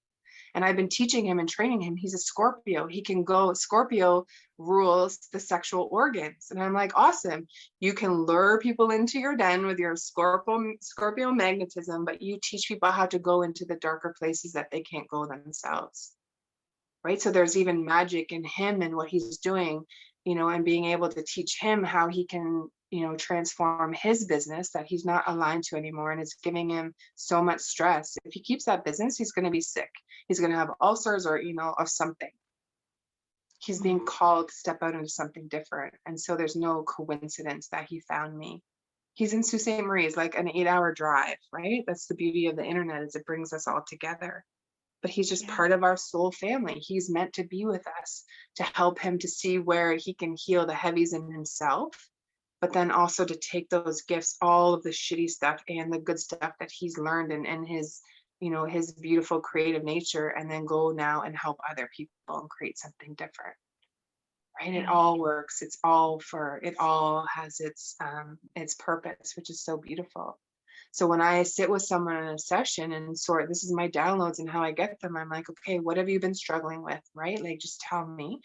And I've been teaching him and training him. He's a Scorpio. He can go, Scorpio rules the sexual organs. And I'm like, awesome. You can lure people into your den with your Scorpio magnetism, but you teach people how to go into the darker places that they can't go themselves. Right. So there's even magic in him and what he's doing, and being able to teach him how he can, transform his business that he's not aligned to anymore. And it's giving him so much stress. If he keeps that business, he's going to be sick. He's going to have ulcers or, of something. He's being called to step out into something different. And so there's no coincidence that he found me. He's in Sault Ste. Marie, it's like an 8-hour drive, right? That's the beauty of the internet, is it brings us all together. But he's just part of our soul family. He's meant to be with us to help him to see where he can heal the heavies in himself, but then also to take those gifts, all of the shitty stuff and the good stuff that he's learned and his, his beautiful creative nature, and then go now and help other people and create something different. Right? It all works. It all has its purpose, which is so beautiful. So when I sit with someone in a session and sort, this is my downloads and how I get them, I'm like, okay, what have you been struggling with? Right? Like, just tell me.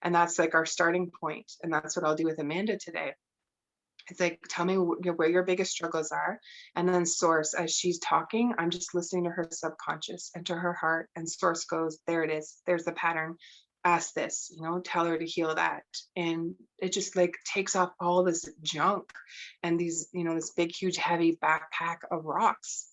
And that's like our starting point. And that's what I'll do with Amanda today. It's like, tell me where your biggest struggles are. And then Source, as she's talking, I'm just listening to her subconscious and to her heart. And Source goes, there it is. There's the pattern. Ask this, tell her to heal that. And it just like takes off all this junk and these, this big, huge, heavy backpack of rocks.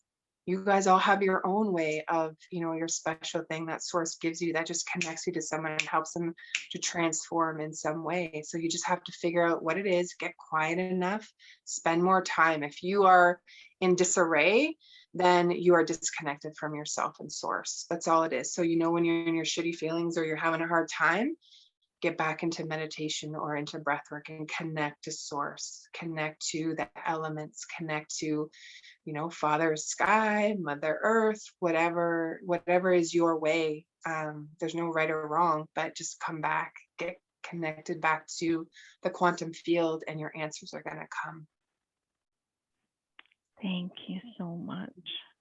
You guys all have your own way of, your special thing that Source gives you that just connects you to someone and helps them to transform in some way. So you just have to figure out what it is, get quiet enough, spend more time. If you are in disarray, then you are disconnected from yourself and Source. That's all it is. So, when you're in your shitty feelings or you're having a hard time, get back into meditation or into breath work and connect to Source, connect to the elements, connect to, Father Sky, Mother Earth, whatever is your way. There's no right or wrong, but just come back, get connected back to the quantum field, and your answers are going to come. Thank you so much.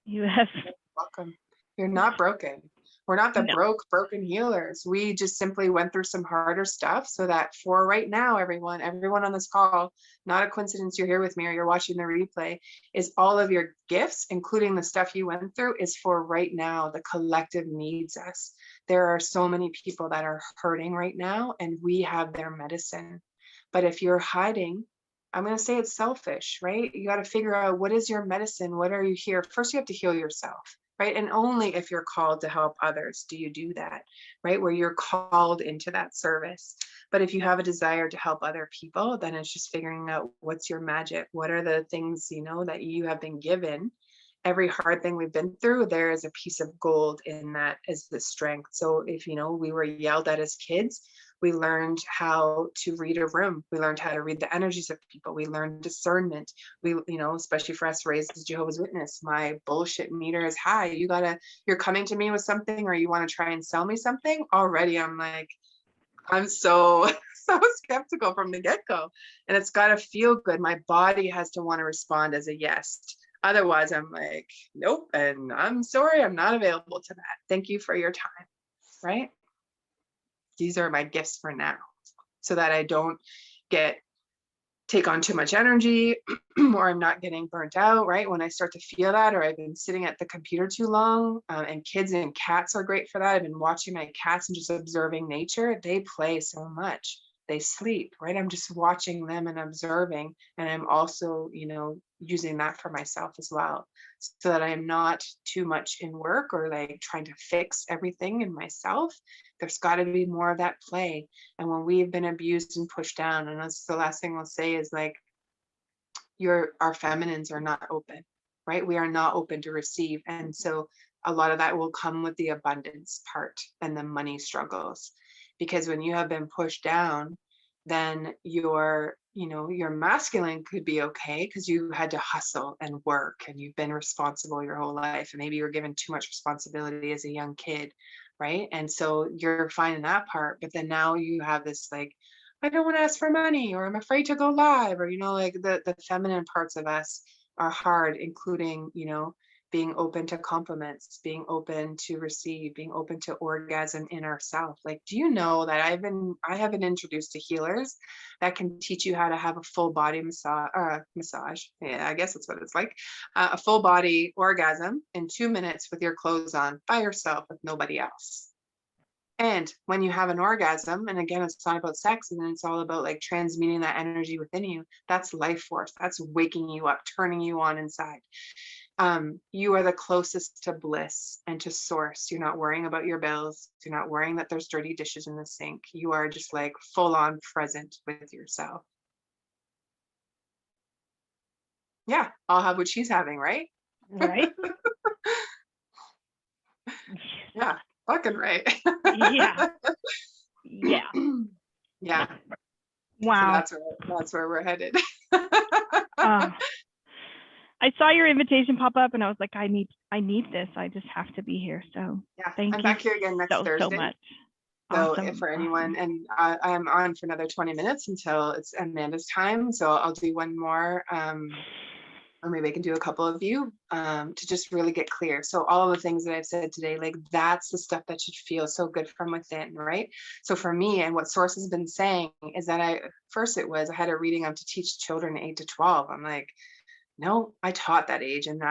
You have. You're welcome. You're not broken. We're not the broken healers. We just simply went through some harder stuff so that for right now, everyone on this call, not a coincidence you're here with me or you're watching the replay, is all of your gifts, including the stuff you went through, is for right now. The collective needs us. There are so many people that are hurting right now, and we have their medicine. But if you're hiding, I'm going to say it's selfish, right? You got to figure out, what is your medicine? What are you here? First, you have to heal yourself, right? And only if you're called to help others do you do that, right? Where you're called into that service. But if you have a desire to help other people, then it's just figuring out, what's your magic? What are the things, that you have been given? Every hard thing we've been through, there is a piece of gold in that as the strength. So if, we were yelled at as kids, we learned how to read a room. We learned how to read the energies of people. We learned discernment. We, especially for us raised as Jehovah's Witness, my bullshit meter is high. You're coming to me with something, or you want to try and sell me something. Already I'm like, I'm so skeptical from the get-go, and it's got to feel good. My body has to want to respond as a yes. Otherwise I'm like, nope, and I'm sorry, I'm not available to that. Thank you for your time, right? These are my gifts for now, so that I don't take on too much energy or I'm not getting burnt out, right? When I start to feel that, or I've been sitting at the computer too long, and kids and cats are great for that. I've been watching my cats and just observing nature. They play so much. They sleep, right? I'm just watching them and observing. And I'm also, using that for myself as well, so that I am not too much in work or like trying to fix everything in myself. There's got to be more of that play. And when we've been abused and pushed down, and that's the last thing I'll say, is like, our feminines are not open, right? We are not open to receive. And so a lot of that will come with the abundance part and the money struggles. Because when you have been pushed down, then your masculine could be okay, because you had to hustle and work and you've been responsible your whole life, and maybe you were given too much responsibility as a young kid, right? And so you're fine in that part, but then now you have this like, I don't want to ask for money, or I'm afraid to go live, or like the feminine parts of us are hard, including being open to compliments, being open to receive, being open to orgasm in ourselves. Like, do you know that I have been introduced to healers that can teach you how to have a full body massage. Yeah, I guess that's what it's like. A full body orgasm in 2 minutes with your clothes on by yourself with nobody else. And when you have an orgasm, and again, it's not about sex, and then it's all about like transmuting that energy within you. That's life force. That's waking you up, turning you on inside. You are the closest to bliss and to source. You're not worrying about your bills. You're not worrying that there's dirty dishes in the sink. You are just like full on present with yourself. Yeah, I'll have what she's having, right? Right. Yeah, fucking right. Yeah. Yeah. Yeah. Wow. So that's where we're headed. I saw your invitation pop up and I was like, I need this. I just have to be here. So yeah, thank I'm you back here again next Thursday. so much. So Awesome. for anyone, and I'm on for another 20 minutes until it's Amanda's time. So I'll do one more, or maybe I can do a couple of you, to just really get clear. So all of the things that I've said today, like that's the stuff that should feel so good from within, right? So for me, and what Source has been saying is that I had a reading to teach children 8 to 12. I'm like, no, I taught that age, and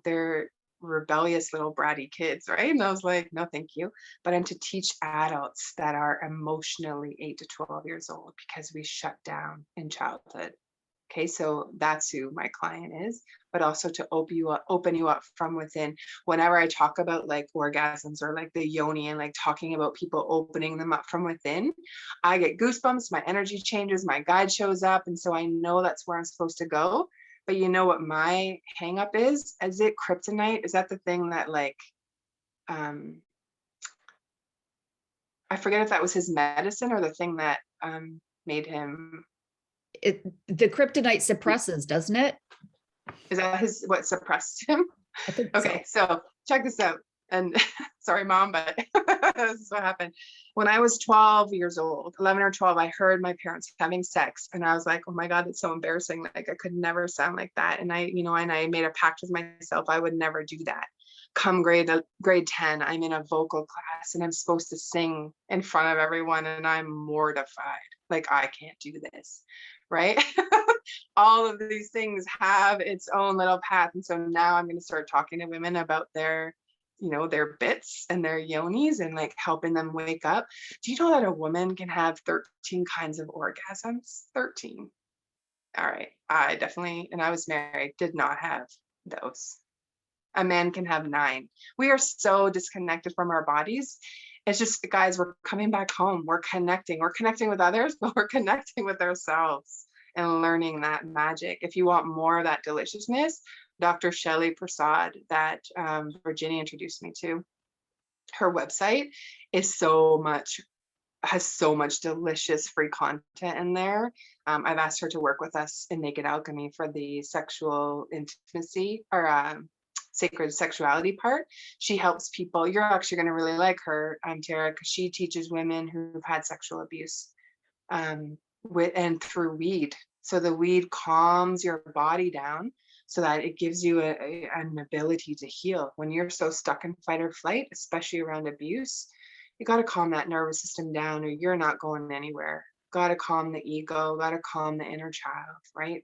they're rebellious little bratty kids, right? And I was like, no, thank you. But I'm to teach adults that are emotionally 8 to 12 years old, because we shut down in childhood. Okay, so that's who my client is, but also to open you up from within. Whenever I talk about like orgasms or like the yoni, and like talking about people opening them up from within, I get goosebumps, my energy changes, my guide shows up. And so I know that's where I'm supposed to go. But you know what my hang up is? Is it kryptonite? Is that the thing that like, I forget if that was his medicine or the thing that made him. The kryptonite suppresses, doesn't it? Is that what suppressed him? I think okay, so check this out. And sorry, Mom, but this is what happened. When I was 12 years old, 11 or 12, I heard my parents having sex, and I was like, oh my God, that's so embarrassing. Like I could never sound like that. And I made a pact with myself. I would never do that. Come grade 10, I'm in a vocal class and I'm supposed to sing in front of everyone, and I'm mortified. Like, I can't do this, right? All of these things have its own little path. And so now I'm going to start talking to women about their bits and their yonis, and like helping them wake up. Do you know that a woman can have 13 kinds of orgasms? 13. All right. I definitely, and I was married, did not have those. A man can have 9. We are so disconnected from our bodies. It's just, guys, we're coming back home. We're connecting with others, but we're connecting with ourselves and learning that magic. If you want more of that deliciousness, Dr. Shelley Prasad, that Virginia introduced me to, her website is has so much delicious free content in there. I've asked her to work with us in Naked Alchemy for the sexual intimacy or sacred sexuality part. She helps people. You're actually going to really like her, Tara, because she teaches women who've had sexual abuse and through weed. So the weed calms your body down so that it gives you an ability to heal. When you're so stuck in fight or flight, especially around abuse, you got to calm that nervous system down or you're not going anywhere. Got to calm the ego, got to calm the inner child, right?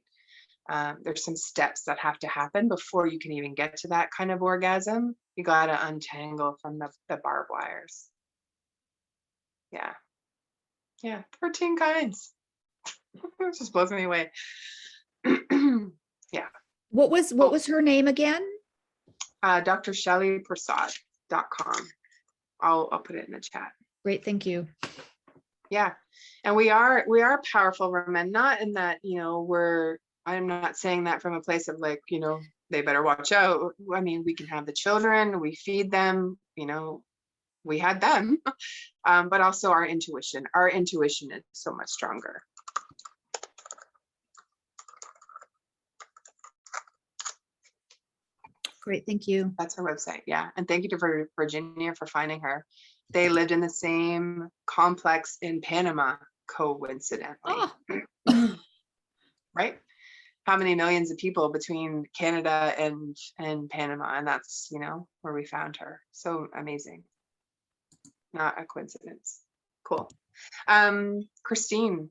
There's some steps that have to happen before you can even get to that kind of orgasm. You got to untangle from the barbed wires. Yeah, 13 kinds. It just blows me away. Yeah. What was her name again? DrShelleyPrasad.com. I'll put it in the chat. Great, thank you. Yeah, and we are powerful women, not in that, I'm not saying that from a place of like, they better watch out. I mean, we can have the children, we feed them, we had them, but also our intuition is so much stronger. Great, thank you. That's her website, yeah. And thank you to Virginia for finding her. They lived in the same complex in Panama, coincidentally. Oh. Right? How many millions of people between Canada and Panama? And that's, where we found her. So amazing. Not a coincidence. Cool. Christine,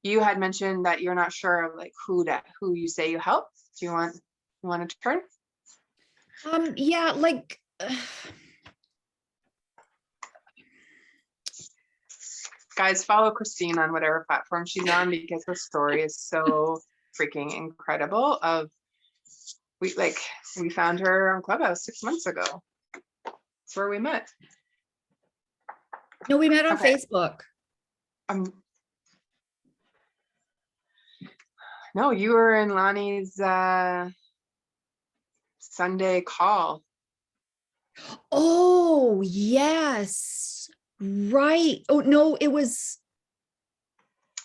you had mentioned that you're not sure of like who you say you help. Do you want to turn? Yeah, like guys, follow Christine on whatever platform she's on because her story is so freaking incredible. We found her on Clubhouse 6 months ago. That's where we met. no, we met on Facebook. No, you were in Lonnie's Sunday call. Oh, yes. Right. Oh, no, it was.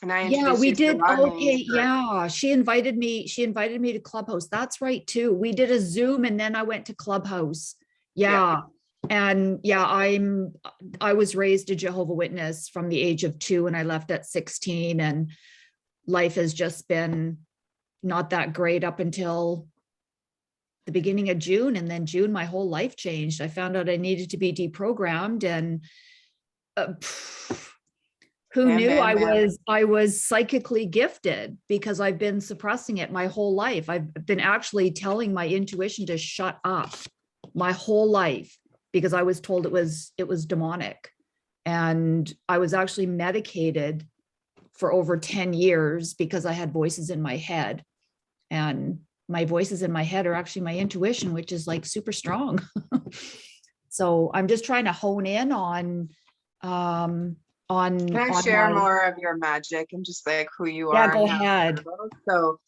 And I Yeah, we did. Okay, for, yeah. She invited me to Clubhouse. That's right too. We did a Zoom and then I went to Clubhouse. Yeah. And yeah, I was raised a Jehovah's Witness from the age of 2 and I left at 16 and life has just been not that great up until the beginning of June. And then June, my whole life changed. I found out I needed to be deprogrammed and who knew I was psychically gifted because I've been suppressing it my whole life. I've been actually telling my intuition to shut up my whole life because I was told it was demonic. And I was actually medicated for over 10 years because I had voices in my head. And my voices in my head are actually my intuition, which is like super strong. So I'm just trying to hone in on Can I share more of your magic and just like who you are? Yeah, go ahead. So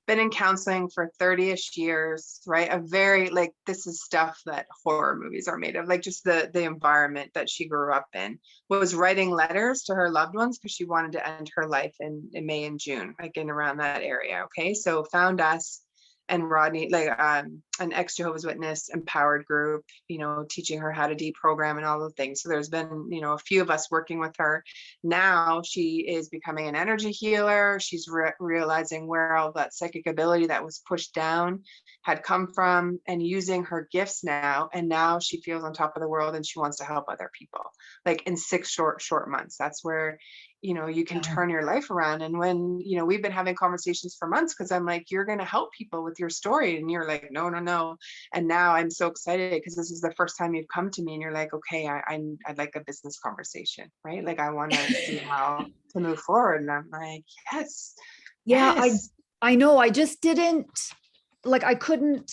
been in counseling for 30-ish years, right? A very like, this is stuff that horror movies are made of, like just the environment that she grew up in. Was writing letters to her loved ones because she wanted to end her life in May and June, like in around that area. Okay, so found us and Rodney, like an ex-Jehovah's Witness empowered group, teaching her how to deprogram and all the things. So there's been, a few of us working with her. Now she is becoming an energy healer. She's realizing where all that psychic ability that was pushed down had come from and using her gifts now. And now she feels on top of the world and she wants to help other people, like in 6 short months. That's where you can turn your life around. And when, we've been having conversations for months because I'm like, you're going to help people with your story. And you're like, no. And now I'm so excited because this is the first time you've come to me and you're like, okay, I'd like a business conversation, right? Like I want to see how to move forward. And I'm like, yes. Yeah, Yes, I know. I just didn't like I couldn't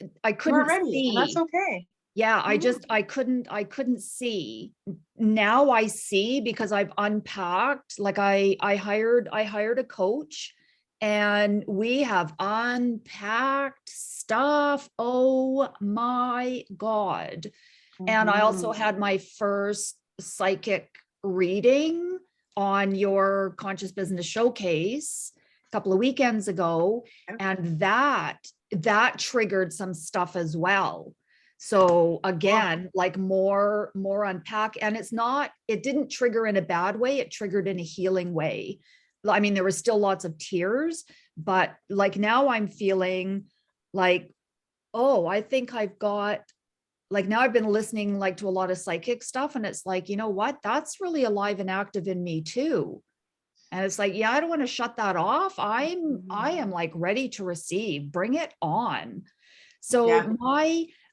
you weren't ready, and that's see. okay. Yeah, Mhm. I couldn't see. Now I see because I've unpacked. Like I hired a coach and we have unpacked stuff. Oh my God. And I also Mhm. had my first psychic reading on your Conscious Business Showcase a couple of weekends ago. Yep. And that triggered some stuff as well. So again, like more unpack. And it didn't trigger in a bad way, it triggered in a healing way. I mean, there was still lots of tears, but like now I'm feeling like, oh, I think I've got, like now I've been listening like to a lot of psychic stuff, and it's like, you know what, that's really alive and active in me too. And it's like, yeah, I don't want to shut that off. I Mhm. am like ready to receive, bring it on. So Yeah.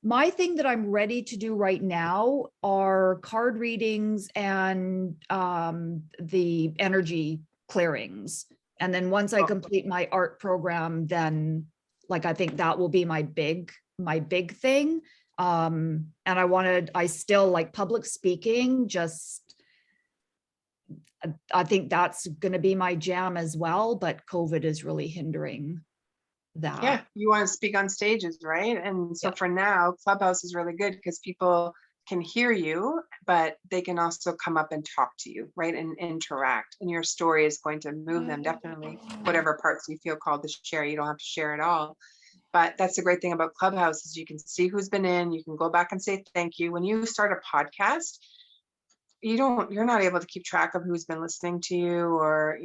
my thing that I'm ready to do right now are card readings and the energy clearings. And then once I Oh, complete my art program, then like I think that will be my big thing. And I still like public speaking, just I think that's going to be my jam as well, but COVID is really hindering yeah, that. you want to speak on stages, right? And so Yeah. for now, Clubhouse is really good because people can hear you, but they can also come up and talk to you, right? And interact. And your story is going to move them definitely. Whatever parts you feel called to share, you don't have to share it all. But that's the great thing about Clubhouse is you can see who's been in, you can go back and say thank you. When you start a podcast, you're not able to keep track of who's been listening to you, or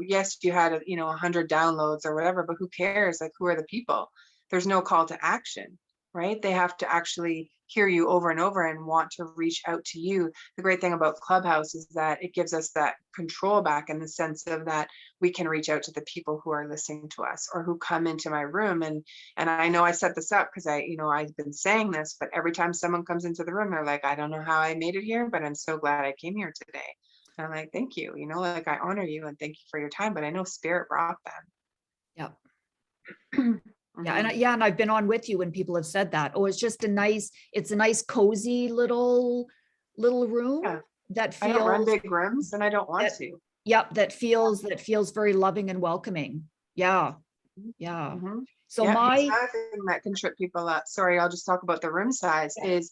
yes, you had 100 downloads or whatever, but who cares? Like, who are the people? There's no call to action, right? They have to actually hear you over and over and want to reach out to you. The great thing about Clubhouse is that it gives us that control back, in the sense of that we can reach out to the people who are listening to us or who come into my room. And I know I set this up because I've been saying this, but every time someone comes into the room, they're like, I don't know how I made it here, but I'm so glad I came here today. And I'm like, thank you. Like, I honor you and thank you for your time, but I know spirit brought Yeah. them. Yeah, Mhm. and I've been on with you when people have said that. Oh, it's a nice cozy little room Yeah. that I don't run feels big rooms and I don't want that to. yep, that feels very loving and welcoming. Yeah. Yeah. Mm-hmm. So Yeah, here's my another thing that can trip people up. Sorry, I'll just talk about the room size. Is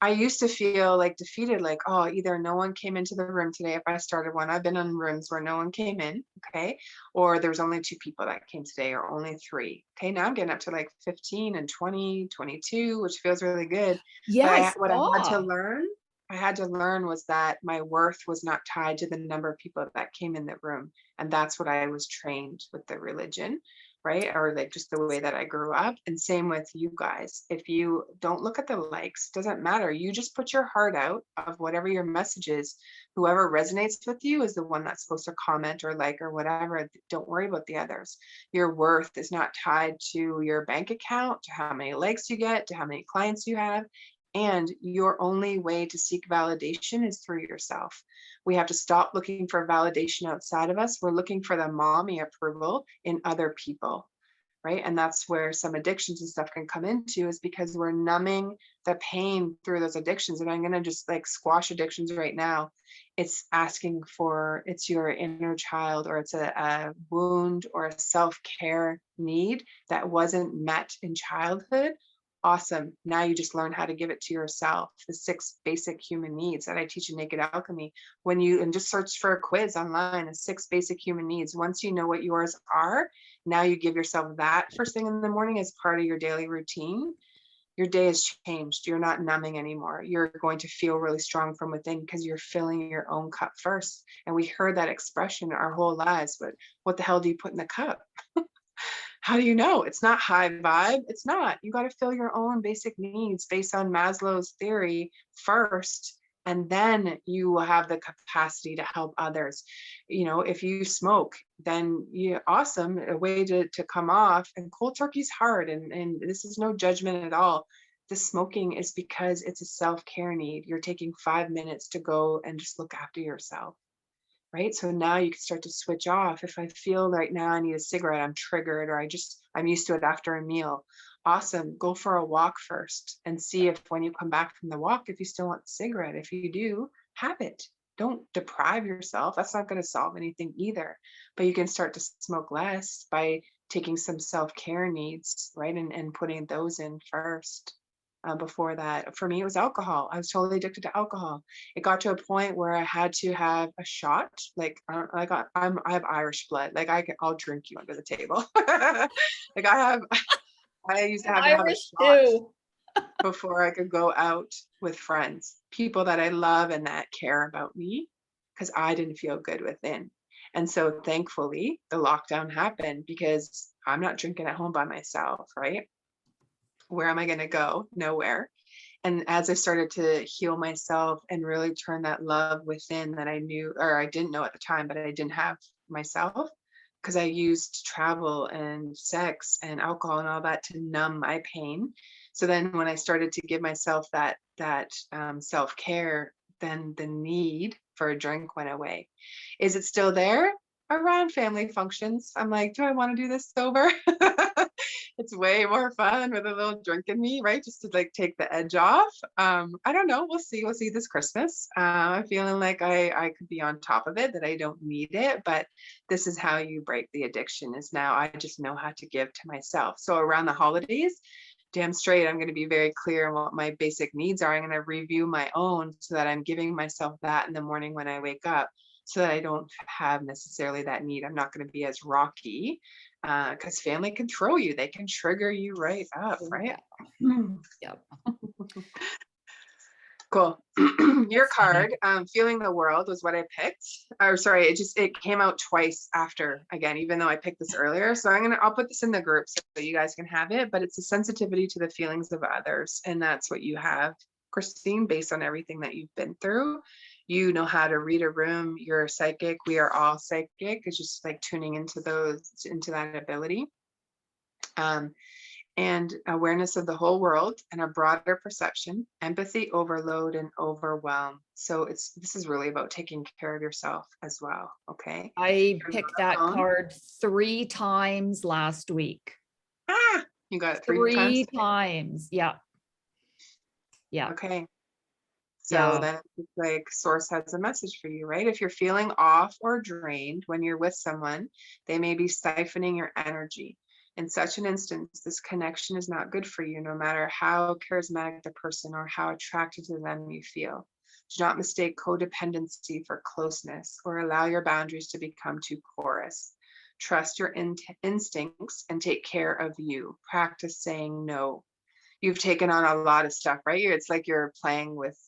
I used to feel like defeated, like, oh, either no one came into the room today if I started one. I've been in rooms where no one came in, okay? Or there was only 2 people that came today, or only 3. Okay, now I'm getting up to like 15 and 20, 22, which feels really good. yeah, But I what saw. I had to learn was that my worth was not tied to the number of people that came in the room. And that's what I was trained with the religion, right? Or like just the way that I grew up. And same with you guys. If you don't look at the likes, doesn't matter. You just put your heart out of whatever your message is. Whoever resonates with you is the one that's supposed to comment or like or whatever. Don't worry about the others. Your worth is not tied to your bank account, to how many likes you get, to how many clients you have. And your only way to seek validation is through yourself. We have to stop looking for validation outside of us. We're looking for the mommy approval in other people, right? And that's where some addictions and stuff can come into, is because we're numbing the pain through those addictions. And I'm going to just like squash addictions right now. It's your inner child, or it's a wound or a self-care need that wasn't met in childhood. Awesome. Now you just learn how to give it to yourself. The 6 basic human needs that I teach in Naked Alchemy. And just search for a quiz online, the 6 basic human needs. Once you know what yours are, now you give yourself that first thing in the morning as part of your daily routine. Your day has changed. You're not numbing anymore. You're going to feel really strong from within because you're filling your own cup first. And we heard that expression our whole lives, but what the hell do you put in the cup? How do you know? It's not high vibe. It's not. You got to fill your own basic needs based on Maslow's theory first. And then you will have the capacity to help others. If you smoke, then awesome, a way to come off. And cold turkey's hard. And this is no judgment at all. The smoking is because it's a self-care need. You're taking 5 minutes to go and just look after yourself. right? So now you can start to switch off. If I feel right now I need a cigarette, I'm triggered, or I'm used to it after a meal. Awesome. Go for a walk first and see if when you come back from the walk, if you still want the cigarette. If you do, have it. Don't deprive yourself. That's not going to solve anything either. But you can start to smoke less by taking some self-care needs, right? And putting those in first. Before that, for me, it was alcohol. I was totally addicted to alcohol. It got to a point where I had to have a shot. Like I have Irish blood. Like I'll drink you under the table. Like I used to have a Irish shot too. before I could go out with friends, people that I love and that care about me, because I didn't feel good within. And so thankfully the lockdown happened because I'm not drinking at home by myself, right? Where am I going to go? Nowhere. And as I started to heal myself and really turn that love within that I knew, or I didn't know at the time, but I didn't have myself, because I used travel and sex and alcohol and all that to numb my pain. So then when I started to give myself that self-care, then the need for a drink went away. Is it still there? Around family functions, I'm like, do I want to do this sober? It's way more fun with a little drink in me, right? Just to like take the edge off. I don't know. We'll see. We'll see this Christmas. I'm feeling like I could be on top of it, that I don't need it. But this is how you break the addiction, is now I just know how to give to myself. So around the holidays, damn straight, I'm going to be very clear on what my basic needs are. I'm going to review my own so that I'm giving myself that in the morning when I wake up, so that I don't have necessarily that need. I'm not going to be as rocky, because family can throw you. They can trigger you right up, right? Yep. Cool. Your card, Feeling the World, was what I picked. Or sorry, it came out twice after, again, even though I picked this earlier. So I'll put this in the group so you guys can have it, but it's a sensitivity to the feelings of others. And that's what you have, Christine, based on everything that you've been through. You know how to read a room. You're a psychic. We are all psychic. It's just like tuning into that ability. And awareness of the whole world and a broader perception, empathy, overload, and overwhelm. So this is really about taking care of yourself as well. Okay. I picked that card 3 times last week. You got it 3 times. Yeah. Yeah. Okay. So then it's like source has a message for you, right? If you're feeling off or drained when you're with someone, they may be siphoning your energy. In such an instance, this connection is not good for you, no matter how charismatic the person or how attracted to them you feel. Do not mistake codependency for closeness or allow your boundaries to become too porous. Trust your instincts and take care of you. Practice saying no. You've taken on a lot of stuff, right? It's like you're playing with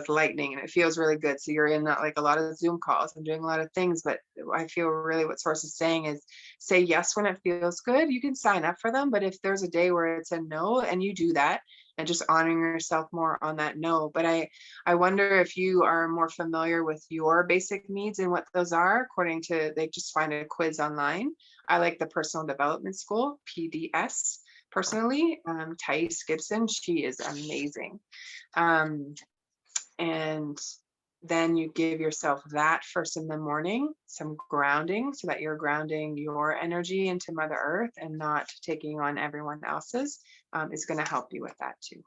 lightning and it feels really good. So you're in like a lot of Zoom calls and doing a lot of things, but I feel really what Source is saying is say yes when it feels good. You can sign up for them, but if there's a day where it's a no, and you do that, and just honoring yourself more on that no. But I wonder if you are more familiar with your basic needs and what those are, according to, they just find a quiz online. I like the Personal Development School, PDS. Personally, Thais Gibson, she is amazing. And then you give yourself that first in the morning, some grounding, so that you're grounding your energy into Mother Earth and not taking on everyone else's, is going to help you with that too.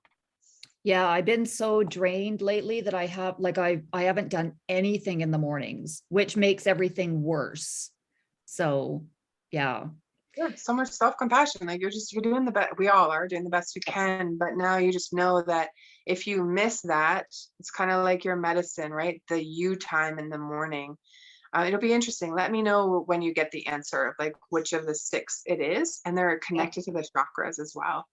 Yeah, I've been so drained lately that I haven't done anything in the mornings, which makes everything worse. So, yeah. Yeah, so much self-compassion. Like you're doing the best. We all are doing the best we can, but now you just know that if you miss that, it's kind of like your medicine, right? The you time in the morning. It'll be interesting. Let me know when you get the answer of like which of the 6 it is, and they're connected to the chakras as well.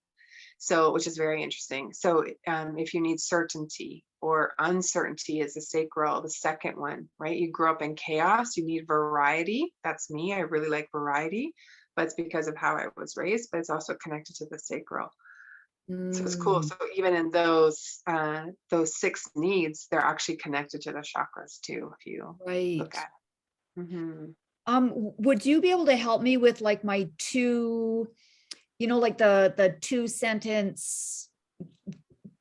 So, which is very interesting. So if you need certainty or uncertainty is the sacral, the second one, right? You grew up in chaos, you need variety. That's me. I really like variety, but it's because of how I was raised, but it's also connected to the sacral. So it's cool. So even in those 6 needs, they're actually connected to the chakras too, if you look at it. Mm-hmm. Would you be able to help me with like my 2, like the 2-sentence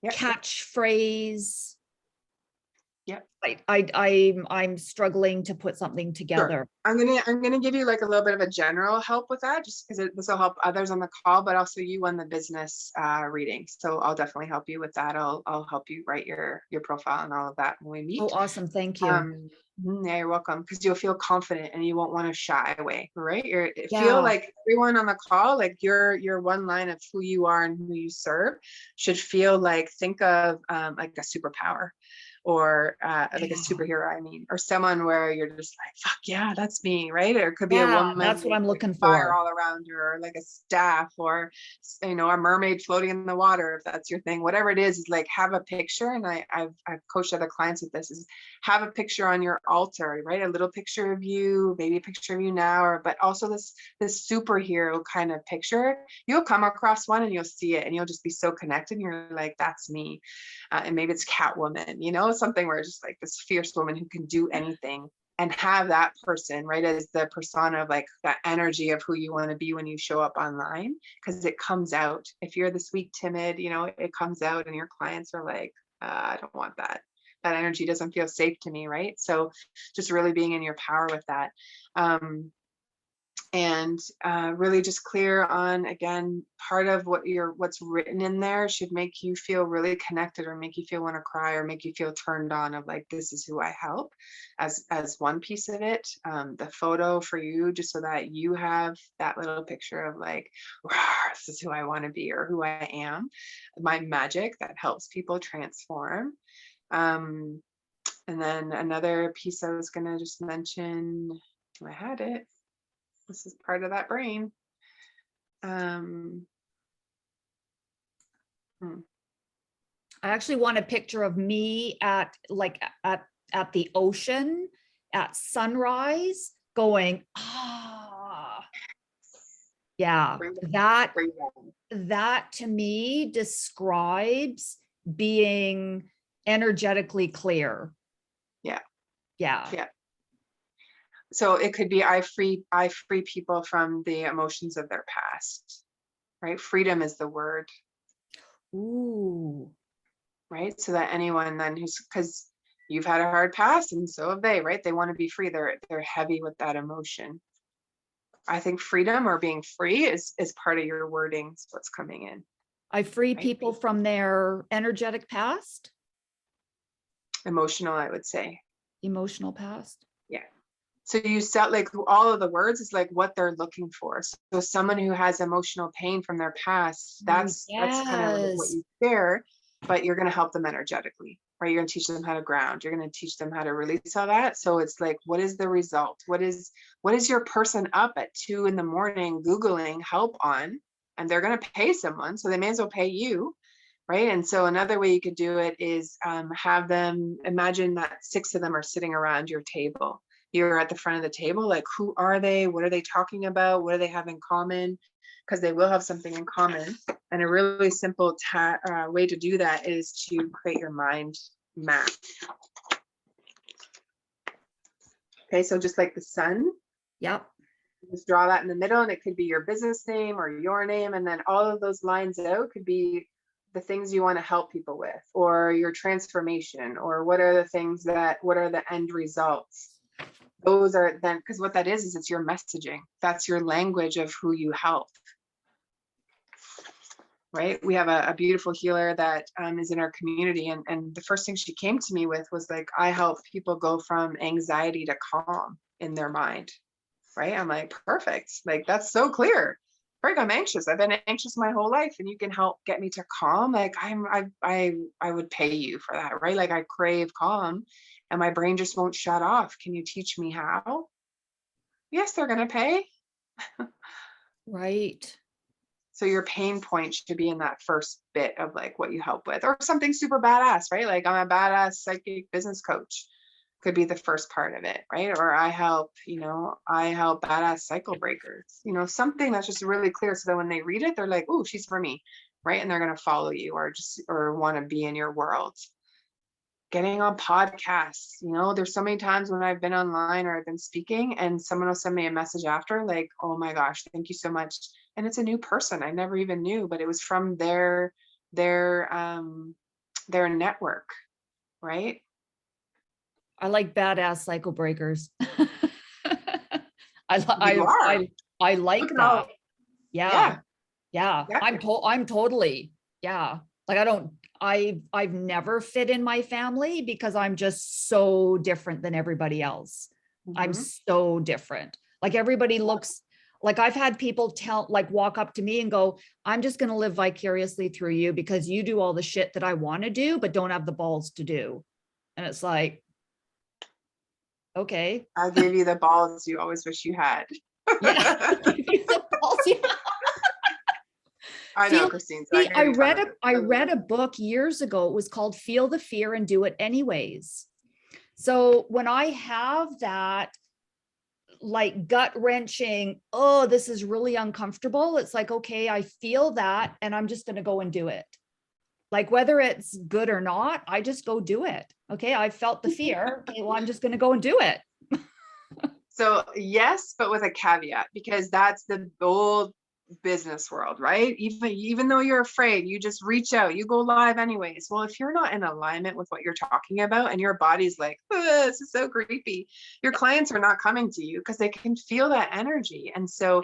catchphrase? Yep. I'm struggling to put something together. I'm gonna give you like a little bit of a general help with that, just because this will help others on the call, but also you on the business reading. So I'll definitely help you with that. I'll help you write your profile and all of that when we meet. Oh, awesome. Thank you. Yeah, you're welcome, because you'll feel confident and you won't want to shy away, right? Feel Yeah. like everyone on the call, like your one line of who you are and who you serve should feel like, think of like a superpower, or like a superhero, I mean, or someone where you're just like, fuck yeah, that's me, right? Or it could be a Yeah, woman that's what with, I'm like, looking fire for. all around her, or like a staff, or a mermaid floating in the water, if that's your thing. Whatever it is like, have a picture. And I've coached other clients with this, is have a picture on your altar, right? A little picture of you, maybe a picture of you now, or but also this superhero kind of picture. You'll come across one and you'll see it and you'll just be so connected. And you're like, that's me. And maybe it's Catwoman, something where it's just like this fierce woman who can do anything, and have that person, right, as the persona of like that energy of who you want to be when you show up online, because it comes out. If you're this weak, timid, it comes out, and your clients are like, I don't want that. That energy doesn't feel safe to me, right? So just really being in your power with that. And really just clear on, again, part of what's written in there should make you feel really connected, or make you feel want to cry, or make you feel turned on, of like, this is who I help, as one piece of it. The photo for you, just so that you have that little picture of like, this is who I want to be, or who I am, my magic that helps people transform. And then another piece I was going to just mention, I had it. This is part of that brain. I actually want a picture of me at the ocean at sunrise, going, yeah, that to me describes being energetically clear. Yeah. So it could be, I free people from the emotions of their past, right? Freedom is the word. Ooh. Right? So that anyone then because you've had a hard past, and so have they, right? They want to be free. They're heavy with that emotion. I think freedom, or being free, is part of your wording. Is what's coming in. I free people from their energetic past. Emotional, I would say. Emotional past. Yeah. So you set like all of the words is like what they're looking for. So someone who has emotional pain from their past, that's kind of what you share, but you're going to help them energetically, right? You're going to teach them how to ground. You're going to teach them how to release all that. So it's like, what is the result? What is your person up at 2 a.m. Googling help on, and they're going to pay someone. So they may as well pay you. Right. And so another way you could do it is have them imagine that 6 of them are sitting around your table. You're at the front of the table, like, who are they? What are they talking about? What do they have in common? Because they will have something in common. And a really simple way to do that is to create your mind map. Okay, so just like the sun. Yep. Just draw that in the middle, and it could be your business name or your name. And then all of those lines out could be the things you want to help people with, or your transformation, or what are the end results. Those are then, because what that is it's your messaging. That's your language of who you help. Right? We have a beautiful healer that is in our community. And the first thing she came to me with was like, I help people go from anxiety to calm in their mind. Right? I'm like, perfect. Like, that's so clear. Right? I'm anxious. I've been anxious my whole life, and you can help get me to calm. Like, I would pay you for that. Right? Like, I crave calm, and my brain just won't shut off. Can you teach me how? Yes, they're going to pay. Right. So your pain point should be in that first bit of like what you help with, or something super badass, right? Like, I'm a badass psychic business coach. Could be the first part of it, right? Or I help badass cycle breakers, something that's just really clear, so that when they read it, they're like, oh, she's for me, right? And they're going to follow you, or want to be in your world. Getting on podcasts, there's so many times when I've been online or I've been speaking, and someone will send me a message after, like, oh my gosh, thank you so much. And it's a new person I never even knew, but it was from their network, right? I like badass cycle breakers. You are. I like Look at that. all. Yeah. Yeah. I'm totally, yeah. Like I've never fit in my family because I'm just so different than everybody else. I'm Mhm. so different. Like everybody looks like I've had people walk up to me and go, I'm just going to live vicariously through you because you do all the shit that I want to do, but don't have the balls to do. And it's like, okay. I'll give you the balls you always wish you had. Yeah. Give you the balls you have. I know, Christine. So See, I know I read a book years ago. It was called Feel the Fear and Do It Anyways. So when I have that like gut wrenching, oh, this is really uncomfortable, it's like, okay, I feel that and I'm just going to go and do it. Like whether it's good or not, I just go do it. Okay, I felt the fear. Okay, well, I'm just going to go and do it. So yes, but with a caveat, because that's the old business world, right? Even though you're afraid, you just reach out, you go live anyways. Well, if you're not in alignment with what you're talking about and your body's like, this is so creepy, your clients are not coming to you because they can feel that energy. And so,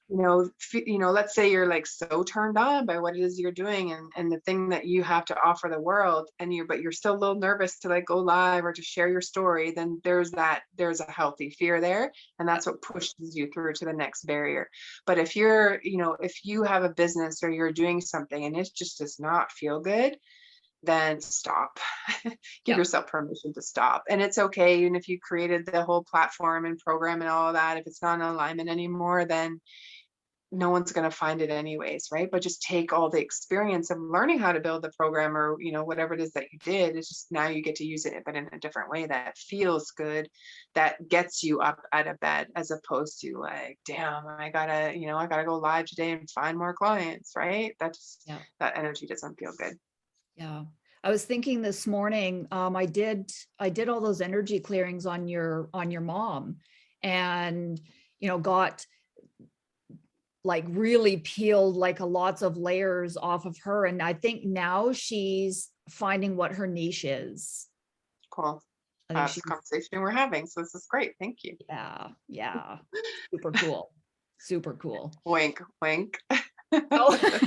let's say you're like so turned on by what it is you're doing and the thing that you have to offer the world, but you're still a little nervous to like go live or to share your story, then there's a healthy fear there, and that's what pushes you through to the next barrier. But if if you have a business or you're doing something and it just does not feel good, then stop. Give yourself permission to stop. And it's okay, even if you created the whole platform and program and all of that, if it's not in alignment anymore, then no one's going to find it anyways, right? But just take all the experience of learning how to build the program or whatever it is that you did. It's just now you get to use it, but in a different way that feels good, that gets you up out of bed, as opposed to like, damn, I gotta go live today and find more clients, right? That energy doesn't feel good. Yeah. I was thinking this morning, I did all those energy clearings on your mom, and got like really peeled like lots of layers off of her. And I think now she's finding what her niche is. Cool. I think That's the conversation we're having. So this is great. Thank you. Yeah. Super cool. Super cool. Wink, wink. Oh.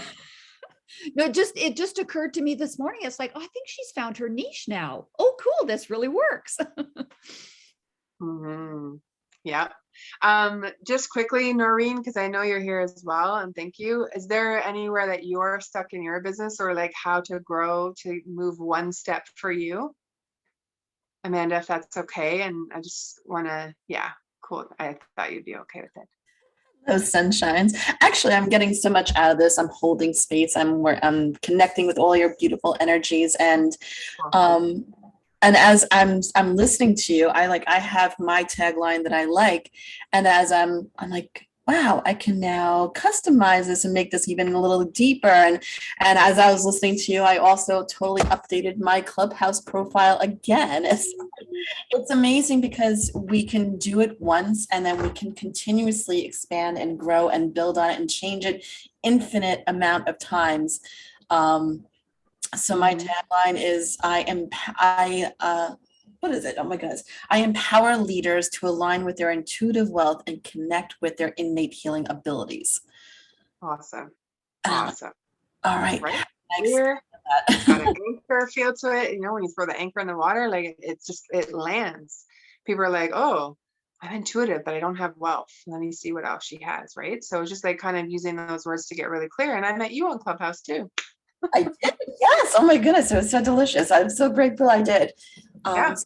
No, it just occurred to me this morning. It's like, oh, I think she's found her niche now. Oh, cool. This really works. Mm-hmm. Yeah. Just quickly, Noreen, because I know you're here as well, and thank you. Is there anywhere that you're stuck in your business, or like how to grow to move one step for you? Amanda, if that's okay. And I just want to, cool. I thought you'd be okay with it. Those sunshines. Actually, I'm getting so much out of this. I'm holding space. I'm connecting with all your beautiful energies, and as I'm listening to you, I have my tagline that I like, and as I'm like, wow, I can now customize this and make this even a little deeper. And as I was listening to you, I also totally updated my Clubhouse profile again. It's amazing because we can do it once and then we can continuously expand and grow and build on it and change it infinite amount of times. So my tagline is what is it? Oh my goodness. I empower leaders to align with their intuitive wealth and connect with their innate healing abilities. Awesome. All right. Right here, got an anchor feel to it. When you throw the anchor in the water, like it lands. People are like, oh, I'm intuitive, but I don't have wealth. Let me see what else she has, right? So it's just like kind of using those words to get really clear. And I met you on Clubhouse too. I did, yes. Oh my goodness, it was so delicious. I'm so grateful I did. Thank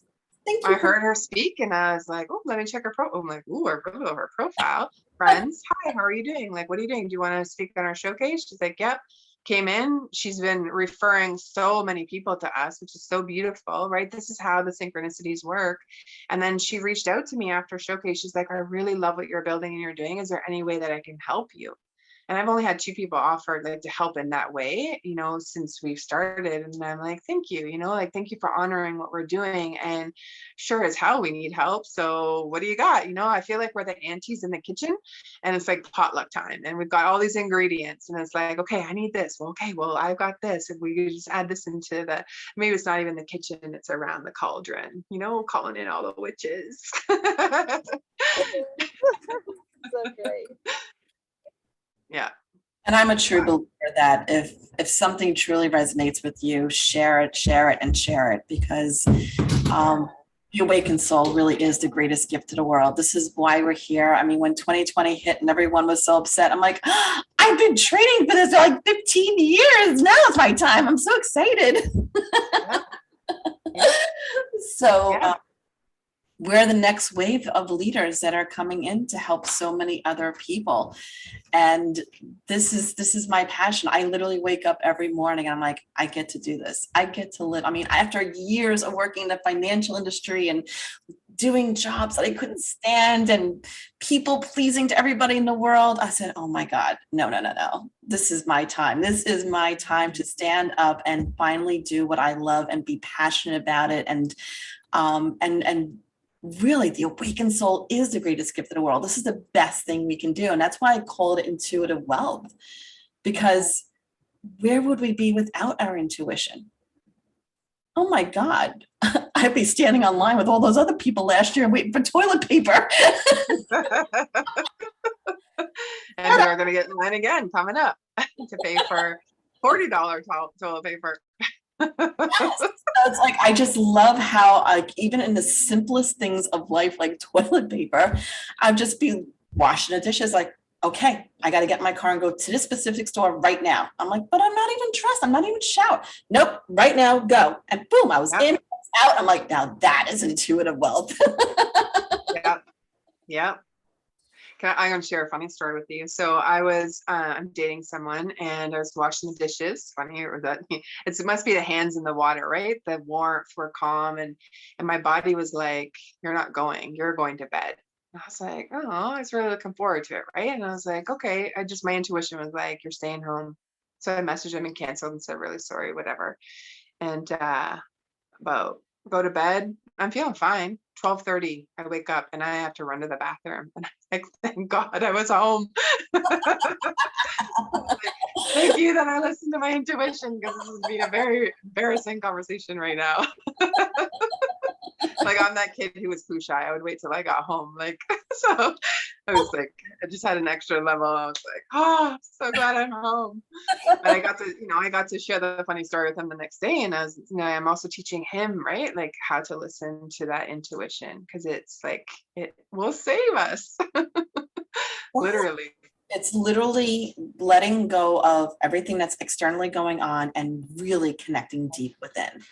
you. I heard her speak, and I was like, oh, let me check her profile. I'm like, ooh, her profile. Friends, hi, how are you doing? Like, what are you doing? Do you want to speak on our showcase? She's like, yep. Came in. She's been referring so many people to us, which is so beautiful, right? This is how the synchronicities work. And then she reached out to me after showcase. She's like, I really love what you're building and you're doing. Is there any way that I can help you? And I've only had 2 people offer like to help in that way, you know, since we've started. And I'm like, thank you, you know, like, thank you for honoring what we're doing. And sure as hell, we need help. So what do you got? You know, I feel like we're the aunties in the kitchen, and it's like potluck time, and we've got all these ingredients, and it's like, okay, I need this. Well, okay, well, I've got this. If we could just add this into the, maybe it's not even the kitchen, it's around the cauldron, you know, calling in all the witches. So great. Yeah. And I'm a true believer that if something truly resonates with you, share it, and share it, because the awakened soul really is the greatest gift to the world. This is why we're here. I mean, when 2020 hit and everyone was so upset, I'm like, I've been training for this for like 15 years. Now it's my time. I'm so excited. Yeah. So Yeah. we're the next wave of leaders that are coming in to help so many other people. And this is my passion. I literally wake up every morning and I'm like, I get to do this. I get to live. I mean, after years of working in the financial industry and doing jobs that I couldn't stand and people pleasing to everybody in the world, I said, oh my God, no. This is my time. This is my time to stand up and finally do what I love and be passionate about it. And really, the awakened soul is the greatest gift of the world. This is the best thing we can do. And that's why I call it intuitive wealth, because where would we be without our intuition? Oh my God, I'd be standing online with all those other people last year waiting for toilet paper. And we're going to get in line again coming up to pay for $40 toilet paper. So it's like, I just love how, like, even in the simplest things of life, like toilet paper, I'd just be washing the dishes like, okay, I got to get in my car and go to this specific store right now. I'm like, but I'm not even dressed. I'm not even showered. Nope, right now, go. And boom, I was in, out. I'm like, now that is intuitive wealth. Yeah. I'm going to share a funny story with you. So I'm dating someone and I was washing the dishes. Funny, or that it must be the hands in the water, right? The warmth, were calm, and my body was like, "You're not going. You're going to bed." And I was like, "Oh, I was really looking forward to it, right?" And I was like, "Okay." My intuition was like, "You're staying home." So I messaged him and canceled and said, "Really sorry, whatever." And about go to bed. I'm feeling fine. 12:30, I wake up and I have to run to the bathroom. And I'm like, thank God I was home. Thank you that I listened to my intuition, because this would be a very embarrassing conversation right now. Like, I'm that kid who was poo shy. I would wait till I got home. Like, so I was like, I just had an extra level. I was like, oh, I'm so glad I'm home. But I got to share the funny story with him the next day. And I'm also teaching him, right, like, how to listen to that intuition, because it's like, it will save us. Literally. It's literally letting go of everything that's externally going on and really connecting deep within.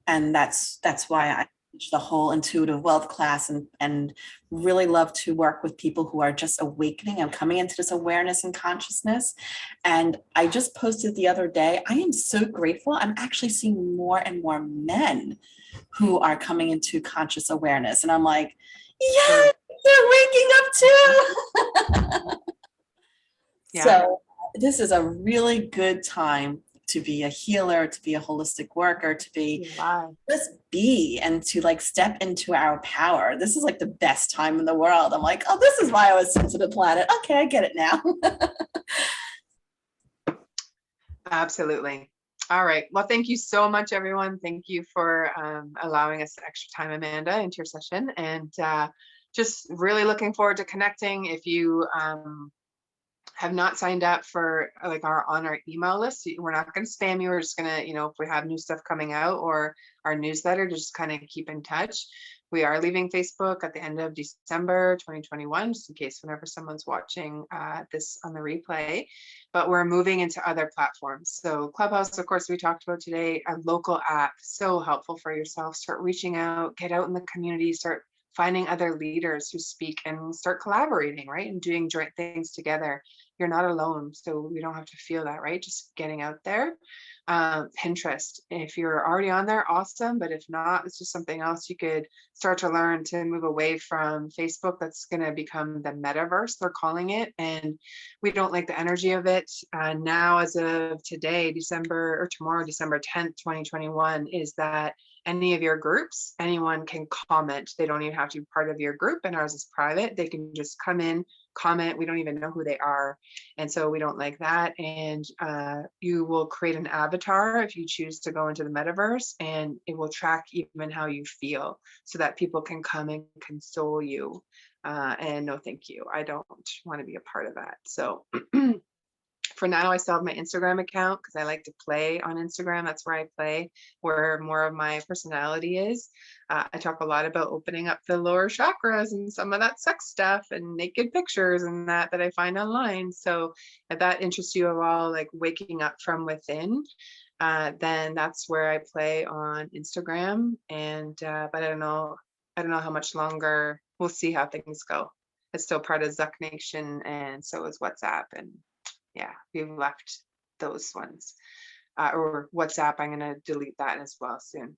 And that's why I teach the whole intuitive wealth class, and really love to work with people who are just awakening and coming into this awareness and consciousness. And I just posted the other day, I am so grateful. I'm actually seeing more and more men who are coming into conscious awareness. And I'm like, yeah, they're waking up too. Yeah. So this is a really good time to be a healer, to be a holistic worker, to be just be, and to like step into our power. This is like the best time in the world. I'm like, oh, this is why I was sent to the planet. Okay, I get it now. Absolutely. All right. Well, thank you so much, everyone. Thank you for allowing us extra time, Amanda, into your session. And just really looking forward to connecting. If you have not signed up for like on our email list, we're not going to spam you. We're just going to, if we have new stuff coming out or our newsletter, just kind of keep in touch. We are leaving Facebook at the end of December 2021, just in case whenever someone's watching this on the replay, but we're moving into other platforms. So Clubhouse, of course, we talked about today, a local app, so helpful for yourself. Start reaching out, get out in the community, start finding other leaders who speak and start collaborating, right? And doing joint things together. You're not alone. So we don't have to feel that, right? Just getting out there. Pinterest, if you're already on there, awesome. But if not, it's just something else you could start to learn to move away from Facebook. That's going to become the metaverse, they're calling it. And we don't like the energy of it. Now, as of today, December or tomorrow, December 10th, 2021, is that any of your groups, anyone can comment. They don't even have to be part of your group, and ours is private. They can just come in, comment. We don't even know who they are. And so we don't like that. And you will create an avatar if you choose to go into the metaverse, and it will track even how you feel so that people can come and console you. And no, thank you. I don't want to be a part of that. So for now, I still have my Instagram account because I like to play on Instagram. That's where I play, where more of my personality is. I talk a lot about opening up the lower chakras and some of that sex stuff and naked pictures and that I find online. So if that interests you at all, like waking up from within, then that's where I play on Instagram. And but I don't know how much longer. We'll see how things go. It's still part of Zuck Nation, and so is WhatsApp. And yeah, we've left those ones. Or WhatsApp, I'm going to delete that as well soon.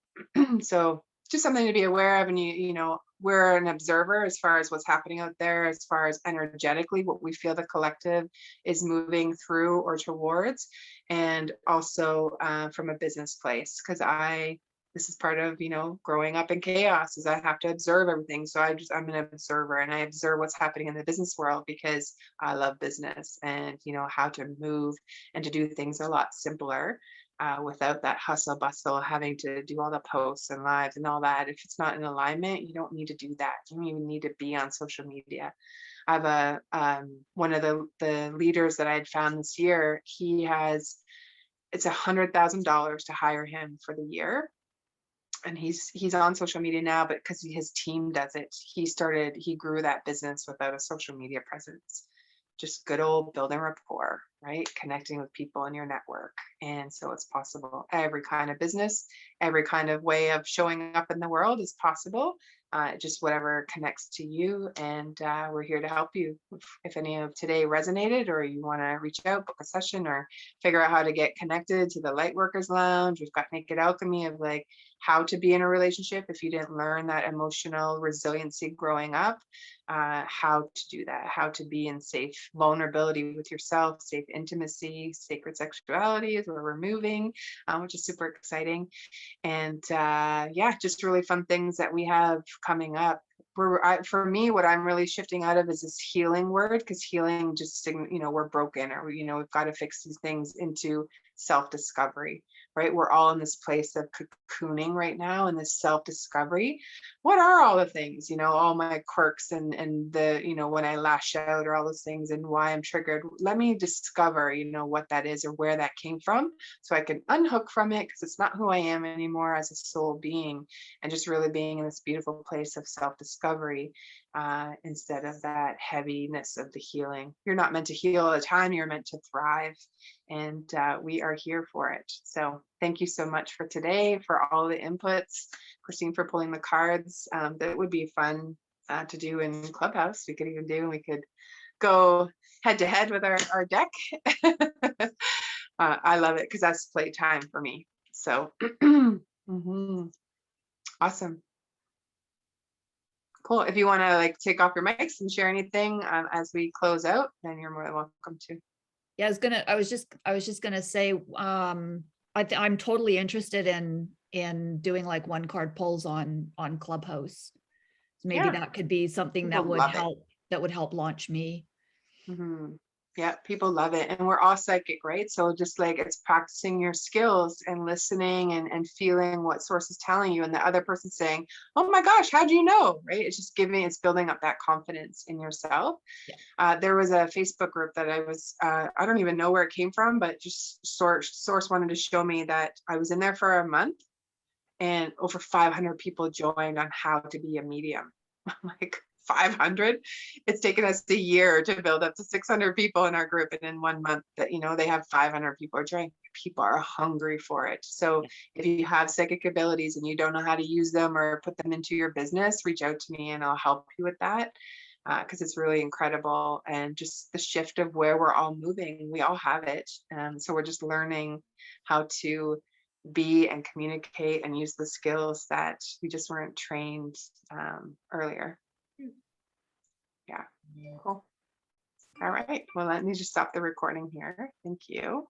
So just something to be aware of. And you know, we're an observer as far as what's happening out there, as far as energetically what we feel the collective is moving through or towards, and also from a business place, because this is part of, you know, growing up in chaos, is I have to observe everything. So I'm an observer, and I observe what's happening in the business world because I love business and, you know, how to move and to do things a lot simpler without that hustle bustle, having to do all the posts and lives and all that. If it's not in alignment, you don't need to do that. You don't even need to be on social media. I have one of the leaders that I had found this year. It's $100,000 to hire him for the year. And he's on social media now, but because his team does it, he grew that business without a social media presence. Just good old building rapport, right? Connecting with people in your network. And so it's possible. Every kind of business, every kind of way of showing up in the world is possible. Just whatever connects to you. And we're here to help you. If any of today resonated, or you want to reach out, book a session, or figure out how to get connected to the Lightworkers Lounge. We've got Naked Alchemy of like how to be in a relationship if you didn't learn that emotional resiliency growing up, how to do that, how to be in safe vulnerability with yourself, safe intimacy, sacred sexuality is where we're moving, which is super exciting. And yeah, just really fun things that we have coming up. For me, what I'm really shifting out of is this healing word, because healing just, you know, we're broken, or, you know, we've got to fix these things, into self-discovery, right? We're all in this place of cocooning right now, in this self-discovery. What are all the things, you know, all my quirks and the, you know, when I lash out, or all those things, and why I'm triggered? Let me discover, you know, what that is or where that came from, so I can unhook from it, because it's not who I am anymore as a soul being, and just really being in this beautiful place of self-discovery, instead of that heaviness of the healing. You're not meant to heal all the time, you're meant to thrive. And we are here for it. So thank you so much for today, for all the inputs, Christine, for pulling the cards. That would be fun to do in Clubhouse. We could go head to head with our deck. I love it because that's playtime for me. So awesome. Cool. If you want to like take off your mics and share anything as we close out, then you're more than welcome to. Yeah, I was just gonna say, I'm totally interested in doing like one card pulls on Clubhouse. So maybe that could be something that would help launch me. Mm-hmm. Yeah, people love it. And we're all psychic, right? So just like it's practicing your skills and listening and feeling what source is telling you, and the other person saying, oh my gosh, how do you know? Right? It's just it's building up that confidence in yourself. Yeah. There was a Facebook group that I don't even know where it came from, but just source wanted to show me that I was in there for a month, and over 500 people joined on how to be a medium. I'm like, 500. It's taken us a year to build up to 600 people in our group, and in 1 month that, you know, they have 500 people joining. People are hungry for it. So if you have psychic abilities and you don't know how to use them or put them into your business, reach out to me and I'll help you with that, because it's really incredible. And just the shift of where we're all moving, we all have it. So we're just learning how to be and communicate and use the skills that we just weren't trained earlier. Yeah, cool. All right, well, let me just stop the recording here. Thank you.